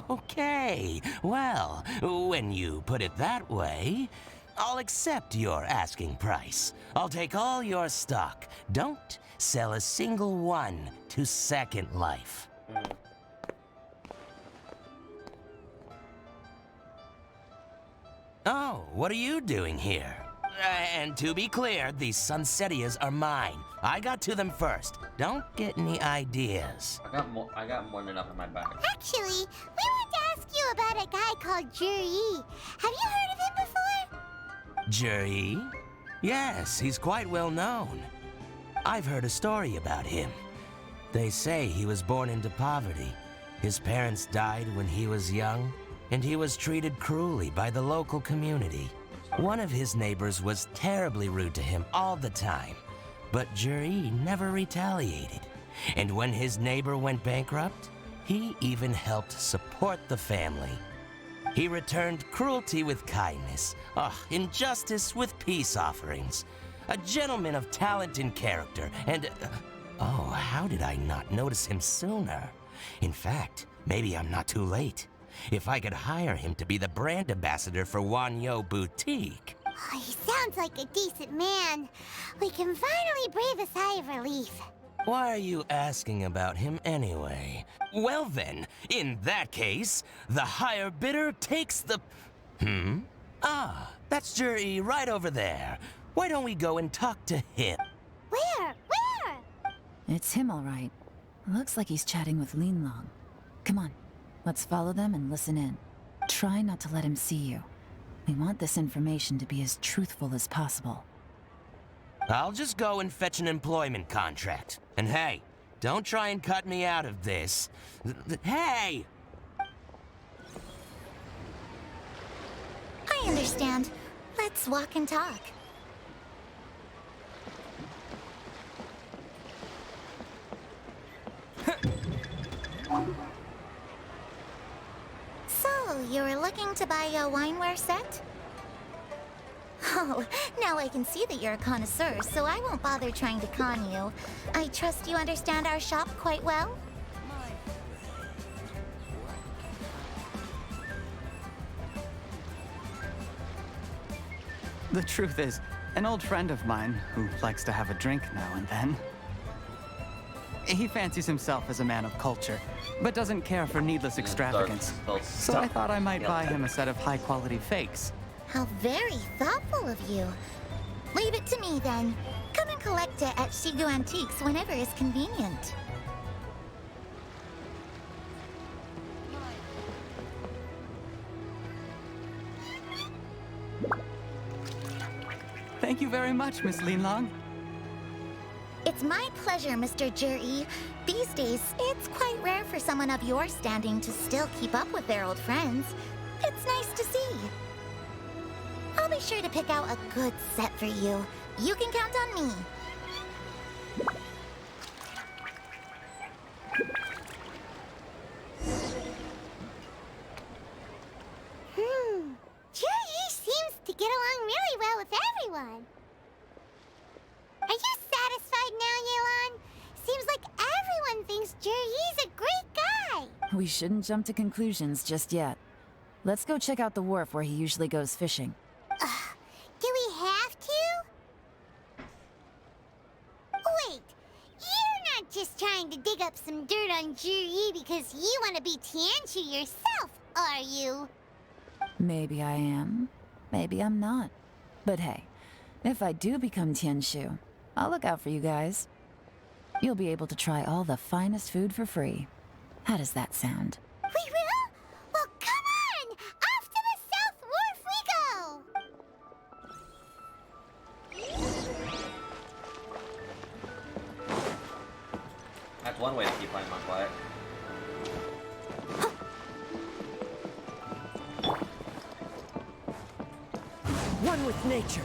Okay, well, when you put it that way, I'll accept your asking price. I'll take all your stock. Don't sell a single one to Second Life. Oh, what are you doing here? And to be clear, these Sunsettias are mine. I got to them first. Don't get any ideas. I got more than enough in my bag. Actually, we want to ask you about a guy called Juri. Have you heard of him before? Juri? Yes, he's quite well known. I've heard a story about him. They say he was born into poverty. His parents died when he was young, and he was treated cruelly by the local community. One of his neighbors was terribly rude to him all the time, but Juri never retaliated. And when his neighbor went bankrupt, he even helped support the family. He returned cruelty with kindness, injustice with peace offerings. A gentleman of talent and character, and... oh, how did I not notice him sooner? In fact, maybe I'm not too late. If I could hire him to be the brand ambassador for Wanyo Boutique. Oh, he sounds like a decent man. We can finally breathe a sigh of relief. Why are you asking about him anyway? Well then, in that case, the higher bidder takes the... Ah, that's Juri right over there. Why don't we go and talk to him? Where? It's him, all right. Looks like he's chatting with Lin Long. Come on, let's follow them and listen in. Try not to let him see you. We want this information to be as truthful as possible. I'll just go and fetch an employment contract. And hey, don't try and cut me out of this. Hey! I understand. Let's walk and talk. So, you were looking to buy a wineware set? Oh, now I can see that you're a connoisseur, so I won't bother trying to con you. I trust you understand our shop quite well? The truth is, an old friend of mine who likes to have a drink now and then. He fancies himself as a man of culture, but doesn't care for needless extravagance. So I thought I might buy him a set of high-quality fakes. How very thoughtful of you. Leave it to me, then. Come and collect it at Shigu Antiques whenever is convenient. Thank you very much, Miss Lin Long. It's my pleasure, Mr. Juri. These days, it's quite rare for someone of your standing to still keep up with their old friends. It's nice to see. I'll be sure to pick out a good set for you. You can count on me. Juri seems to get along really well with everyone. Are you satisfied now, Yelan? Seems like everyone thinks Juri's a great guy. We shouldn't jump to conclusions just yet. Let's go check out the wharf where he usually goes fishing. Do we have to? Wait, you're not just trying to dig up some dirt on Juri because you want to be Tianshu yourself, are you? Maybe I am, maybe I'm not. But hey, if I do become Tianshu, I'll look out for you guys. You'll be able to try all the finest food for free. How does that sound? We will? Well, come on! Off to the South Wharf we go! That's one way to keep my mind quiet. One with nature.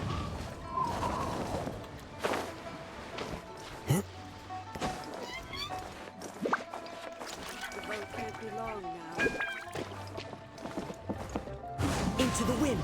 Into the wind.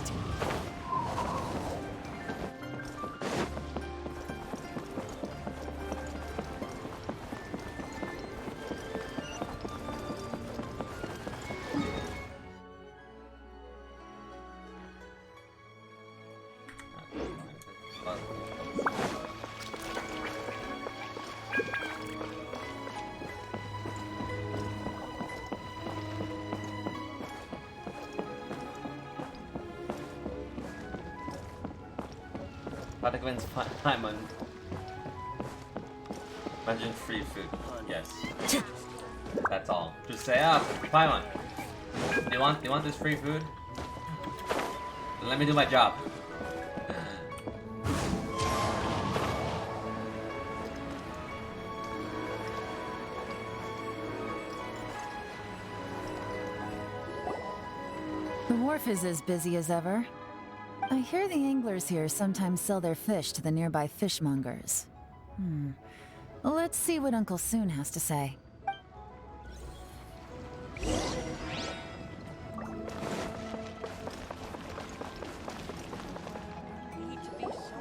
Patakvin's time on. Mention free food. Yes. That's all. Just say, Paimon. Do you want this free food? Let me do my job. The wharf is as busy as ever. I hear the anglers here sometimes sell their fish to the nearby fishmongers. Let's see what Uncle Soon has to say.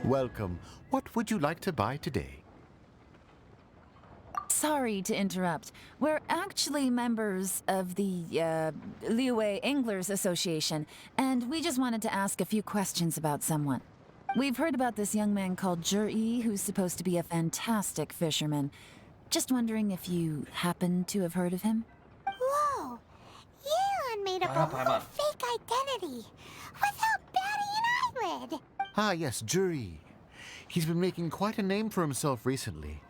Welcome. What would you like to buy today? Sorry to interrupt. We're actually members of the, Liyue Anglers Association, and we just wanted to ask a few questions about someone. We've heard about this young man called Zhi, who's supposed to be a fantastic fisherman. Just wondering if you happen to have heard of him? Whoa! Yeon made up a whole fake identity without batting an eyelid! Ah, yes, Zhi. He's been making quite a name for himself recently.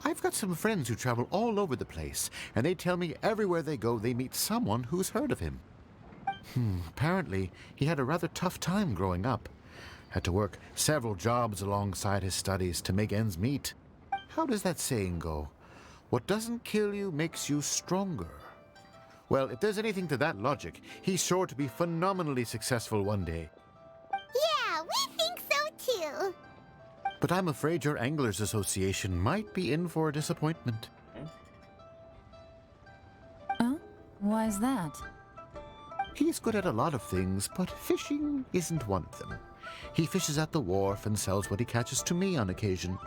I've got some friends who travel all over the place, and they tell me everywhere they go they meet someone who's heard of him. Apparently, he had a rather tough time growing up. Had to work several jobs alongside his studies to make ends meet. How does that saying go? What doesn't kill you makes you stronger. Well, if there's anything to that logic, he's sure to be phenomenally successful one day. Yeah, we think so too! But I'm afraid your Anglers Association might be in for a disappointment. Oh? Why's that? He's good at a lot of things, but fishing isn't one of them. He fishes at the wharf and sells what he catches to me on occasion.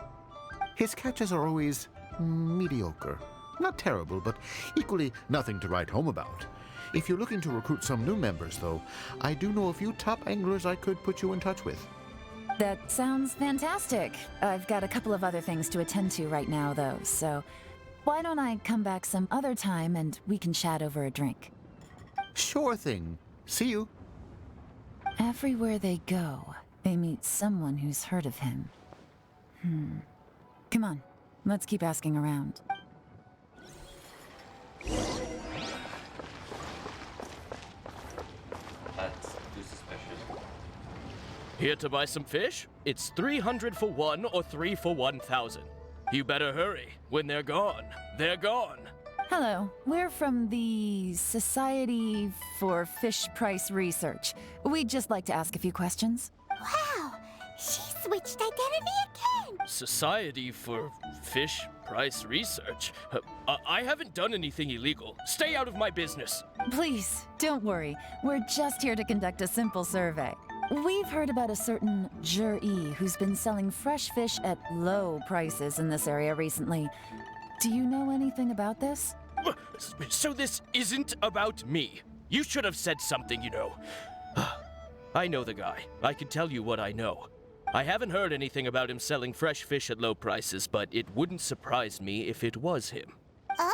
His catches are always mediocre. Not terrible, but equally nothing to write home about. If you're looking to recruit some new members, though, I do know a few top anglers I could put you in touch with. That sounds fantastic. I've got a couple of other things to attend to right now, though, so why don't I come back some other time and we can chat over a drink? Sure thing. See you. Everywhere they go, they meet someone who's heard of him. Come on, let's keep asking around. That's too suspicious. Here to buy some fish? It's 300 for one or 3 for 1,000. You better hurry. When they're gone, they're gone. Hello, we're from the Society for Fish Price Research. We'd just like to ask a few questions. Wow! She switched identity again! Society for Fish Price Research? I haven't done anything illegal. Stay out of my business. Please, don't worry. We're just here to conduct a simple survey. We've heard about a certain Zhi who's been selling fresh fish at low prices in this area recently. Do you know anything about this? So this isn't about me. You should have said something, you know. I know the guy. I can tell you what I know. I haven't heard anything about him selling fresh fish at low prices, but it wouldn't surprise me if it was him. Oh?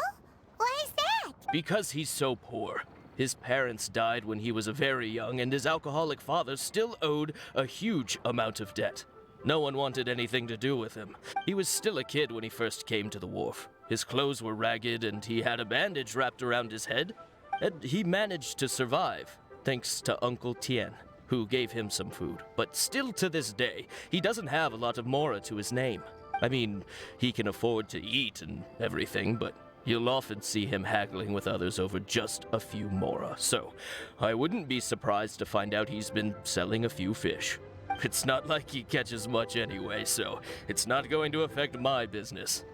Why is that? Because he's so poor. His parents died when he was very young, and his alcoholic father still owed a huge amount of debt. No one wanted anything to do with him. He was still a kid when he first came to the wharf. His clothes were ragged, and he had a bandage wrapped around his head. And he managed to survive, thanks to Uncle Tien, who gave him some food. But still to this day, he doesn't have a lot of mora to his name. I mean, he can afford to eat and everything, but you'll often see him haggling with others over just a few mora. So, I wouldn't be surprised to find out he's been selling a few fish. It's not like he catches much anyway, so it's not going to affect my business.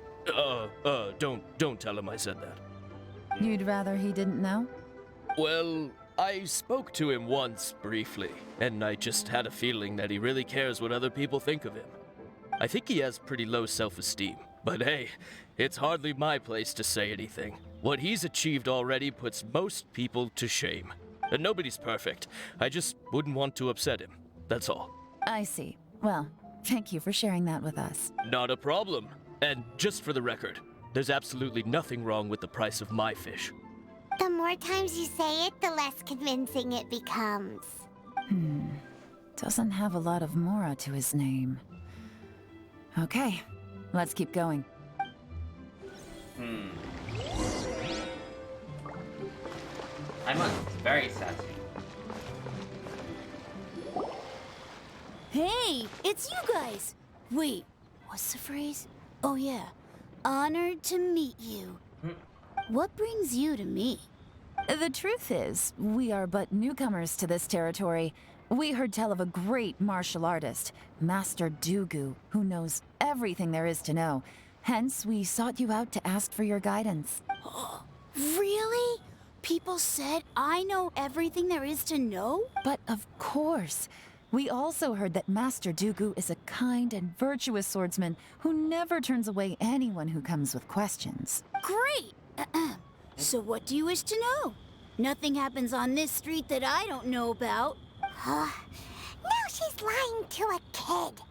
Don't tell him I said that. You'd rather he didn't know? Well, I spoke to him once, briefly, and I just had a feeling that he really cares what other people think of him. I think he has pretty low self-esteem, but hey, it's hardly my place to say anything. What he's achieved already puts most people to shame. And nobody's perfect. I just wouldn't want to upset him. That's all. I see. Well, thank you for sharing that with us. Not a problem. And just for the record, there's absolutely nothing wrong with the price of my fish. The more times you say it, the less convincing it becomes. Doesn't have a lot of mora to his name. Okay, let's keep going. I'm very sassy. Hey, it's you guys! Wait, what's the phrase? Oh yeah, honored to meet you. What brings you to me? The truth is, we are but newcomers to this territory. We heard tell of a great martial artist, Master Dugu, who knows everything there is to know. Hence, we sought you out to ask for your guidance. Really? People said I know everything there is to know? But of course. We also heard that Master Dugu is a kind and virtuous swordsman who never turns away anyone who comes with questions. Great! So what do you wish to know? Nothing happens on this street that I don't know about. Now she's lying to a kid.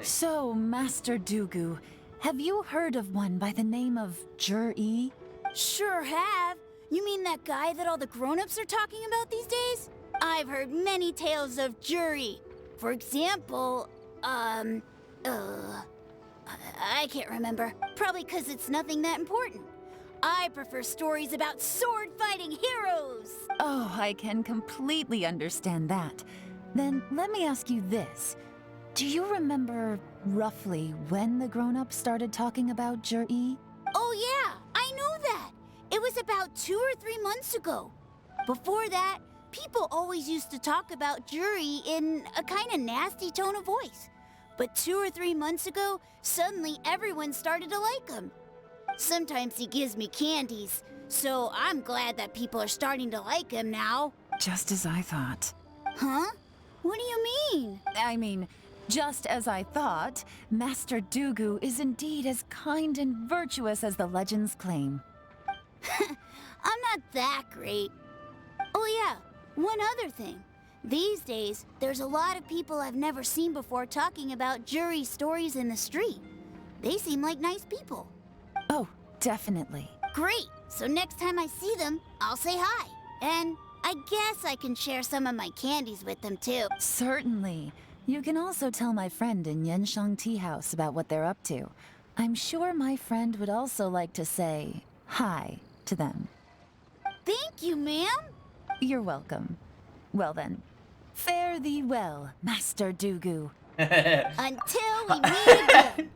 So, Master Dugu, have you heard of one by the name of Jur-E? Sure have. You mean that guy that all the grown-ups are talking about these days? I've heard many tales of Juri. For example, I can't remember. Probably because it's nothing that important. I prefer stories about sword-fighting heroes. Oh, I can completely understand that. Then let me ask you this. Do you remember roughly when the grown-ups started talking about Jur-E? Oh yeah, I know that. It was about 2 or 3 months ago. Before that, people always used to talk about Juri in a kind of nasty tone of voice. But 2 or 3 months ago, suddenly everyone started to like him. Sometimes he gives me candies, so I'm glad that people are starting to like him now. Just as I thought. Huh? What do you mean? I mean, just as I thought, Master Dugu is indeed as kind and virtuous as the legends claim. I'm not that great. Oh yeah, one other thing. These days, there's a lot of people I've never seen before talking about Juri stories in the street. They seem like nice people. Oh, definitely. Great! So next time I see them, I'll say hi. And I guess I can share some of my candies with them too. Certainly. You can also tell my friend in Yenshang Tea House about what they're up to. I'm sure my friend would also like to say hi to them. Thank you, ma'am. You're welcome. Well then, fare thee well, Master Dugu. Until we meet again.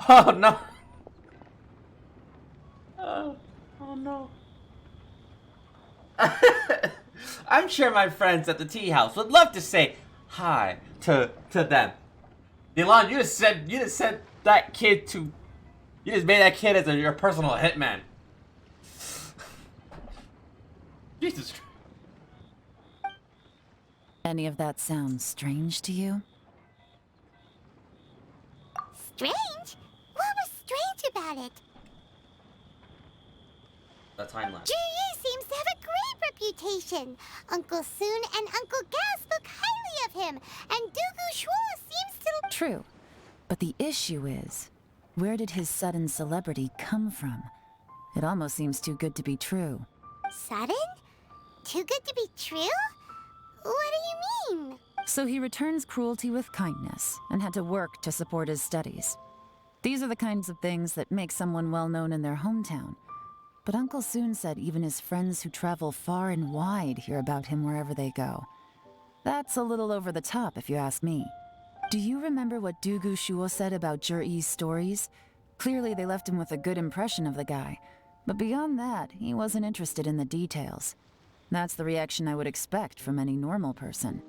Oh no. Oh no. I'm sure my friends at the tea house would love to say hi to them. Elon, you just said that kid to, you just made that kid as your personal hitman. Jesus. Any of that sound strange to you? Strange? What was strange about it? The time lapse. Juri seems to have a great reputation. Uncle Soon and Uncle Gal spoke highly of him, and Dugu Shuo seems to... True. But the issue is, where did his sudden celebrity come from? It almost seems too good to be true. Sudden? Too good to be true? What do you mean? So he returns cruelty with kindness, and had to work to support his studies. These are the kinds of things that make someone well known in their hometown. But Uncle Soon said even his friends who travel far and wide hear about him wherever they go. That's a little over the top, if you ask me. Do you remember what Dugu Shuo said about Jur-E's stories? Clearly they left him with a good impression of the guy. But beyond that, he wasn't interested in the details. That's the reaction I would expect from any normal person.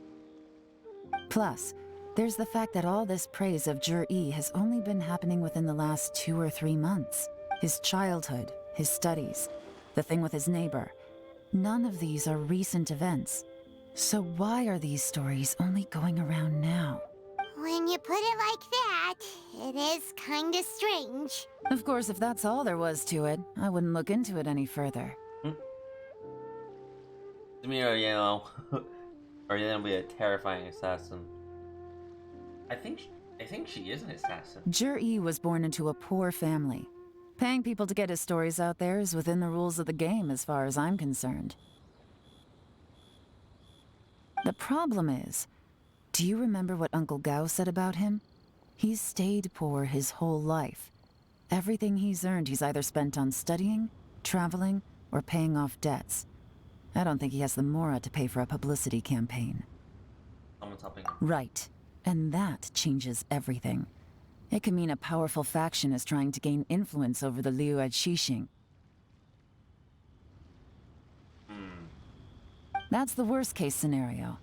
Plus, there's the fact that all this praise of Jur-E has only been happening within the last 2 or 3 months. His childhood, his studies, the thing with his neighbor. None of these are recent events. So why are these stories only going around now? When you put it like that, it is kinda strange. Of course, if that's all there was to it, I wouldn't look into it any further. Demir, you know, or you're gonna be a terrifying assassin. I think she is an assassin. Jur-E was born into a poor family. Paying people to get his stories out there is within the rules of the game as far as I'm concerned. The problem is, do you remember what Uncle Gao said about him? He's stayed poor his whole life. Everything he's earned, he's either spent on studying, traveling, or paying off debts. I don't think he has the mora to pay for a publicity campaign. Someone's helping him. Right. And that changes everything. It could mean a powerful faction is trying to gain influence over the Liu Xixing. That's the worst-case scenario.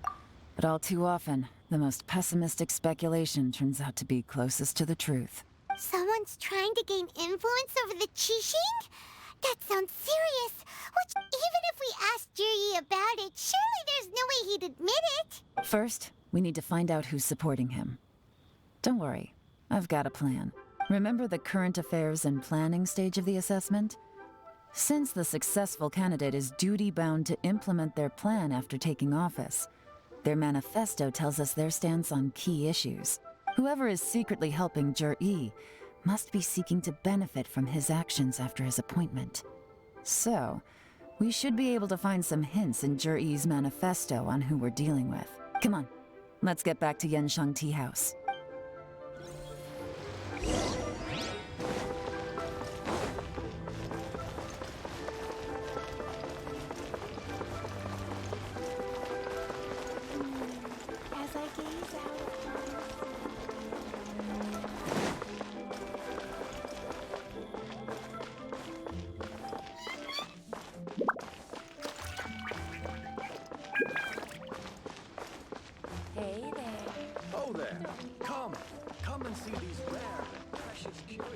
But all too often, the most pessimistic speculation turns out to be closest to the truth. Someone's trying to gain influence over the Qixing? That sounds serious. Which, even if we asked Jiri about it, surely there's no way he'd admit it. First, we need to find out who's supporting him. Don't worry, I've got a plan. Remember the current affairs and planning stage of the assessment? Since the successful candidate is duty-bound to implement their plan after taking office, their manifesto tells us their stance on key issues. Whoever is secretly helping Jir-E must be seeking to benefit from his actions after his appointment. So, we should be able to find some hints in Jir-E's manifesto on who we're dealing with. Come on, let's get back to Yenshang Tea House. As I gaze out Hey there. Oh there! Come and see these rare and precious curios.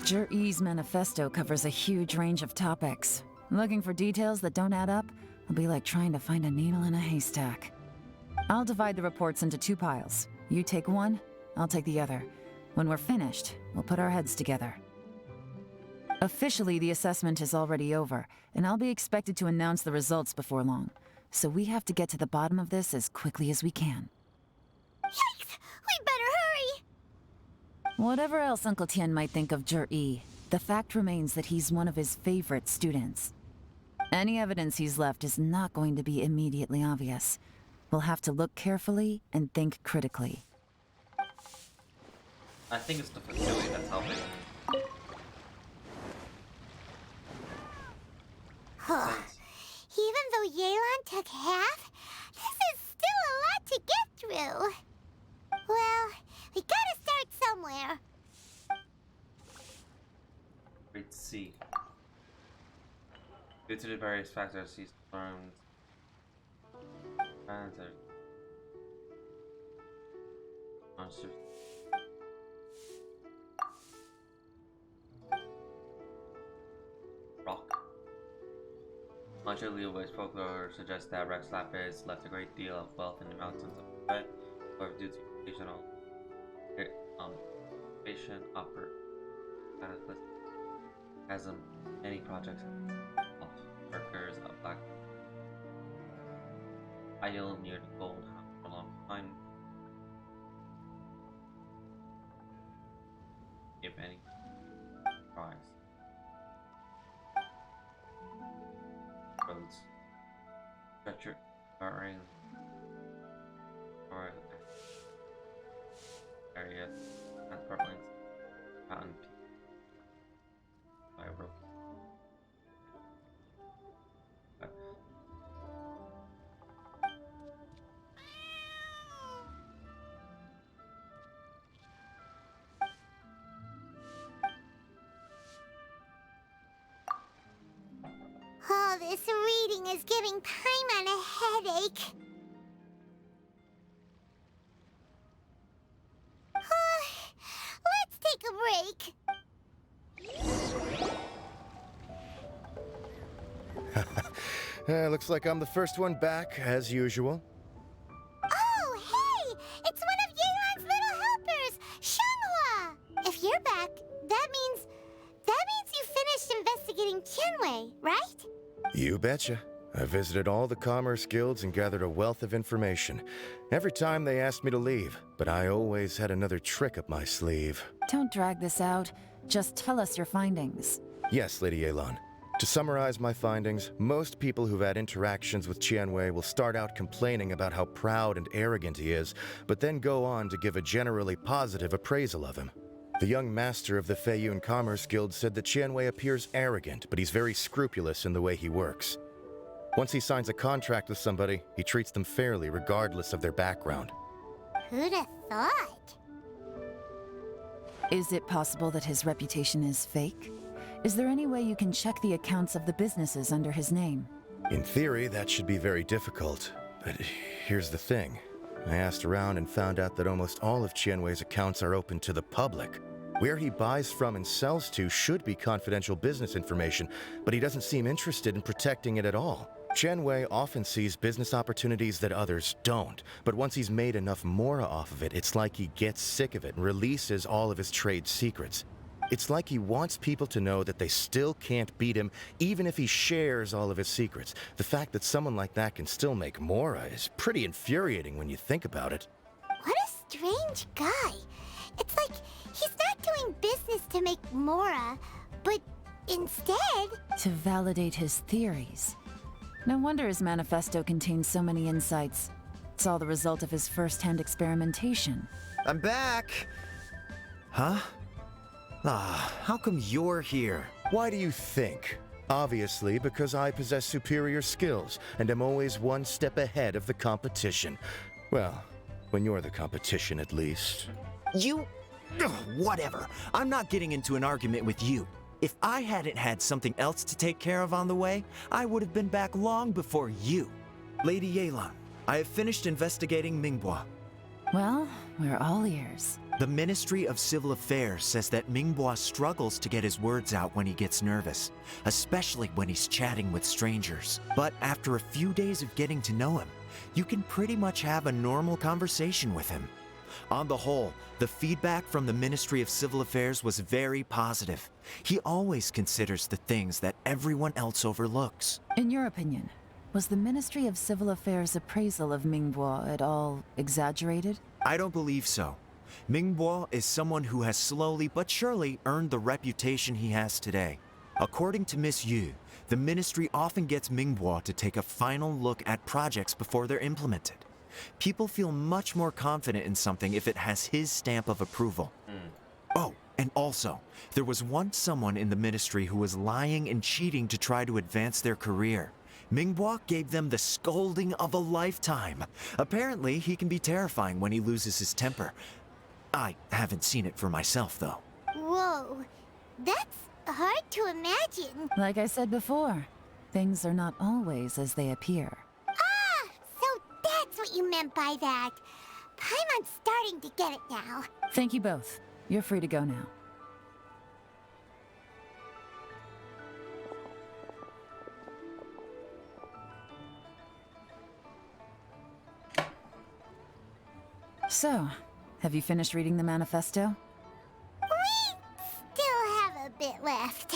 Jir-E's manifesto covers a huge range of topics. Looking for details that don't add up will be like trying to find a needle in a haystack. I'll divide the reports into 2 piles. You take one, I'll take the other. When we're finished, we'll put our heads together. Officially, the assessment is already over, and I'll be expected to announce the results before long. So we have to get to the bottom of this as quickly as we can. Yikes! We better hurry! Whatever else Uncle Tian might think of Jir-E, the fact remains that he's one of his favorite students. Any evidence he's left is not going to be immediately obvious. We'll have to look carefully and think critically. I think it's the facility that's helping. Even though Yelan took half, this is still a lot to get through. Well, we gotta start somewhere. Great to see. Due to the various factors, these storms monsters. Rock. Much of Liu's folklore suggests that Rex Lapis left a great deal of wealth in the mountains of Tibet, however, due to occasional patient offer cataclysm has many projects of workers of black idle near the gold for a long time. If any prize. Roads. Stretcher barring or area transport links mountain peak by rope. All this reading is giving Paimon a headache. Let's take a break. Looks like I'm the first one back, as usual. Oh, hey! It's one of Yelan's little helpers, Shanghua! If you're back, that means you finished investigating Tianwei, right? You betcha. I visited all the commerce guilds and gathered a wealth of information. Every time they asked me to leave, but I always had another trick up my sleeve. Don't drag this out. Just tell us your findings. Yes, Lady Yelan. To summarize my findings, most people who've had interactions with Qianwei will start out complaining about how proud and arrogant he is, but then go on to give a generally positive appraisal of him. The young master of the Feiyun Commerce Guild said that Qianwei appears arrogant, but he's very scrupulous in the way he works. Once he signs a contract with somebody, he treats them fairly regardless of their background. Who'd have thought? Is it possible that his reputation is fake? Is there any way you can check the accounts of the businesses under his name? In theory, that should be very difficult. But here's the thing. I asked around and found out that almost all of Qianwei's accounts are open to the public. Where he buys from and sells to should be confidential business information, but he doesn't seem interested in protecting it at all. Qianwei often sees business opportunities that others don't, but once he's made enough mora off of it, it's like he gets sick of it and releases all of his trade secrets. It's like he wants people to know that they still can't beat him, even if he shares all of his secrets. The fact that someone like that can still make mora is pretty infuriating when you think about it. What a strange guy. It's like he's not doing business to make mora, but instead... to validate his theories. No wonder his manifesto contains so many insights. It's all the result of his first-hand experimentation. I'm back! Huh? How come you're here? Why do you think? Obviously, because I possess superior skills and am always one step ahead of the competition. Well, when you're the competition, at least. You... Ugh, whatever. I'm not getting into an argument with you. If I hadn't had something else to take care of on the way, I would have been back long before you. Lady Yelan, I have finished investigating Mingbua. Well, we're all ears. The Ministry of Civil Affairs says that Mingbua struggles to get his words out when he gets nervous, especially when he's chatting with strangers. But after a few days of getting to know him, you can pretty much have a normal conversation with him. On the whole, the feedback from the Ministry of Civil Affairs was very positive. He always considers the things that everyone else overlooks. In your opinion, was the Ministry of Civil Affairs' appraisal of Mingbua at all exaggerated? I don't believe so. Mingbua is someone who has slowly but surely earned the reputation he has today. According to Miss Yu, the Ministry often gets Mingbua to take a final look at projects before they're implemented. People feel much more confident in something if it has his stamp of approval. Oh, and also, there was once someone in the Ministry who was lying and cheating to try to advance their career. Mingbua gave them the scolding of a lifetime. Apparently, he can be terrifying when he loses his temper. I haven't seen it for myself, though. Whoa, that's hard to imagine. Like I said before, things are not always as they appear. Ah, so that's what you meant by that. Paimon's starting to get it now. Thank you both. You're free to go now. So, have you finished reading the manifesto? We still have a bit left.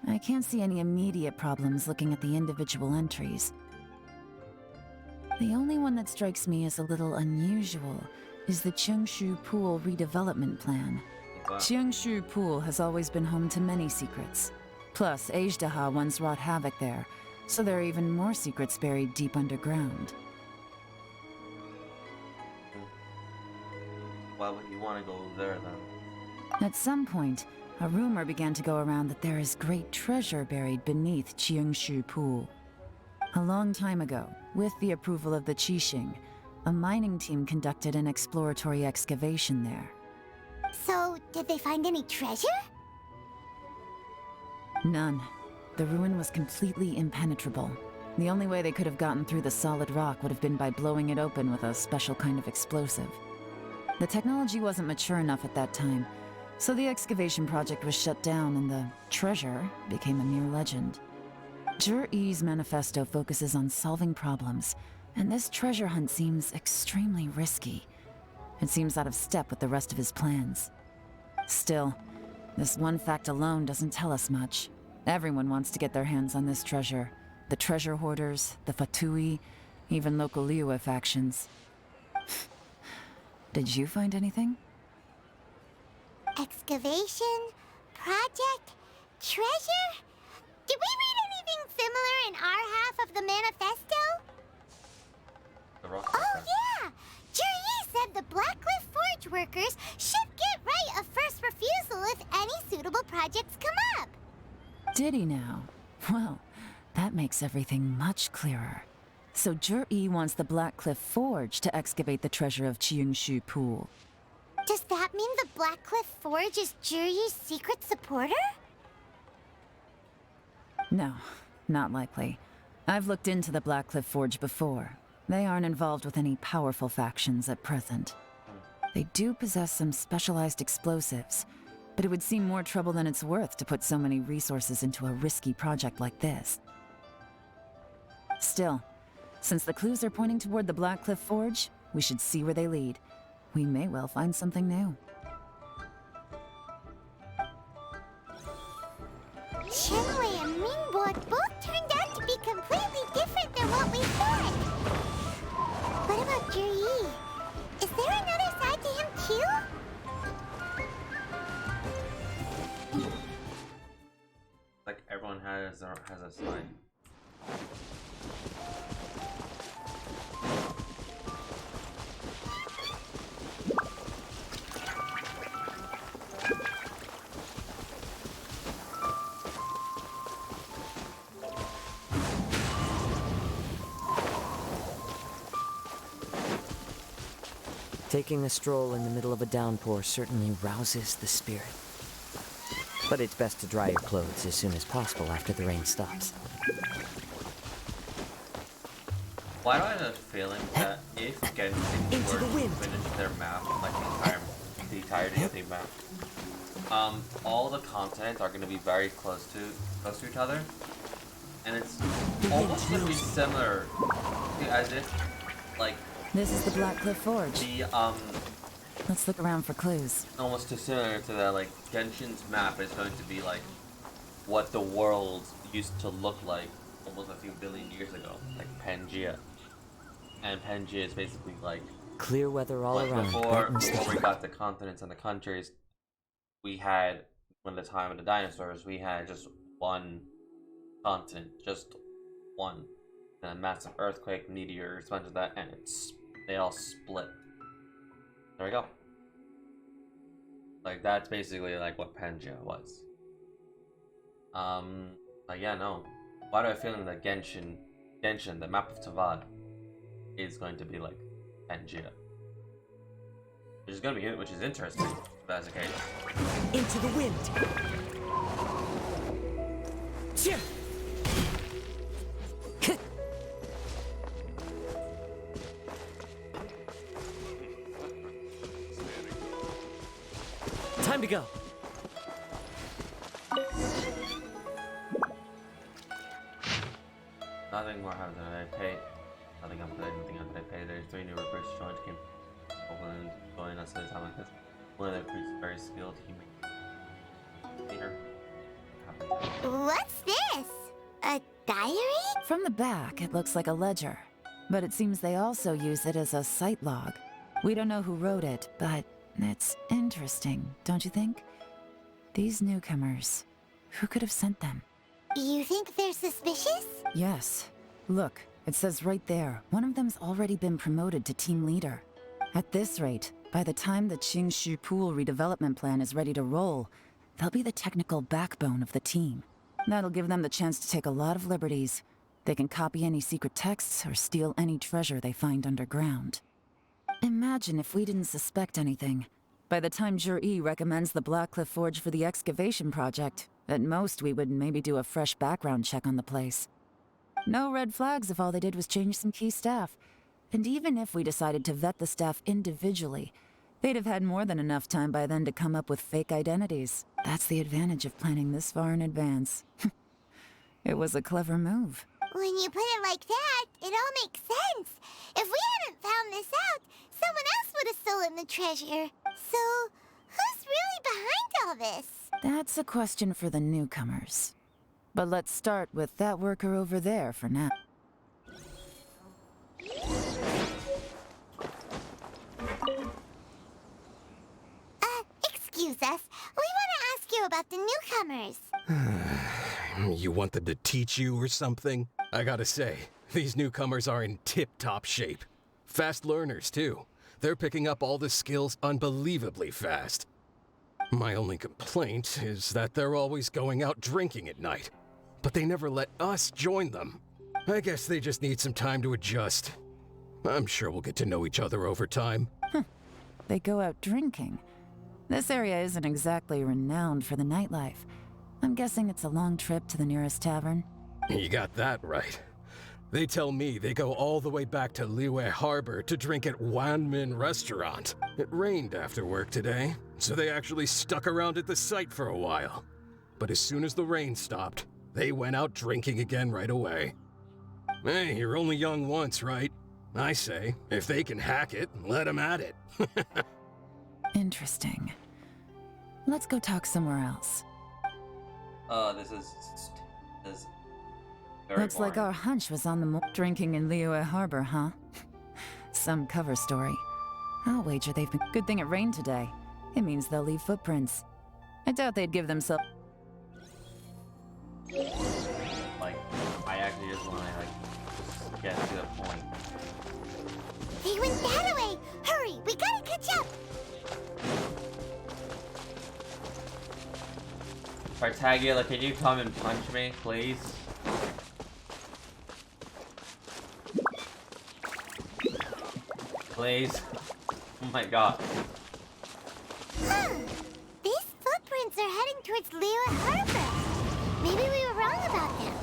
I can't see any immediate problems looking at the individual entries. The only one that strikes me as a little unusual is the Cheungshu Pool redevelopment plan. Cheungshu Pool has always been home to many secrets. Plus, Ajdaha once wrought havoc there, so there are even more secrets buried deep underground. Why would you want to go there then? At some point, a rumor began to go around that there is great treasure buried beneath Cheungshu Pool. A long time ago, with the approval of the Qixing, a mining team conducted an exploratory excavation there. So, did they find any treasure? None. The ruin was completely impenetrable. The only way they could have gotten through the solid rock would have been by blowing it open with a special kind of explosive. The technology wasn't mature enough at that time, so the excavation project was shut down and the treasure became a mere legend. Zhi-Yi's manifesto focuses on solving problems, and this treasure hunt seems extremely risky. It seems out of step with the rest of his plans. Still, this one fact alone doesn't tell us much. Everyone wants to get their hands on this treasure. The treasure hoarders, the Fatui, even local Liyue factions. Did you find anything? Excavation, project, treasure? Did we read anything similar in our half of the manifesto? Oh yeah! Juri said the Blackcliff Forge workers should get right of first refusal if any suitable projects come up. Did he now? Well, that makes everything much clearer. So Juri wants the Blackcliff Forge to excavate the treasure of Qingshu Pool. Does that mean the Blackcliff Forge is Juri's secret supporter? No, not likely. I've looked into the Blackcliff Forge before. They aren't involved with any powerful factions at present. They do possess some specialized explosives, but it would seem more trouble than it's worth to put so many resources into a risky project like this. Still, since the clues are pointing toward the Blackcliff Forge, we should see where they lead. We may well find something new. Qianwei and Mingbo both turned out to be completely different than what we thought. What about Juri? Is there another side to him too? Like everyone has a side. Taking a stroll in the middle of a downpour certainly rouses the spirit. But it's best to dry your clothes as soon as possible after the rain stops. Why do I have a feeling that if Genshin were to finish their map, like the entirety of the map, all the continents are going to be very close to each other, and it's almost going to be similar, as if, like, This is the Blackcliff Forge. the Let's look around for clues. almost too similar to that, like, Genshin's map is going to be like what the world used to look like almost a few billion years ago, like Pangea. And Pangea is basically like Clear weather all like around. before we got the continents and the countries, we had, when the time of the dinosaurs, we had just one continent, just one. And a massive earthquake, meteor, bunch of that, and they all split. There we go. Like, that's basically like what Pangea was. But yeah, no. Why do I feel that Genshin, the map of Tavad, is going to be like Pangea? Which is gonna be, which is interesting, if that's the case. Into the wind! Time to go. Nothing more happened than I paid. Nothing up to anything than I paid. There's 3 new recruits joined came over and join us at a time like this. One of the recruits is very skilled. He made later. What's this? A diary? From the back, it looks like a ledger. But it seems they also use it as a site log. We don't know who wrote it, but it's interesting, don't you think? These newcomers, who could have sent them? You think they're suspicious? Yes. Look, it says right there, one of them's already been promoted to team leader. At this rate, by the time the Qingshu Pool redevelopment plan is ready to roll, they'll be the technical backbone of the team. That'll give them the chance to take a lot of liberties. They can copy any secret texts or steal any treasure they find underground. Imagine if we didn't suspect anything. By the time Juri recommends the Blackcliff Forge for the excavation project, at most we would maybe do a fresh background check on the place. No red flags if all they did was change some key staff. And even if we decided to vet the staff individually, they'd have had more than enough time by then to come up with fake identities. That's the advantage of planning this far in advance. It was a clever move. When you put it like that, it all makes sense. If we hadn't found this out, someone else would have stolen the treasure. So, who's really behind all this? That's a question for the newcomers. But let's start with that worker over there for now. Excuse Princess. We want to ask you about the newcomers. You want them to teach you or something? I gotta say, these newcomers are in tip-top shape. Fast learners, too. They're picking up all the skills unbelievably fast. My only complaint is that they're always going out drinking at night. But they never let us join them. I guess they just need some time to adjust. I'm sure we'll get to know each other over time. They go out drinking. This area isn't exactly renowned for the nightlife. I'm guessing it's a long trip to the nearest tavern. You got that right. They tell me they go all the way back to Liyue Harbor to drink at Wanmin Restaurant. It rained after work today, so they actually stuck around at the site for a while. But as soon as the rain stopped, they went out drinking again right away. Hey, you're only young once, right? I say, if they can hack it, let them at it. Interesting. Let's go talk somewhere else. This is very Looks like boring. our hunch was on the drinking in Liyue Harbor, huh? Some cover story. I'll wager they've been. Good thing it rained today. It means they'll leave footprints. I doubt they'd give themselves. Like, I actually just want to just get to the point. They went that way. Hurry, we gotta catch up. Tartaglia, can you come and punch me, please? Please. Oh my god. These footprints are heading towards Liyue Harbor. Maybe we were wrong about them.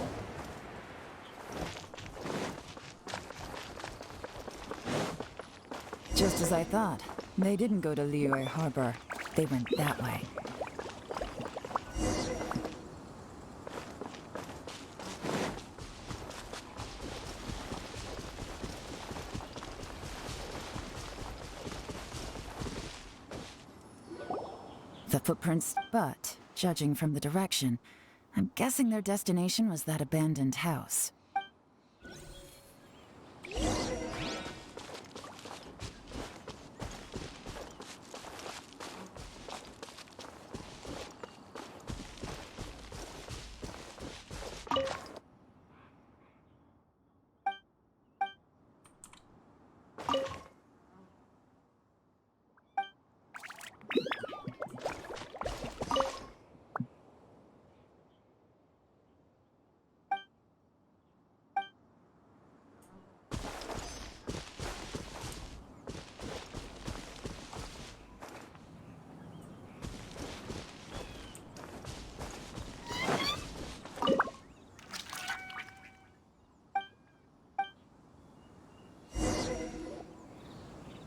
Just as I thought. They didn't go to Liyue Harbor. They went that way. The footprints, but judging from the direction, I'm guessing their destination was that abandoned house.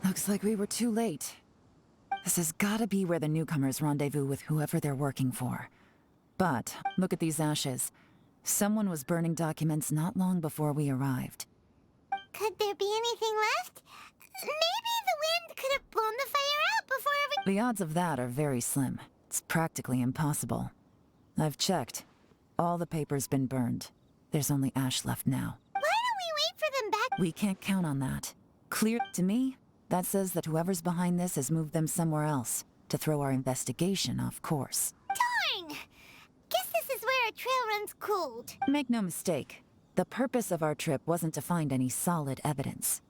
Looks like we were too late. This has gotta be where the newcomers rendezvous with whoever they're working for. But, look at these ashes. Someone was burning documents not long before we arrived. Could there be anything left? Maybe the wind could have blown the fire out before every— The odds of that are very slim. It's practically impossible. I've checked. All the paper's been burned. There's only ash left now. Why don't we wait for them back? We can't count on that. Clear to me, that says that whoever's behind this has moved them somewhere else to throw our investigation off course. Darn! Guess this is where our trail runs cold. Make no mistake, the purpose of our trip wasn't to find any solid evidence.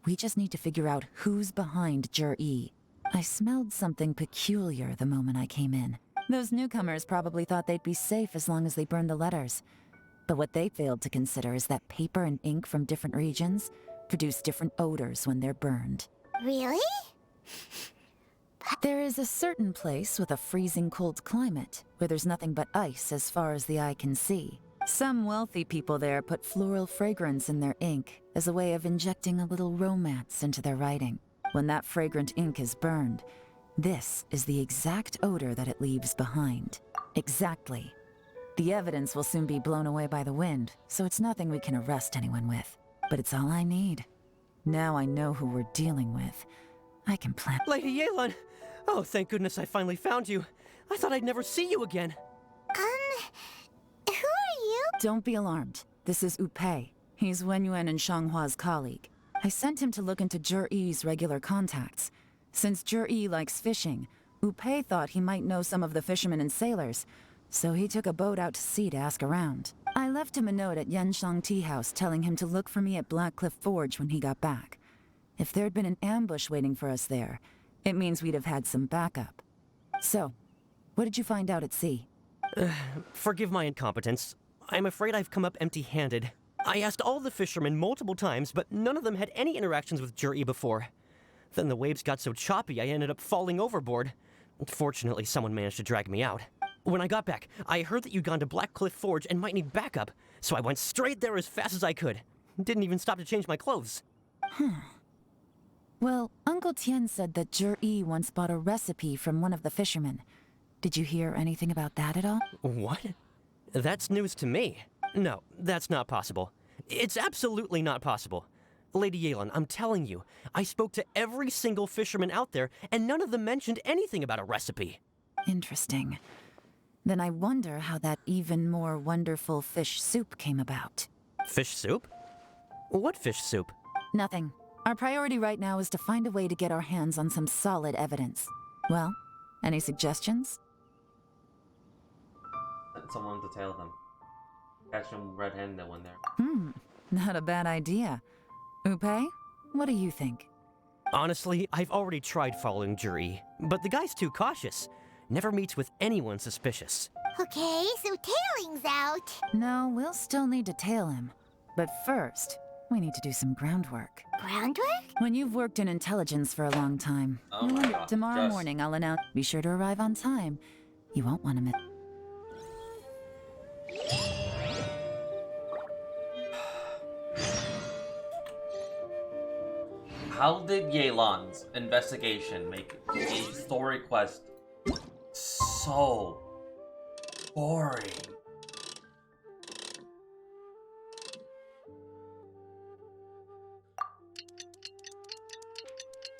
We just need to figure out who's behind Jur-E. I smelled something peculiar the moment I came in. Those newcomers probably thought they'd be safe as long as they burned the letters. But what they failed to consider is that paper and ink from different regions produce different odors when they're burned. Really? There is a certain place with a freezing cold climate where there's nothing but ice as far as the eye can see. Some wealthy people there put floral fragrance in their ink as a way of injecting a little romance into their writing. When that fragrant ink is burned, this is the exact odor that it leaves behind. Exactly. The evidence will soon be blown away by the wind, so it's nothing we can arrest anyone with. But it's all I need. Now I know who we're dealing with. I can plan— Lady Yelan! Oh, thank goodness I finally found you. I thought I'd never see you again. Who are you? Don't be alarmed. This is Upei. He's Wenyuan and Shanghua's colleague. I sent him to look into Jur-E's regular contacts. Since Jur-E likes fishing, Upei thought he might know some of the fishermen and sailors, so he took a boat out to sea to ask around. I left him a note at Yanshang Tea House telling him to look for me at Blackcliff Forge when he got back. If there'd been an ambush waiting for us there, it means we'd have had some backup. So, what did you find out at sea? Forgive my incompetence. I'm afraid I've come up empty-handed. I asked all the fishermen multiple times, but none of them had any interactions with Juri before. Then the waves got so choppy I ended up falling overboard. Fortunately, someone managed to drag me out. When I got back, I heard that you'd gone to Blackcliff Forge and might need backup, so I went straight there as fast as I could. Didn't even stop to change my clothes. Well, Uncle Tien said that Juri once bought a recipe from one of the fishermen. Did you hear anything about that at all? What? That's news to me. No, that's not possible. It's absolutely not possible. Lady Yelan, I'm telling you, I spoke to every single fisherman out there, and none of them mentioned anything about a recipe. Interesting. Then I wonder how that even more wonderful fish soup came about. Fish soup? What fish soup? Nothing. Our priority right now is to find a way to get our hands on some solid evidence. Well, any suggestions? Send someone to tail them. Catch them red-handed when they're... Not a bad idea. Upei, what do you think? Honestly, I've already tried following Juri, but the guy's too cautious. Never meets with anyone suspicious. Okay, so tailing's out. No, we'll still need to tail him. But first, we need to do some groundwork. Groundwork? When you've worked in intelligence for a long time, Oh my God. tomorrow morning I'll announce. Be sure to arrive on time. You won't want to miss. How did Yelan's investigation make a story quest so boring?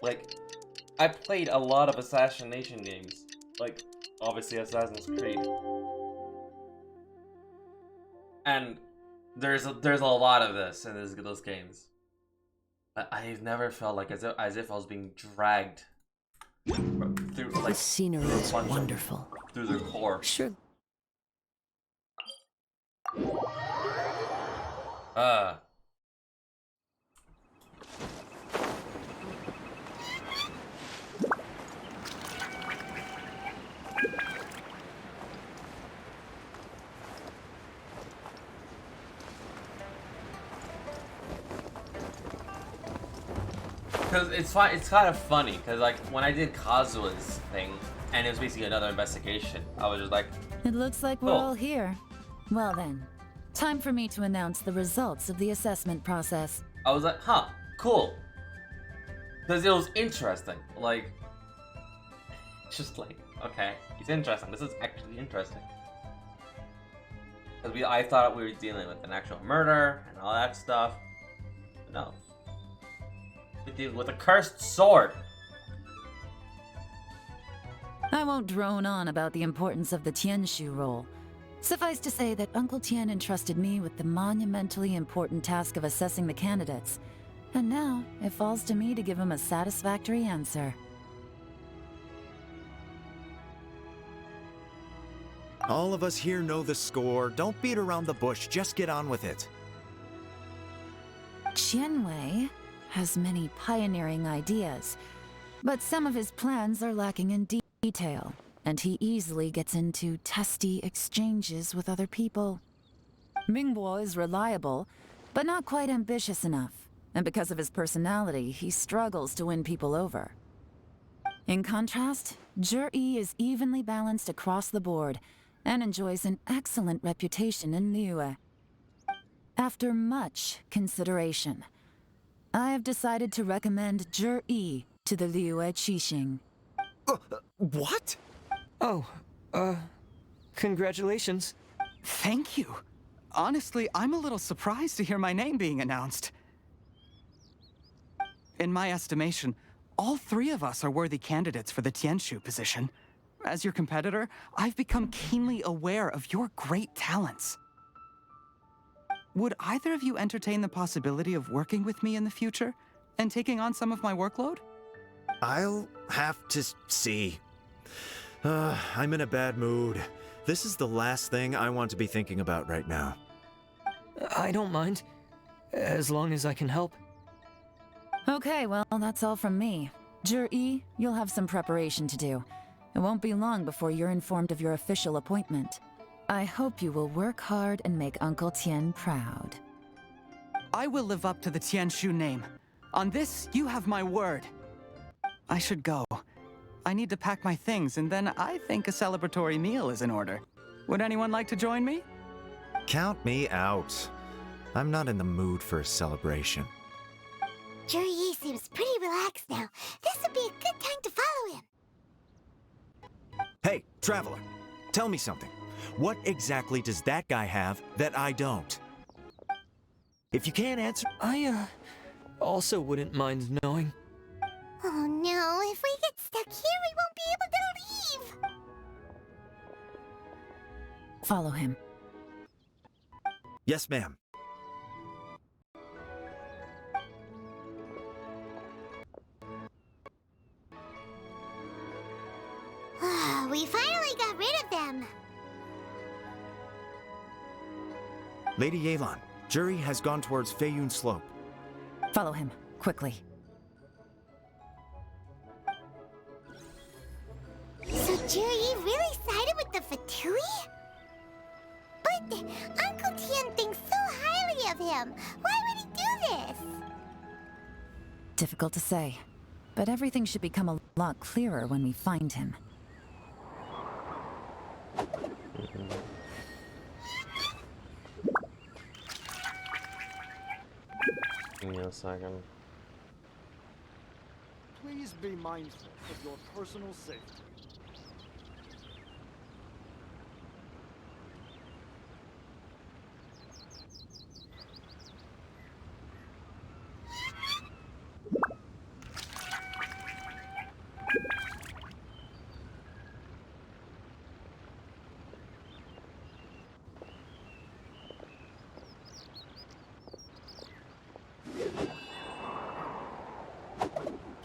Like, I played a lot of assassination games, like obviously Assassin's Creed, and there's a lot of this in those games. I've never felt like as if I was being dragged through, like, The scenery is punch them wonderful. through their core. Sure. Because it's fine. It's kind of funny because, like, when I did Kazua's thing and it was basically another investigation, I was just like, It looks like we're Oh. all here. Well then, time for me to announce the results of the assessment process. I was like, huh, cool. Because it was interesting. Like, it's just like, okay, it's interesting. This is actually interesting. Because I thought we were dealing with an actual murder and all that stuff. But no. We're dealing with a cursed sword. I won't drone on about the importance of the Tianshu role. Suffice to say that Uncle Tien entrusted me with the monumentally important task of assessing the candidates. And now, it falls to me to give him a satisfactory answer. All of us here know the score. Don't beat around the bush. Just get on with it. Qianwei has many pioneering ideas, but some of his plans are lacking in detail, and he easily gets into testy exchanges with other people. Mingbo is reliable, but not quite ambitious enough, and because of his personality, he struggles to win people over. In contrast, Juri is evenly balanced across the board and enjoys an excellent reputation in Liyue. After much consideration, I have decided to recommend Juri to the Liyue Qixing. What? Oh, congratulations. Thank you. Honestly, I'm a little surprised to hear my name being announced. In my estimation, all three of us are worthy candidates for the Tianshu position. As your competitor, I've become keenly aware of your great talents. Would either of you entertain the possibility of working with me in the future and taking on some of my workload? I'll have to see. I'm in a bad mood. This is the last thing I want to be thinking about right now. I don't mind, as long as I can help. Okay, well, that's all from me. Jur-E, you'll have some preparation to do. It won't be long before you're informed of your official appointment. I hope you will work hard and make Uncle Tien proud. I will live up to the Tianshu name. On this, you have my word. I should go. I need to pack my things, and then I think a celebratory meal is in order. Would anyone like to join me? Count me out. I'm not in the mood for a celebration. Jur-E seems pretty relaxed now. This would be a good time to follow him. Hey, traveler, tell me something. What exactly does that guy have that I don't? If you can't answer... I, also wouldn't mind knowing. Oh no, if we get stuck here, we won't be able to leave! Follow him. Yes, ma'am. We finally got rid of them! Lady Yelan, Jur-E has gone towards Feiyun Slope. Follow him, quickly. So Jur-E really sided with the Fatui? But Uncle Tien thinks so highly of him. Why would he do this? Difficult to say, but everything should become a lot clearer when we find him. Give me a second. Please be mindful of your personal safety.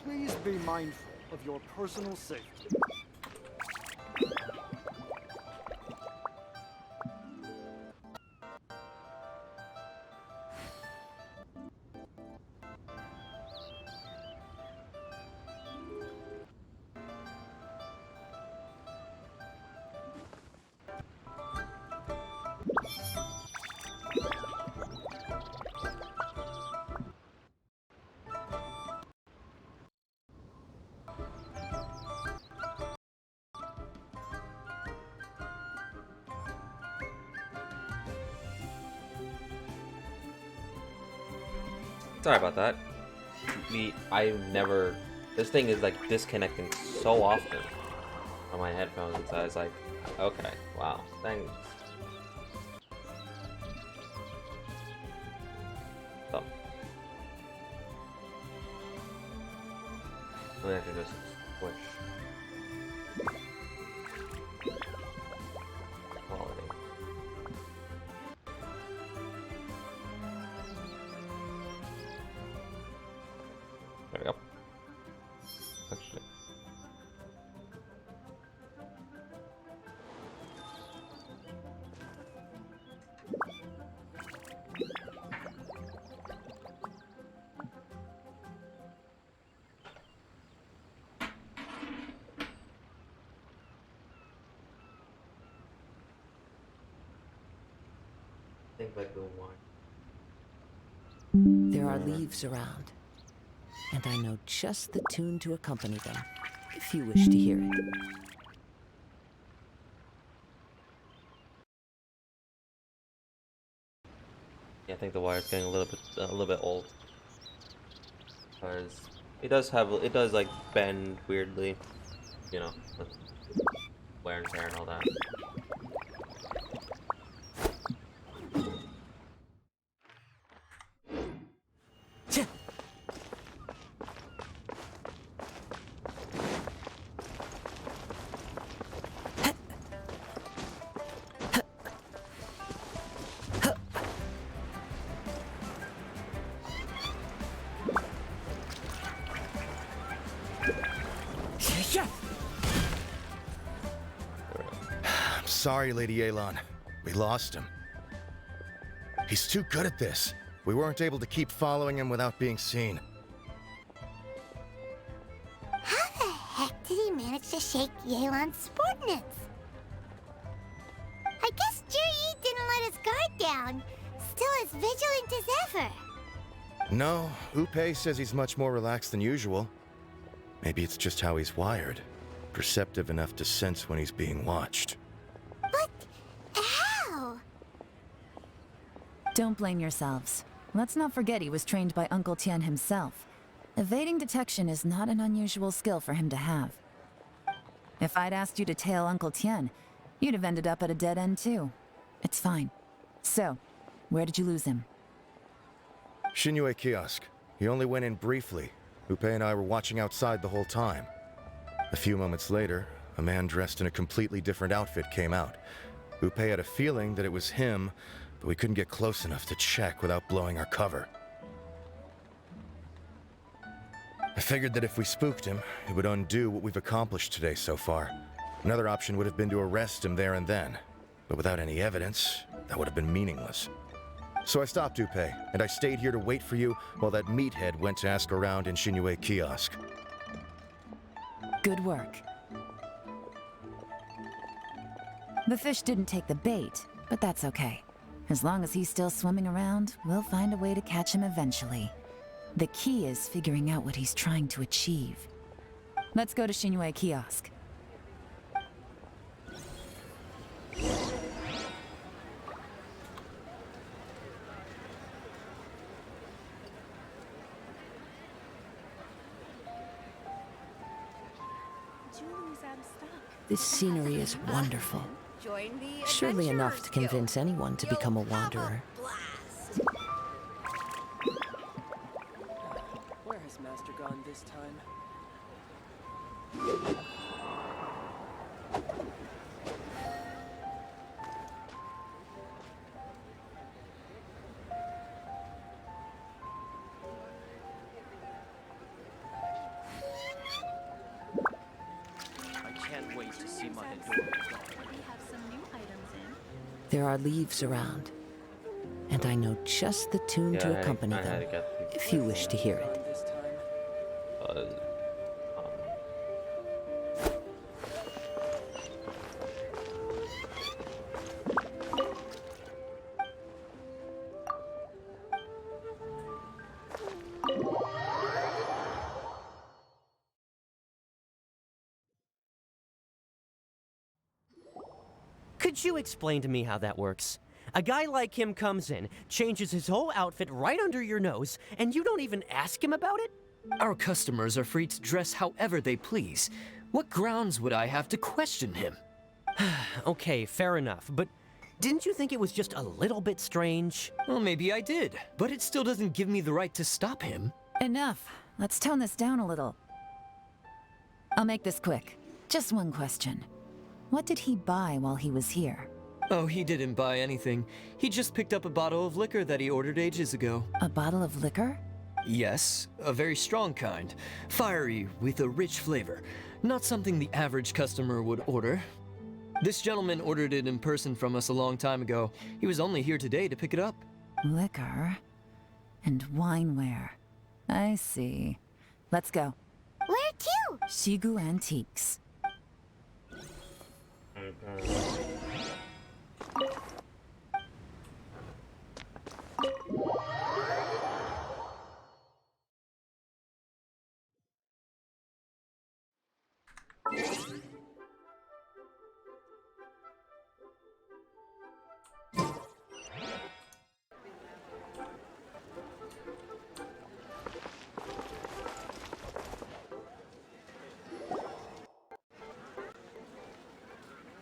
Please be mindful of your personal safety. Sorry about that. This thing is like disconnecting so often from my headphones, and so I was like, okay, wow, thanks. So, I'm gonna have to just switch. Quality. There we go. Actually. Think like the wine. There are leaves around, and I know just the tune to accompany them, if you wish to hear it. Yeah, I think the wire's getting a little bit old, because it does like bend weirdly, you know, with wear and tear and all that. sorry, Lady Yelan. We lost him. He's too good at this. We weren't able to keep following him without being seen. How the heck did he manage to shake Yelan's subordinates? I guess Juri didn't let his guard down. Still as vigilant as ever. No, Upe says he's much more relaxed than usual. Maybe it's just how he's wired. Perceptive enough to sense when he's being watched. But how? Don't blame yourselves. Let's not forget he was trained by Uncle Tian himself. Evading detection is not an unusual skill for him to have. If I'd asked you to tail Uncle Tian, you'd have ended up at a dead end too. It's fine. So, where did you lose him? Shinyue Kiosk. He only went in briefly. Upe and I were watching outside the whole time. A few moments later, a man dressed in a completely different outfit came out. Upe had a feeling that it was him, but we couldn't get close enough to check without blowing our cover. I figured that if we spooked him, it would undo what we've accomplished today so far. Another option would have been to arrest him there and then, but without any evidence, that would have been meaningless. So I stopped Upe, and I stayed here to wait for you while that meathead went to ask around in Shinyue Kiosk. Good work. The fish didn't take the bait, but that's okay. As long as he's still swimming around, we'll find a way to catch him eventually. The key is figuring out what he's trying to achieve. Let's go to Shinyue Kiosk. This scenery is wonderful. Surely enough to convince anyone to become a wanderer. Where has Master gone this time? There are leaves around, and I know just the tune to accompany them, if you wish to hear it. Could you explain to me how that works? A guy like him comes in, changes his whole outfit right under your nose, and you don't even ask him about it? Our customers are free to dress however they please. What grounds would I have to question him? Okay, fair enough, but didn't you think it was just a little bit strange? Well, maybe I did, but it still doesn't give me the right to stop him. Enough. Let's tone this down a little. I'll make this quick. Just one question. What did he buy while he was here? Oh, he didn't buy anything. He just picked up a bottle of liquor that he ordered ages ago. A bottle of liquor? Yes, a very strong kind. Fiery, with a rich flavor. Not something the average customer would order. This gentleman ordered it in person from us a long time ago. He was only here today to pick it up. Liquor and wineware. I see. Let's go. Where to? Shigu Antiques.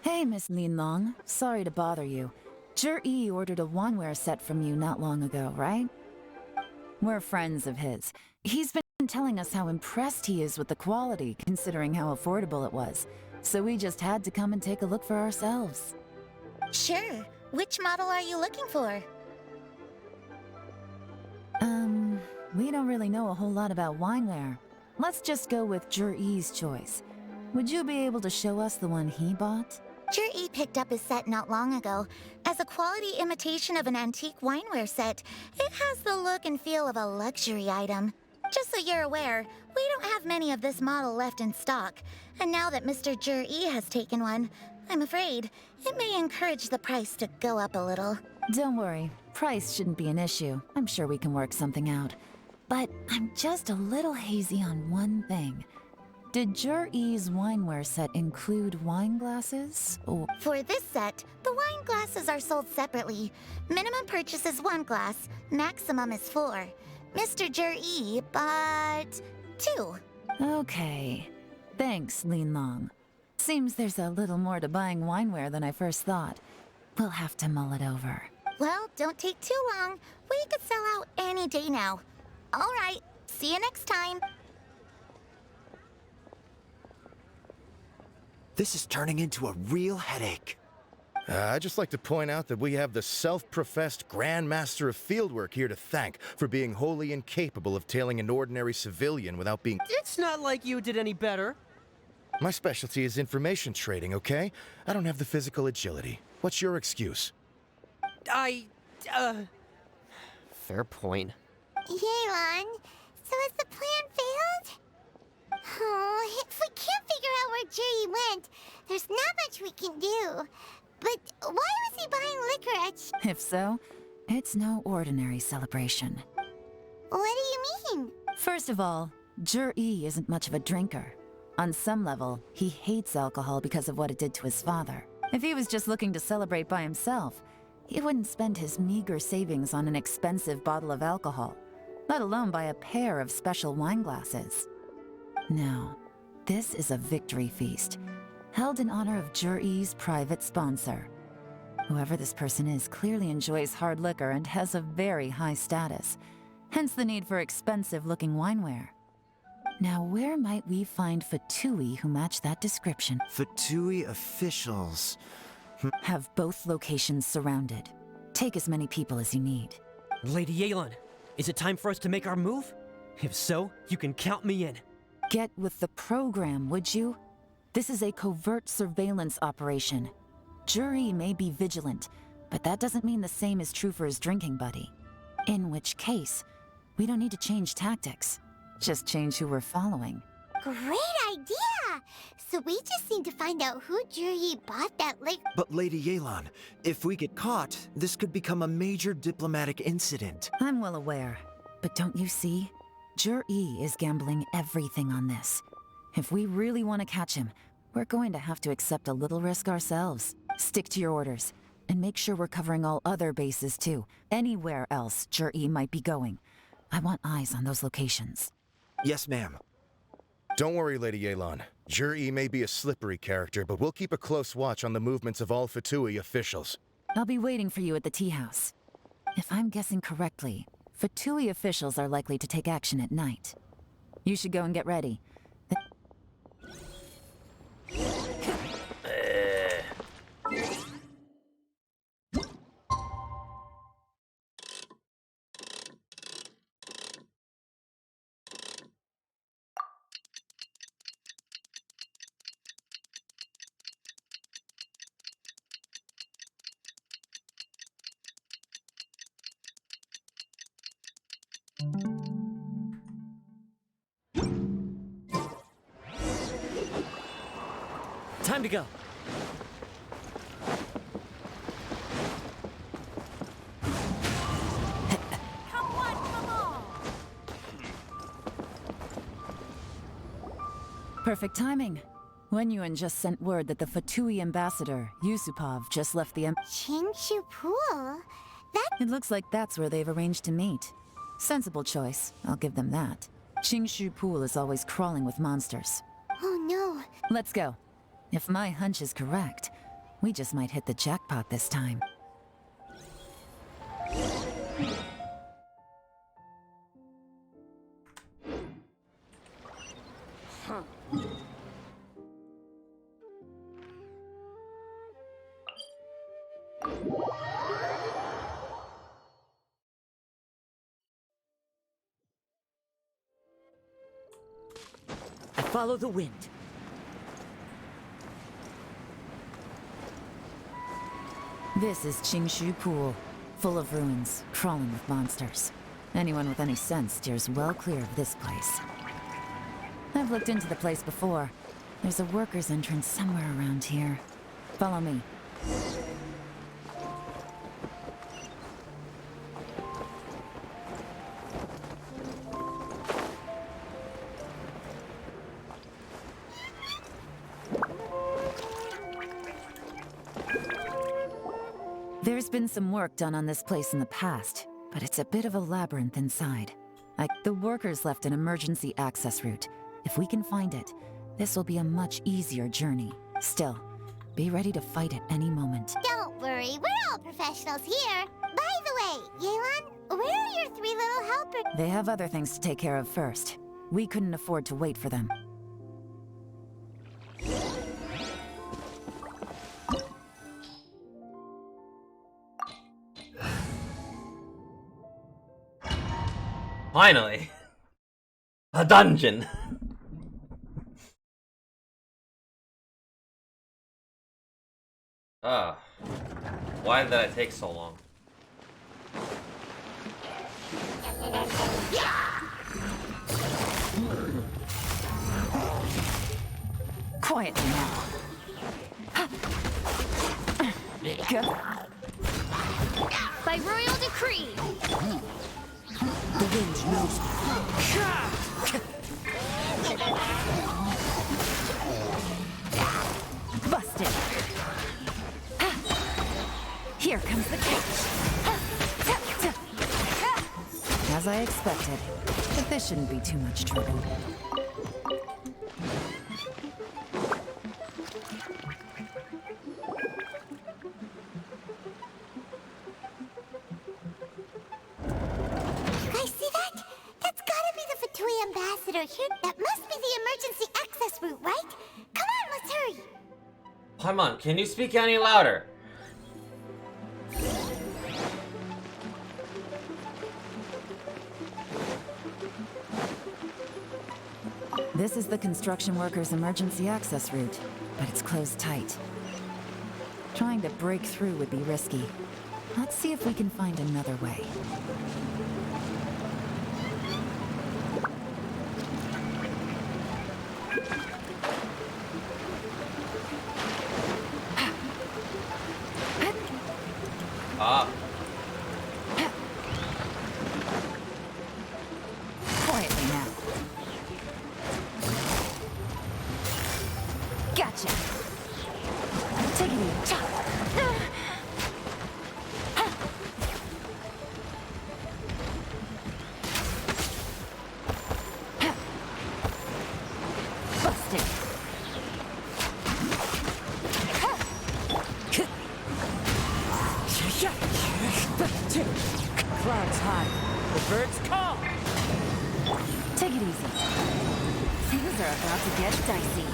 Hey, Miss Lin Long. Sorry to bother you. Zhi ordered a wanware set from you not long ago, right? We're friends of his. He's been telling us how impressed he is with the quality, considering how affordable it was. So we just had to come and take a look for ourselves. Sure. Which model are you looking for? We don't really know a whole lot about wineware. Let's just go with Zhi's choice. Would you be able to show us the one he bought? Jur-E picked up his set not long ago. As a quality imitation of an antique wineware set, it has the look and feel of a luxury item. Just so you're aware, we don't have many of this model left in stock. And now that Mr. Jur-E has taken one, I'm afraid it may encourage the price to go up a little. Don't worry, price shouldn't be an issue. I'm sure we can work something out. But I'm just a little hazy on one thing. Did Jur-E's wineware set include wine glasses? Or for this set, the wine glasses are sold separately. Minimum purchase is 1 glass, maximum is 4. Mr. Jur-E bought 2. Okay. Thanks, Lin Long. Seems there's a little more to buying wineware than I first thought. We'll have to mull it over. Well, don't take too long. We could sell out any day now. All right, see you next time. This is turning into a real headache. I'd just like to point out that we have the self-professed Grand Master of Fieldwork here to thank for being wholly incapable of tailing an ordinary civilian without being... It's not like you did any better. My specialty is information trading, okay? I don't have the physical agility. What's your excuse? Fair point. Yelan, so has the plan failed? Oh, if we can't figure out where Jur-E went, there's not much we can do. But why was he buying liquor at... If so, it's no ordinary celebration. What do you mean? First of all, Jur-E isn't much of a drinker. On some level, he hates alcohol because of what it did to his father. If he was just looking to celebrate by himself, he wouldn't spend his meager savings on an expensive bottle of alcohol, let alone buy a pair of special wine glasses. No, this is a victory feast, held in honor of Jur-E's private sponsor. Whoever this person is clearly enjoys hard liquor and has a very high status, hence the need for expensive-looking wineware. Now, where might we find Fatui who match that description? Fatui officials... Have both locations surrounded. Take as many people as you need. Lady Yelan, is it time for us to make our move? If so, you can count me in. Get with the program, would you? This is a covert surveillance operation. Jur-E may be vigilant, but that doesn't mean the same is true for his drinking buddy. In which case, we don't need to change tactics. Just change who we're following. Great idea! So we just need to find out who Jur-E bought that liquor. But Lady Yelan, if we get caught, this could become a major diplomatic incident. I'm well aware, but don't you see? Jur-E is gambling everything on this. If we really want to catch him, we're going to have to accept a little risk ourselves. Stick to your orders, and make sure we're covering all other bases too. Anywhere else Jur-E might be going. I want eyes on those locations. Yes, ma'am. Don't worry, Lady Yelan. Jur-E may be a slippery character, but we'll keep a close watch on the movements of all Fatui officials. I'll be waiting for you at the tea house. If I'm guessing correctly, Fatui officials are likely to take action at night. You should go and get ready. Time to go. Come on! Perfect timing. Wenyuan just sent word that the Fatui ambassador, Yusupov, just left the Qingshu Pool? It looks like that's where they've arranged to meet. Sensible choice, I'll give them that. Qingshu Pool is always crawling with monsters. Oh no. Let's go. If my hunch is correct, we just might hit the jackpot this time. I follow the wind. This is Qingshu Pool, full of ruins, crawling with monsters. Anyone with any sense steers well clear of this place. I've looked into the place before. There's a worker's entrance somewhere around here. Follow me. There's been some work done on this place in the past, but it's a bit of a labyrinth inside. The workers left an emergency access route. If we can find it, this will be a much easier journey. Still, be ready to fight at any moment. Don't worry, we're all professionals here. By the way, Yelan, where are your 3 little helpers? They have other things to take care of first. We couldn't afford to wait for them. Finally! A dungeon! Why did that take so long? Quietly now. Go. By royal decree. The wind knows me. Busted. Here comes the catch. As I expected, but this shouldn't be too much trouble. Here, that must be the emergency access route, right? Come on, let's hurry. Paimon, can you speak any louder? This is the construction workers' emergency access route, but it's closed tight. Trying to break through would be risky. Let's see if we can find another way. Quietly now. Gotcha. Take it easy. Busted. Clouds high. The birds call. Take it easy. Things are about to get dicey.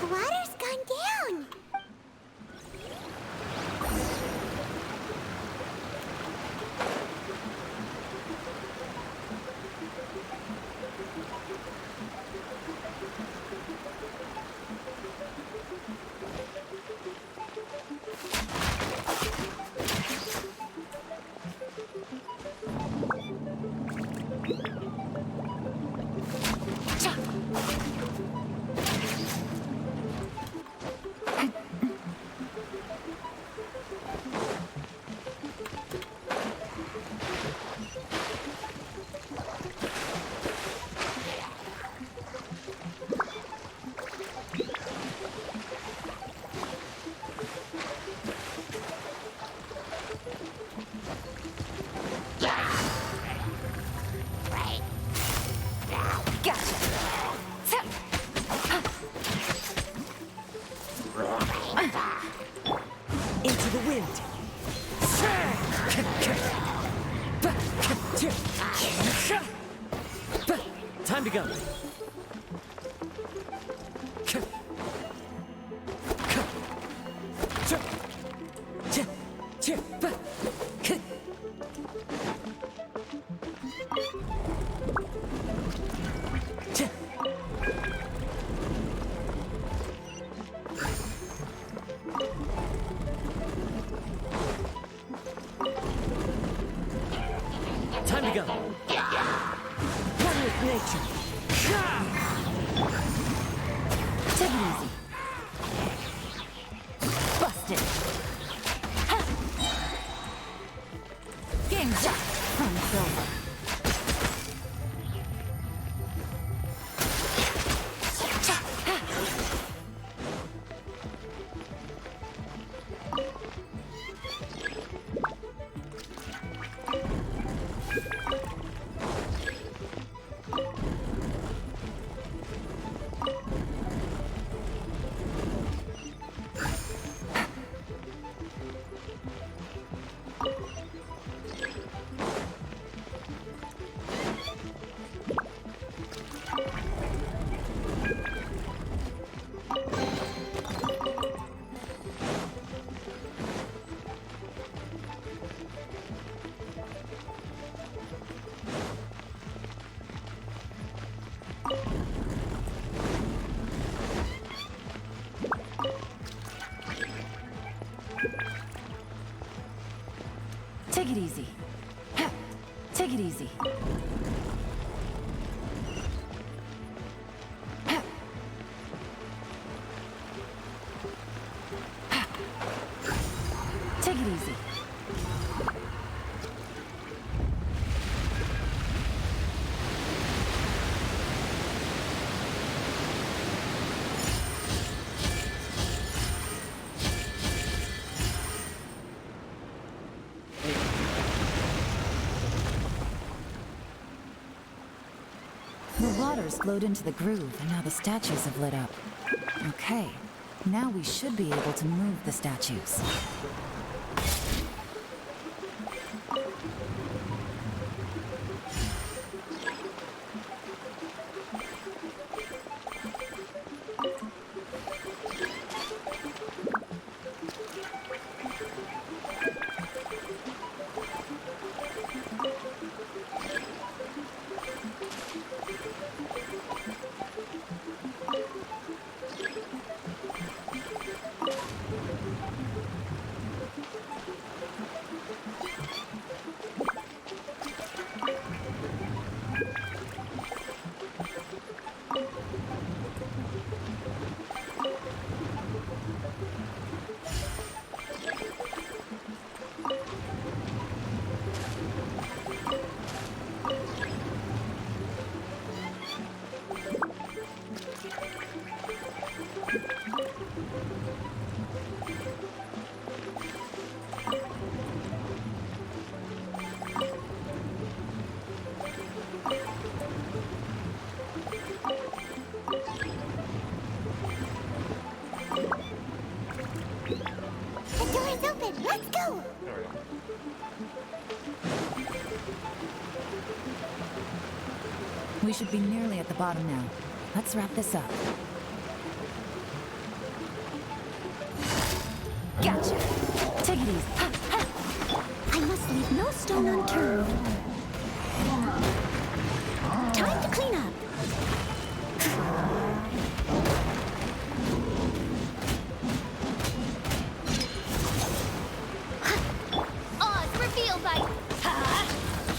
The water's gone down. easy. Take it easy. The water's flowed into the groove, and now the statues have lit up. Okay, now we should be able to move the statues. The door is open. Let's go. There we go. We should be nearly at the bottom now. Let's wrap this up. Gotcha. Take it easy. Ha, ha. I must leave no stone unturned. Time to clean up. Oz revealed by...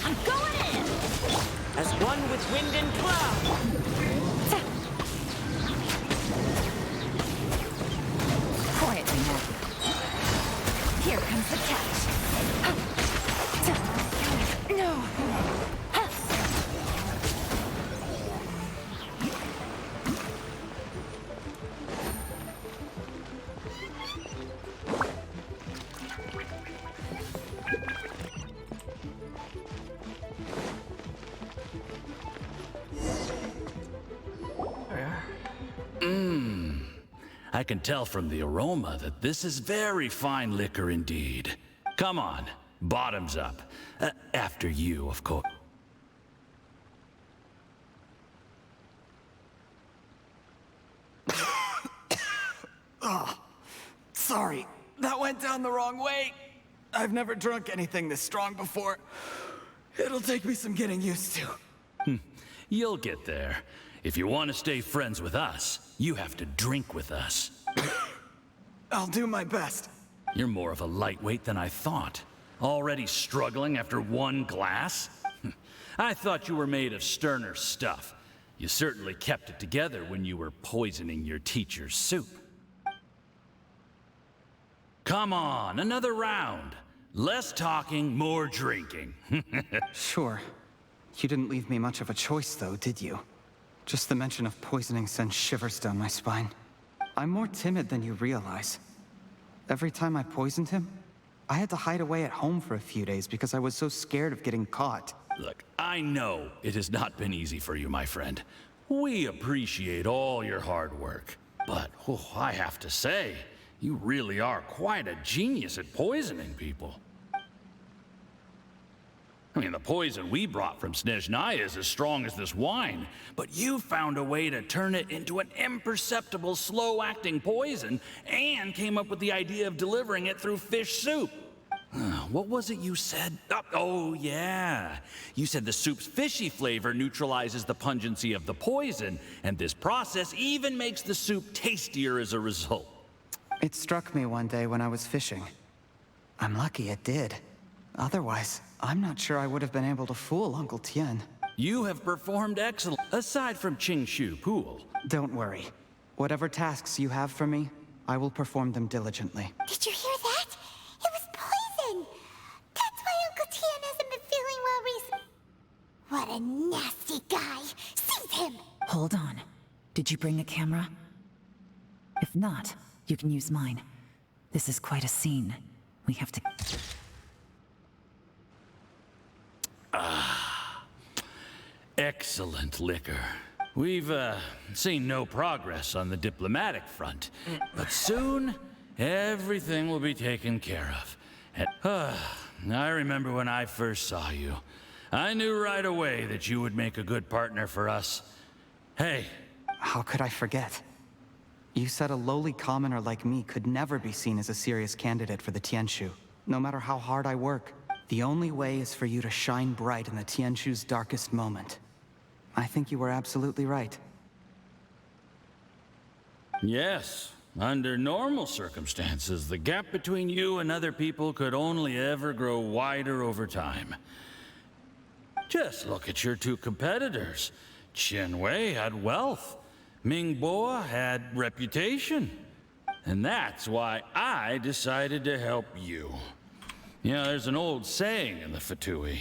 I'm going in! As one with wind and cloud. Quietly now. Here comes the catch. No. I can tell from the aroma that this is very fine liquor indeed. Come on, bottoms up. After you, of course. Oh, sorry. That went down the wrong way. I've never drunk anything this strong before. It'll take me some getting used to. You'll get there. If you want to stay friends with us, you have to drink with us. I'll do my best. You're more of a lightweight than I thought. Already struggling after one glass? I thought you were made of sterner stuff. You certainly kept it together when you were poisoning your teacher's soup. Come on, another round. Less talking, more drinking. Sure. You didn't leave me much of a choice, though, did you? Just the mention of poisoning sends shivers down my spine. I'm more timid than you realize. Every time I poisoned him, I had to hide away at home for a few days because I was so scared of getting caught. Look, I know it has not been easy for you, my friend. We appreciate all your hard work. But, I have to say, you really are quite a genius at poisoning people. I mean, the poison we brought from Snezhnaya is as strong as this wine, but you found a way to turn it into an imperceptible, slow-acting poison, and came up with the idea of delivering it through fish soup. What was it you said? Oh, yeah. You said the soup's fishy flavor neutralizes the pungency of the poison, and this process even makes the soup tastier as a result. It struck me one day when I was fishing. I'm lucky it did. Otherwise, I'm not sure I would have been able to fool Uncle Tian. You have performed excellent, aside from Qingshu Pool. Don't worry. Whatever tasks you have for me, I will perform them diligently. Did you hear that? It was poison! That's why Uncle Tian hasn't been feeling well recently. What a nasty guy! Seize him! Hold on. Did you bring a camera? If not, you can use mine. This is quite a scene. We have to... Excellent liquor. We've, seen no progress on the diplomatic front, but soon, everything will be taken care of. And, I remember when I first saw you. I knew right away that you would make a good partner for us. Hey. How could I forget? You said a lowly commoner like me could never be seen as a serious candidate for the Tianshu, no matter how hard I work. The only way is for you to shine bright in the Tianshu's darkest moment. I think you were absolutely right. Yes. Under normal circumstances, the gap between you and other people could only ever grow wider over time. Just look at your two competitors. Qian Wei had wealth. Ming Boa had reputation. And that's why I decided to help you. You know, there's an old saying in the Fatui.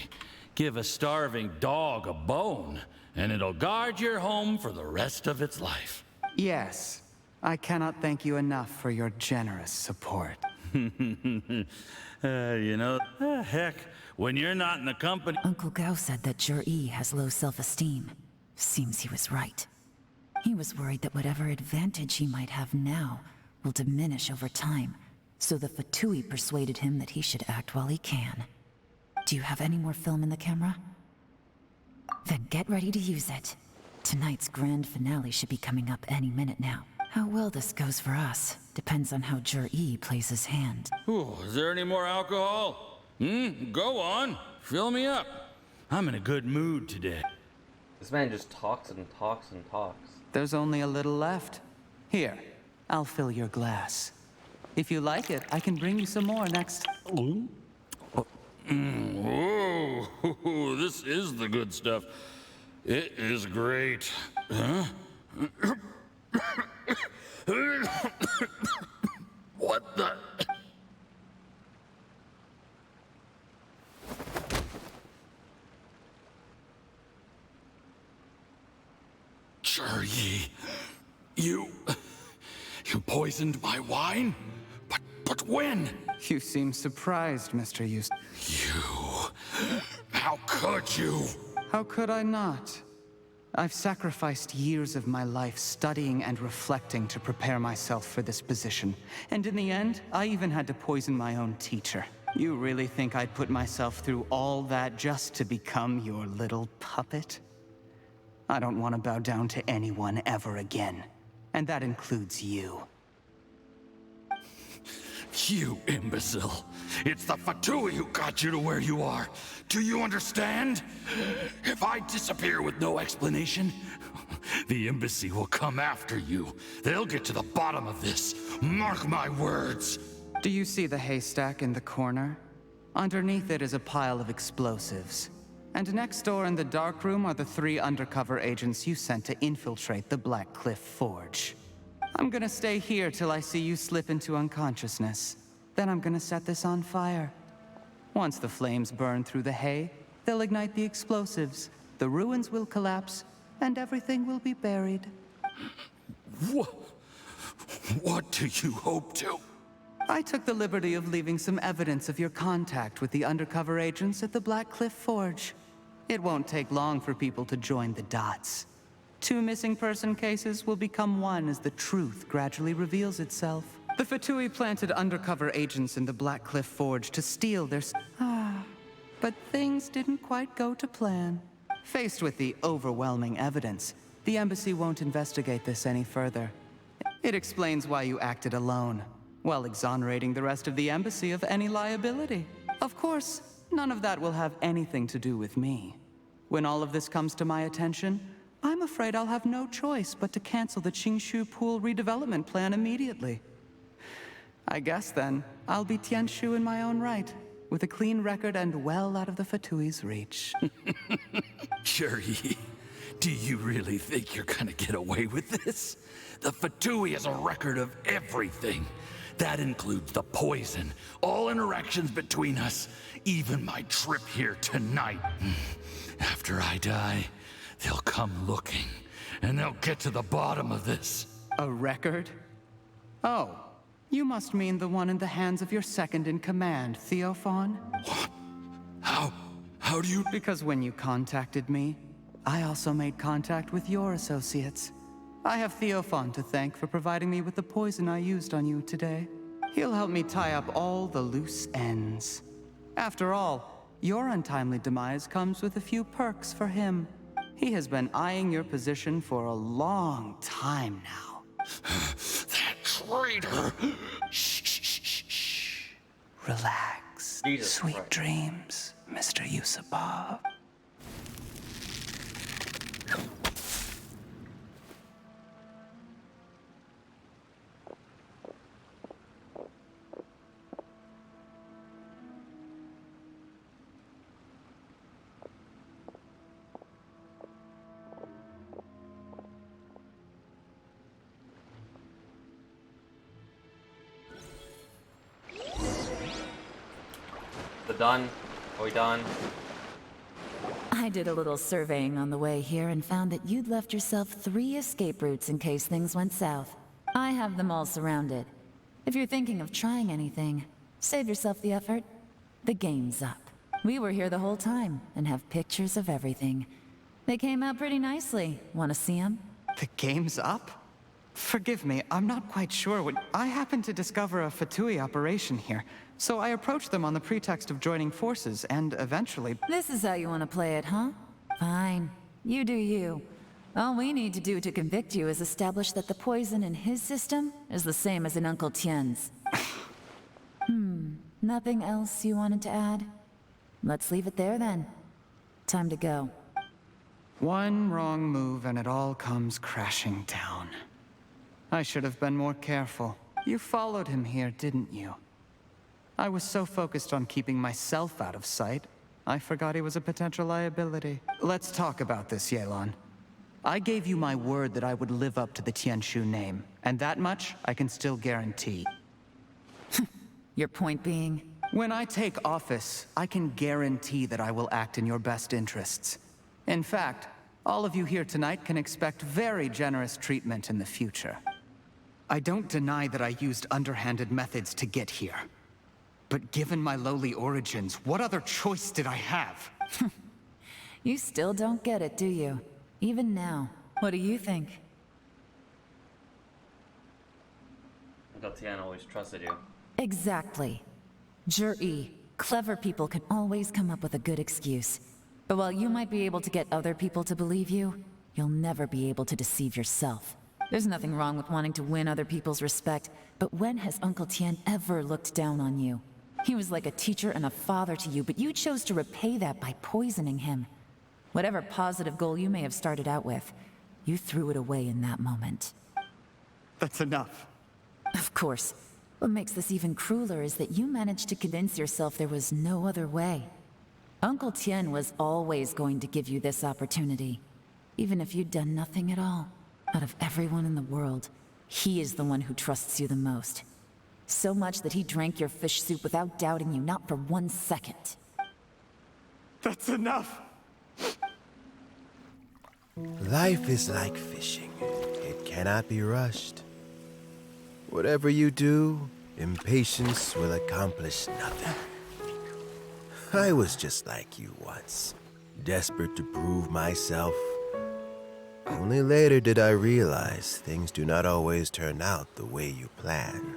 Give a starving dog a bone, and it'll guard your home for the rest of its life. Yes. I cannot thank you enough for your generous support. Heck, when you're not in the company... Uncle Gao said that Zhi has low self-esteem. Seems he was right. He was worried that whatever advantage he might have now will diminish over time, so the Fatui persuaded him that he should act while he can. Do you have any more film in the camera? Then get ready to use it. Tonight's grand finale should be coming up any minute now. How well this goes for us depends on how Zhi plays his hand. Ooh, is there any more alcohol? Go on. Fill me up. I'm in a good mood today. This man just talks and talks and talks. There's only a little left. Here, I'll fill your glass. If you like it, I can bring you some more next... Whoa, this is the good stuff. It is great. Huh? What the... Zhi, you poisoned my wine? But when? You seem surprised, Mr. Eustace. How could you? How could I not? I've sacrificed years of my life studying and reflecting to prepare myself for this position. And in the end, I even had to poison my own teacher. You really think I'd put myself through all that just to become your little puppet? I don't want to bow down to anyone ever again. And that includes you. You imbecile. It's the Fatui who got you to where you are. Do you understand? If I disappear with no explanation, the embassy will come after you. They'll get to the bottom of this. Mark my words. Do you see the haystack in the corner? Underneath it is a pile of explosives. And next door in the dark room are the 3 undercover agents you sent to infiltrate the Black Cliff Forge. I'm gonna stay here till I see you slip into unconsciousness. Then I'm gonna set this on fire. Once the flames burn through the hay, they'll ignite the explosives, the ruins will collapse, and everything will be buried. What do you hope to? I took the liberty of leaving some evidence of your contact with the undercover agents at the Black Cliff Forge. It won't take long for people to join the dots. 2 missing person cases will become 1 as the truth gradually reveals itself. The Fatui planted undercover agents in the Black Cliff Forge to steal their... But things didn't quite go to plan. Faced with the overwhelming evidence, the embassy won't investigate this any further. It explains why you acted alone, while exonerating the rest of the embassy of any liability. Of course, none of that will have anything to do with me. When all of this comes to my attention, I'm afraid I'll have no choice but to cancel the Qingshu Pool redevelopment plan immediately. I guess then, I'll be Tianshu in my own right, with a clean record and well out of the Fatui's reach. Shuri, do you really think you're gonna get away with this? The Fatui has a record of everything. That includes the poison, all interactions between us, even my trip here tonight. After I die, they'll come looking, and they'll get to the bottom of this. A record? Oh, you must mean the one in the hands of your second-in-command, Theophan? What? How do you... Because when you contacted me, I also made contact with your associates. I have Theophan to thank for providing me with the poison I used on you today. He'll help me tie up all the loose ends. After all, your untimely demise comes with a few perks for him. He has been eyeing your position for a long time now. That traitor! Shh. Relax. Sweet dreams, Mr. Yusupov. Done? Are we done? I did a little surveying on the way here and found that you'd left yourself 3 escape routes in case things went south. I have them all surrounded. If you're thinking of trying anything, save yourself the effort. The game's up. We were here the whole time and have pictures of everything. They came out pretty nicely. Want to see them? The game's up? Forgive me, I'm not quite sure what... I happened to discover a Fatui operation here, so I approached them on the pretext of joining forces, and eventually... This is how you want to play it, huh? Fine. You do you. All we need to do to convict you is establish that the poison in his system is the same as in Uncle Tien's. Nothing else you wanted to add? Let's leave it there then. Time to go. One wrong move and it all comes crashing down. I should have been more careful. You followed him here, didn't you? I was so focused on keeping myself out of sight, I forgot he was a potential liability. Let's talk about this, Yelan. I gave you my word that I would live up to the Tianshu name, and that much I can still guarantee. Your point being? When I take office, I can guarantee that I will act in your best interests. In fact, all of you here tonight can expect very generous treatment in the future. I don't deny that I used underhanded methods to get here. But given my lowly origins, what other choice did I have? You still don't get it, do you? Even now. What do you think? Uncle Tien always trusted you. Exactly. Jur-E, clever people can always come up with a good excuse. But while you might be able to get other people to believe you, you'll never be able to deceive yourself. There's nothing wrong with wanting to win other people's respect, but when has Uncle Tien ever looked down on you? He was like a teacher and a father to you, but you chose to repay that by poisoning him. Whatever positive goal you may have started out with, you threw it away in that moment. That's enough. Of course. What makes this even crueler is that you managed to convince yourself there was no other way. Uncle Tien was always going to give you this opportunity, even if you'd done nothing at all. Out of everyone in the world, he is the one who trusts you the most. So much that he drank your fish soup without doubting you, not for 1 second. That's enough! Life is like fishing. It cannot be rushed. Whatever you do, impatience will accomplish nothing. I was just like you once, desperate to prove myself. Only later did I realize things do not always turn out the way you plan.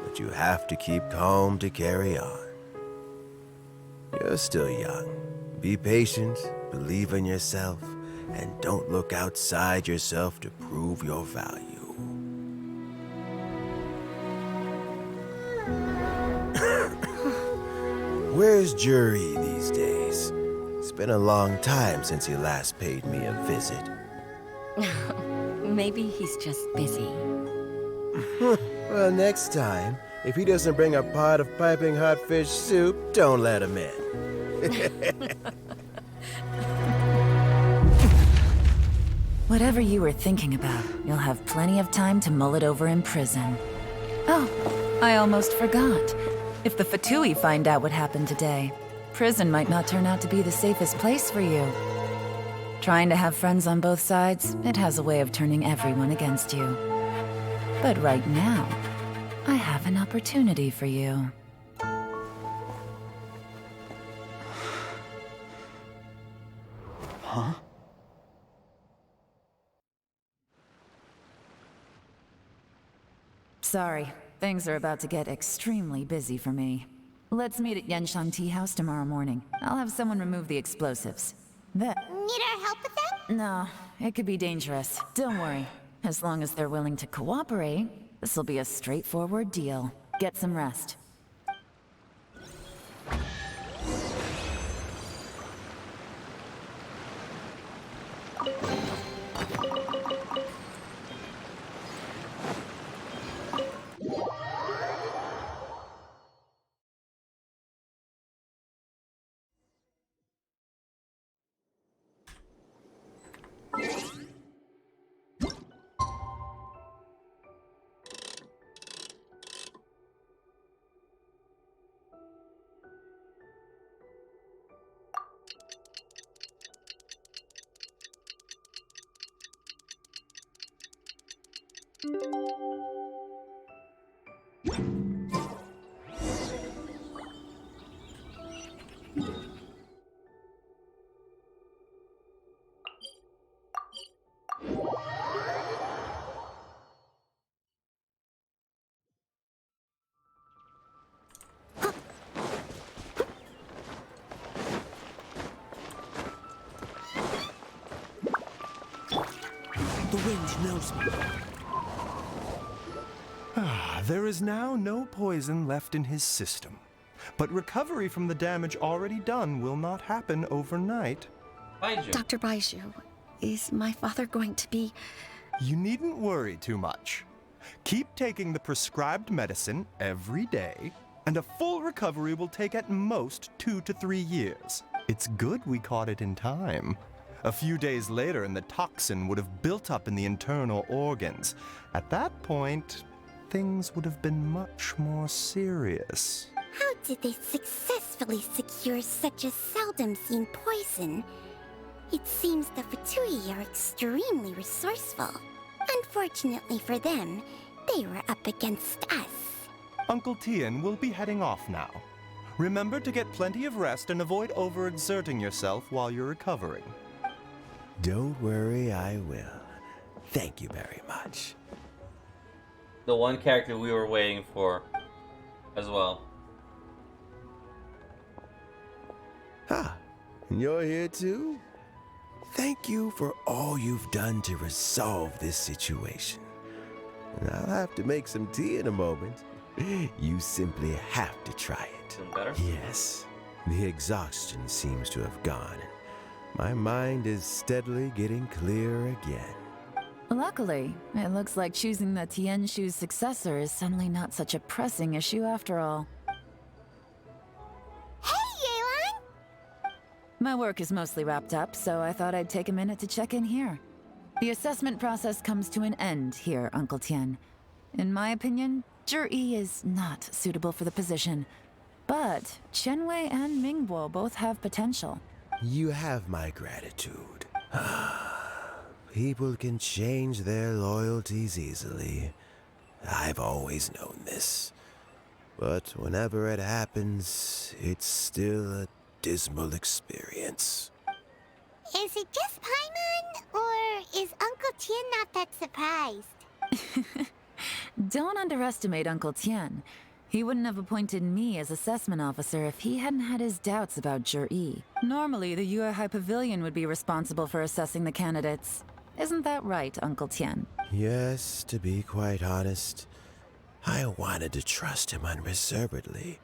But you have to keep calm to carry on. You're still young. Be patient, believe in yourself, and don't look outside yourself to prove your value. Where's Jur-E these days? It's been a long time since he last paid me a visit. Maybe he's just busy. Well, next time, If he doesn't bring a pot of piping hot fish soup, don't let him in. Whatever you were thinking about, you'll have plenty of time to mull it over in prison. Oh, I almost forgot. If the Fatui find out what happened today, prison might not turn out to be the safest place for you. Trying to have friends on both sides, it has a way of turning everyone against you. But right now, I have an opportunity for you. Huh? Sorry, things are about to get extremely busy for me. Let's meet at Yenshan Tea House tomorrow morning. I'll have someone remove the explosives. Need our help with that? No, it could be dangerous. Don't worry. As long as they're willing to cooperate, this'll be a straightforward deal. Get some rest. The wind knows me. There is now no poison left in his system. But recovery from the damage already done will not happen overnight. Dr. Baiju, is my father going to be... You needn't worry too much. Keep taking the prescribed medicine every day, and a full recovery will take at most 2 to 3 years. It's good we caught it in time. A few days later, and the toxin would have built up in the internal organs. At that point, things would have been much more serious. How did they successfully secure such a seldom-seen poison? It seems the Fatui are extremely resourceful. Unfortunately for them, they were up against us. Uncle Tian will be heading off now. Remember to get plenty of rest and avoid overexerting yourself while you're recovering. Don't worry, I will. Thank you very much. The one character we were waiting for as well. Ah, and you're here too? Thank you for all you've done to resolve this situation. And I'll have to make some tea in a moment. You simply have to try it. Better? Yes. The exhaustion seems to have gone. My mind is steadily getting clear again. Luckily, it looks like choosing the Tianshu's successor is suddenly not such a pressing issue after all. Hey, Yelan! My work is mostly wrapped up, so I thought I'd take a minute to check in here. The assessment process comes to an end here, Uncle Tian. In my opinion, Zhi is not suitable for the position. But Qianwei and Mingbo both have potential. You have my gratitude. People can change their loyalties easily. I've always known this. But whenever it happens, it's still a dismal experience. Is it just Paimon, or is Uncle Tian not that surprised? Don't underestimate Uncle Tian. He wouldn't have appointed me as assessment officer if he hadn't had his doubts about Zhi. Normally, the Yuehai Pavilion would be responsible for assessing the candidates. Isn't that right, Uncle Tian? Yes, to be quite honest, I wanted to trust him unreservedly.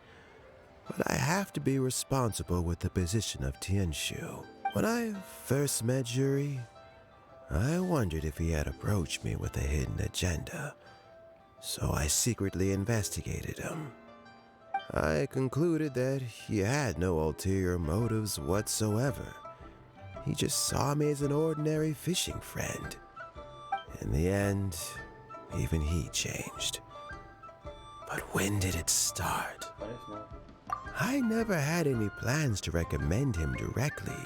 But I have to be responsible with the position of Tianshu. When I first met Zhi, I wondered if he had approached me with a hidden agenda. so I secretly investigated him. I concluded that he had no ulterior motives whatsoever. He just saw me as an ordinary fishing friend. In the end, even he changed. But when did it start? I never had any plans to recommend him directly,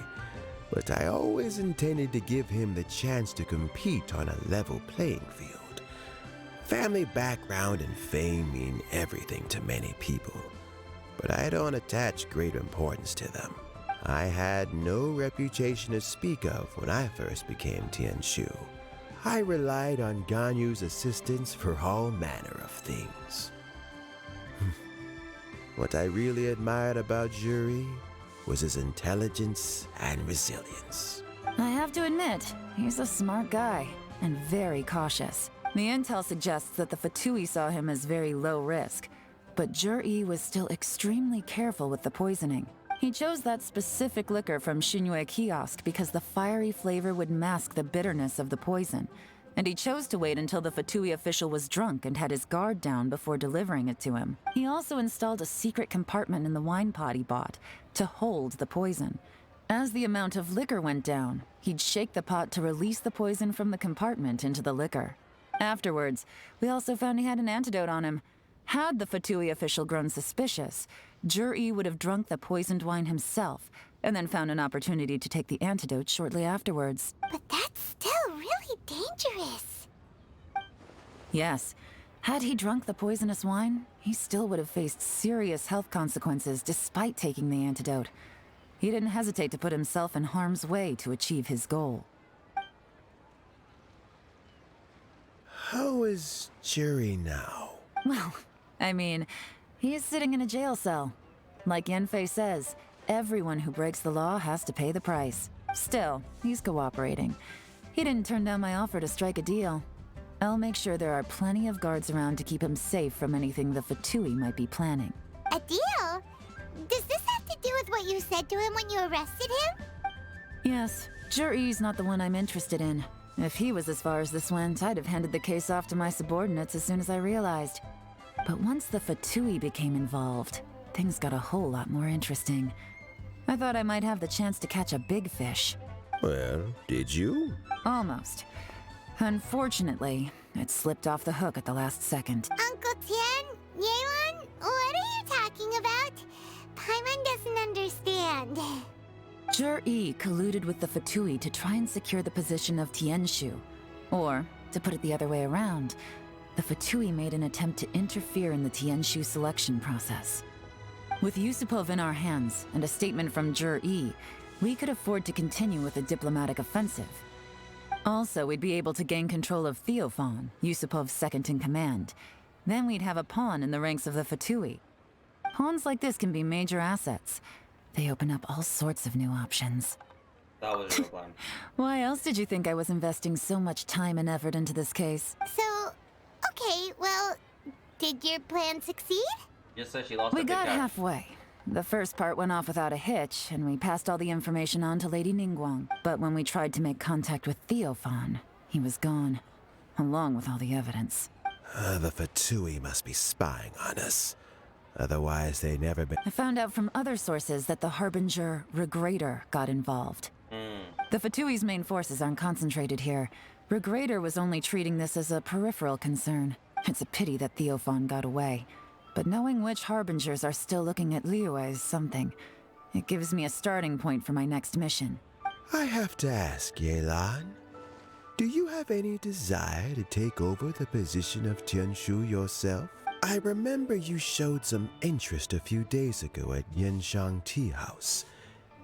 but I always intended to give him the chance to compete on a level playing field. Family background and fame mean everything to many people, but I don't attach great importance to them. I had no reputation to speak of when I first became Tianshu. I relied on Ganyu's assistance for all manner of things. What I really admired about Juri was his intelligence and resilience. I have to admit, he's a smart guy, and very cautious. The intel suggests that the Fatui saw him as very low risk, but Juri was still extremely careful with the poisoning. He chose that specific liquor from Xinyue Kiosk because the fiery flavor would mask the bitterness of the poison, and he chose to wait until the Fatui official was drunk and had his guard down before delivering it to him. He also installed a secret compartment in the wine pot he bought to hold the poison. As the amount of liquor went down, he'd shake the pot to release the poison from the compartment into the liquor. Afterwards, we also found he had an antidote on him. Had the Fatui official grown suspicious, Juri would have drunk the poisoned wine himself, and then found an opportunity to take the antidote shortly afterwards. But that's still really dangerous. Yes. Had he drunk the poisonous wine, he still would have faced serious health consequences despite taking the antidote. He didn't hesitate to put himself in harm's way to achieve his goal. How is Juri now? Well, I mean, he's sitting in a jail cell. Like Yanfei says, everyone who breaks the law has to pay the price. Still, he's cooperating. He didn't turn down my offer to strike a deal. I'll make sure there are plenty of guards around to keep him safe from anything the Fatui might be planning. A deal? Does this have to do with what you said to him when you arrested him? Yes, Juri's not the one I'm interested in. If he was as far as this went, I'd have handed the case off to my subordinates as soon as I realized. But once the Fatui became involved, things got a whole lot more interesting. I thought I might have the chance to catch a big fish. Well, did you? Almost. Unfortunately, it slipped off the hook at the last second. Uncle Tian? Yelan? What are you talking about? Paimon doesn't understand. Jur-E colluded with the Fatui to try and secure the position of Tianshu. Or, to put it the other way around, the Fatui made an attempt to interfere in the Tianshu selection process. With Yusupov in our hands and a statement from Jur-E, we could afford to continue with a diplomatic offensive. Also, we'd be able to gain control of Theophan, Yusupov's second-in-command. Then we'd have a pawn in the ranks of the Fatui. Pawns like this can be major assets. They open up all sorts of new options. That was your plan. Why else did you think I was investing so much time and effort into this case? So, okay, well, did your plan succeed? Just said she lost We a big got guy. halfway. The first part went off without a hitch, and we passed all the information on to Lady Ningguang. But when we tried to make contact with Theophan, he was gone, along with all the evidence. The Fatui must be spying on us. Otherwise, they'd never been. I found out from other sources that the Harbinger Regrator got involved. The Fatui's main forces aren't concentrated here. Regrator was only treating this as a peripheral concern. It's a pity that Theophan got away. But knowing which Harbingers are still looking at Liyue is something. It gives me a starting point for my next mission. I have to ask, Yelan, do you have any desire to take over the position of Tianshu yourself? I remember you showed some interest a few days ago at Yenshang Tea House.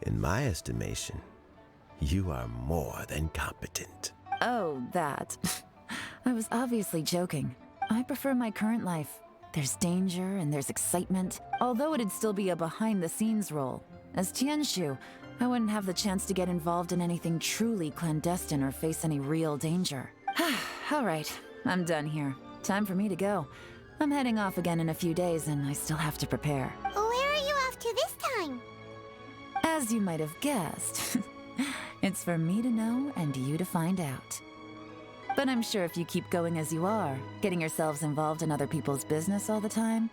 In my estimation, you are more than competent. Oh, that. I was obviously joking. I prefer my current life. There's danger and there's excitement, although it'd still be a behind-the-scenes role. As Tianshu, I wouldn't have the chance to get involved in anything truly clandestine or face any real danger. All right, I'm done here. Time for me to go. I'm heading off again in a few days and I still have to prepare. Where are you off to this time? As you might have guessed, it's for me to know and you to find out. But I'm sure if you keep going as you are, getting yourselves involved in other people's business all the time,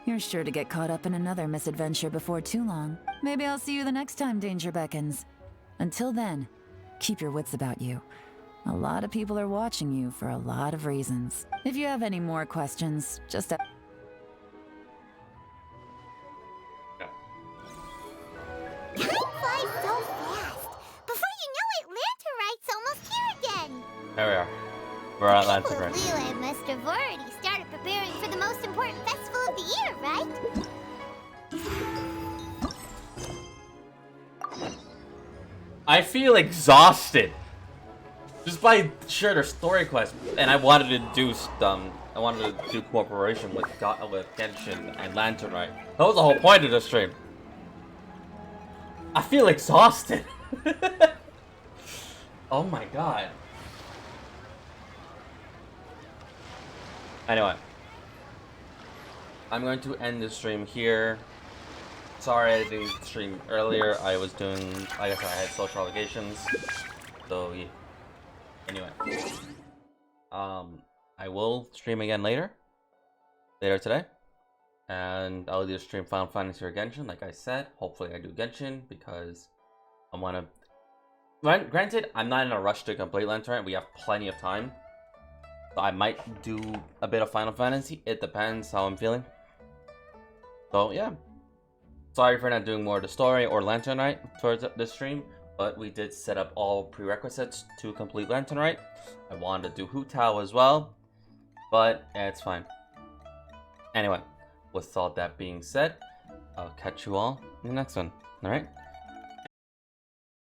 you're sure to get caught up in another misadventure before too long. Maybe I'll see you the next time danger beckons. Until then, keep your wits about you. A lot of people are watching you for a lot of reasons. If you have any more questions, just... Time flies so fast. Before you know it, Lanterite's almost here again. There we are. We're at People Lanterite. of Liyue must have already started preparing for the most important festival of the year, right? I feel exhausted. Just by sheer story quest, and I wanted to do cooperation with Genshin and Lanternite. That was the whole point of the stream. I feel exhausted. Oh my god. Anyway, I'm going to end the stream here. Sorry I didn't stream earlier. I was doing, I guess I had social obligations. So yeah. Anyway, I will stream again later today, and I'll either stream Final Fantasy or Genshin, like I said. Hopefully I do Genshin, because I want to... Granted, I'm not in a rush to complete Lantern. We have plenty of time. So I might do a bit of Final Fantasy. It depends how I'm feeling. So yeah. Sorry for not doing more of the story or Lanternite towards this stream. But we did set up all prerequisites to complete Lanternite. I wanted to do Hu Tao as well, but it's fine. Anyway, with all that being said, I'll catch you all in the next one. Alright?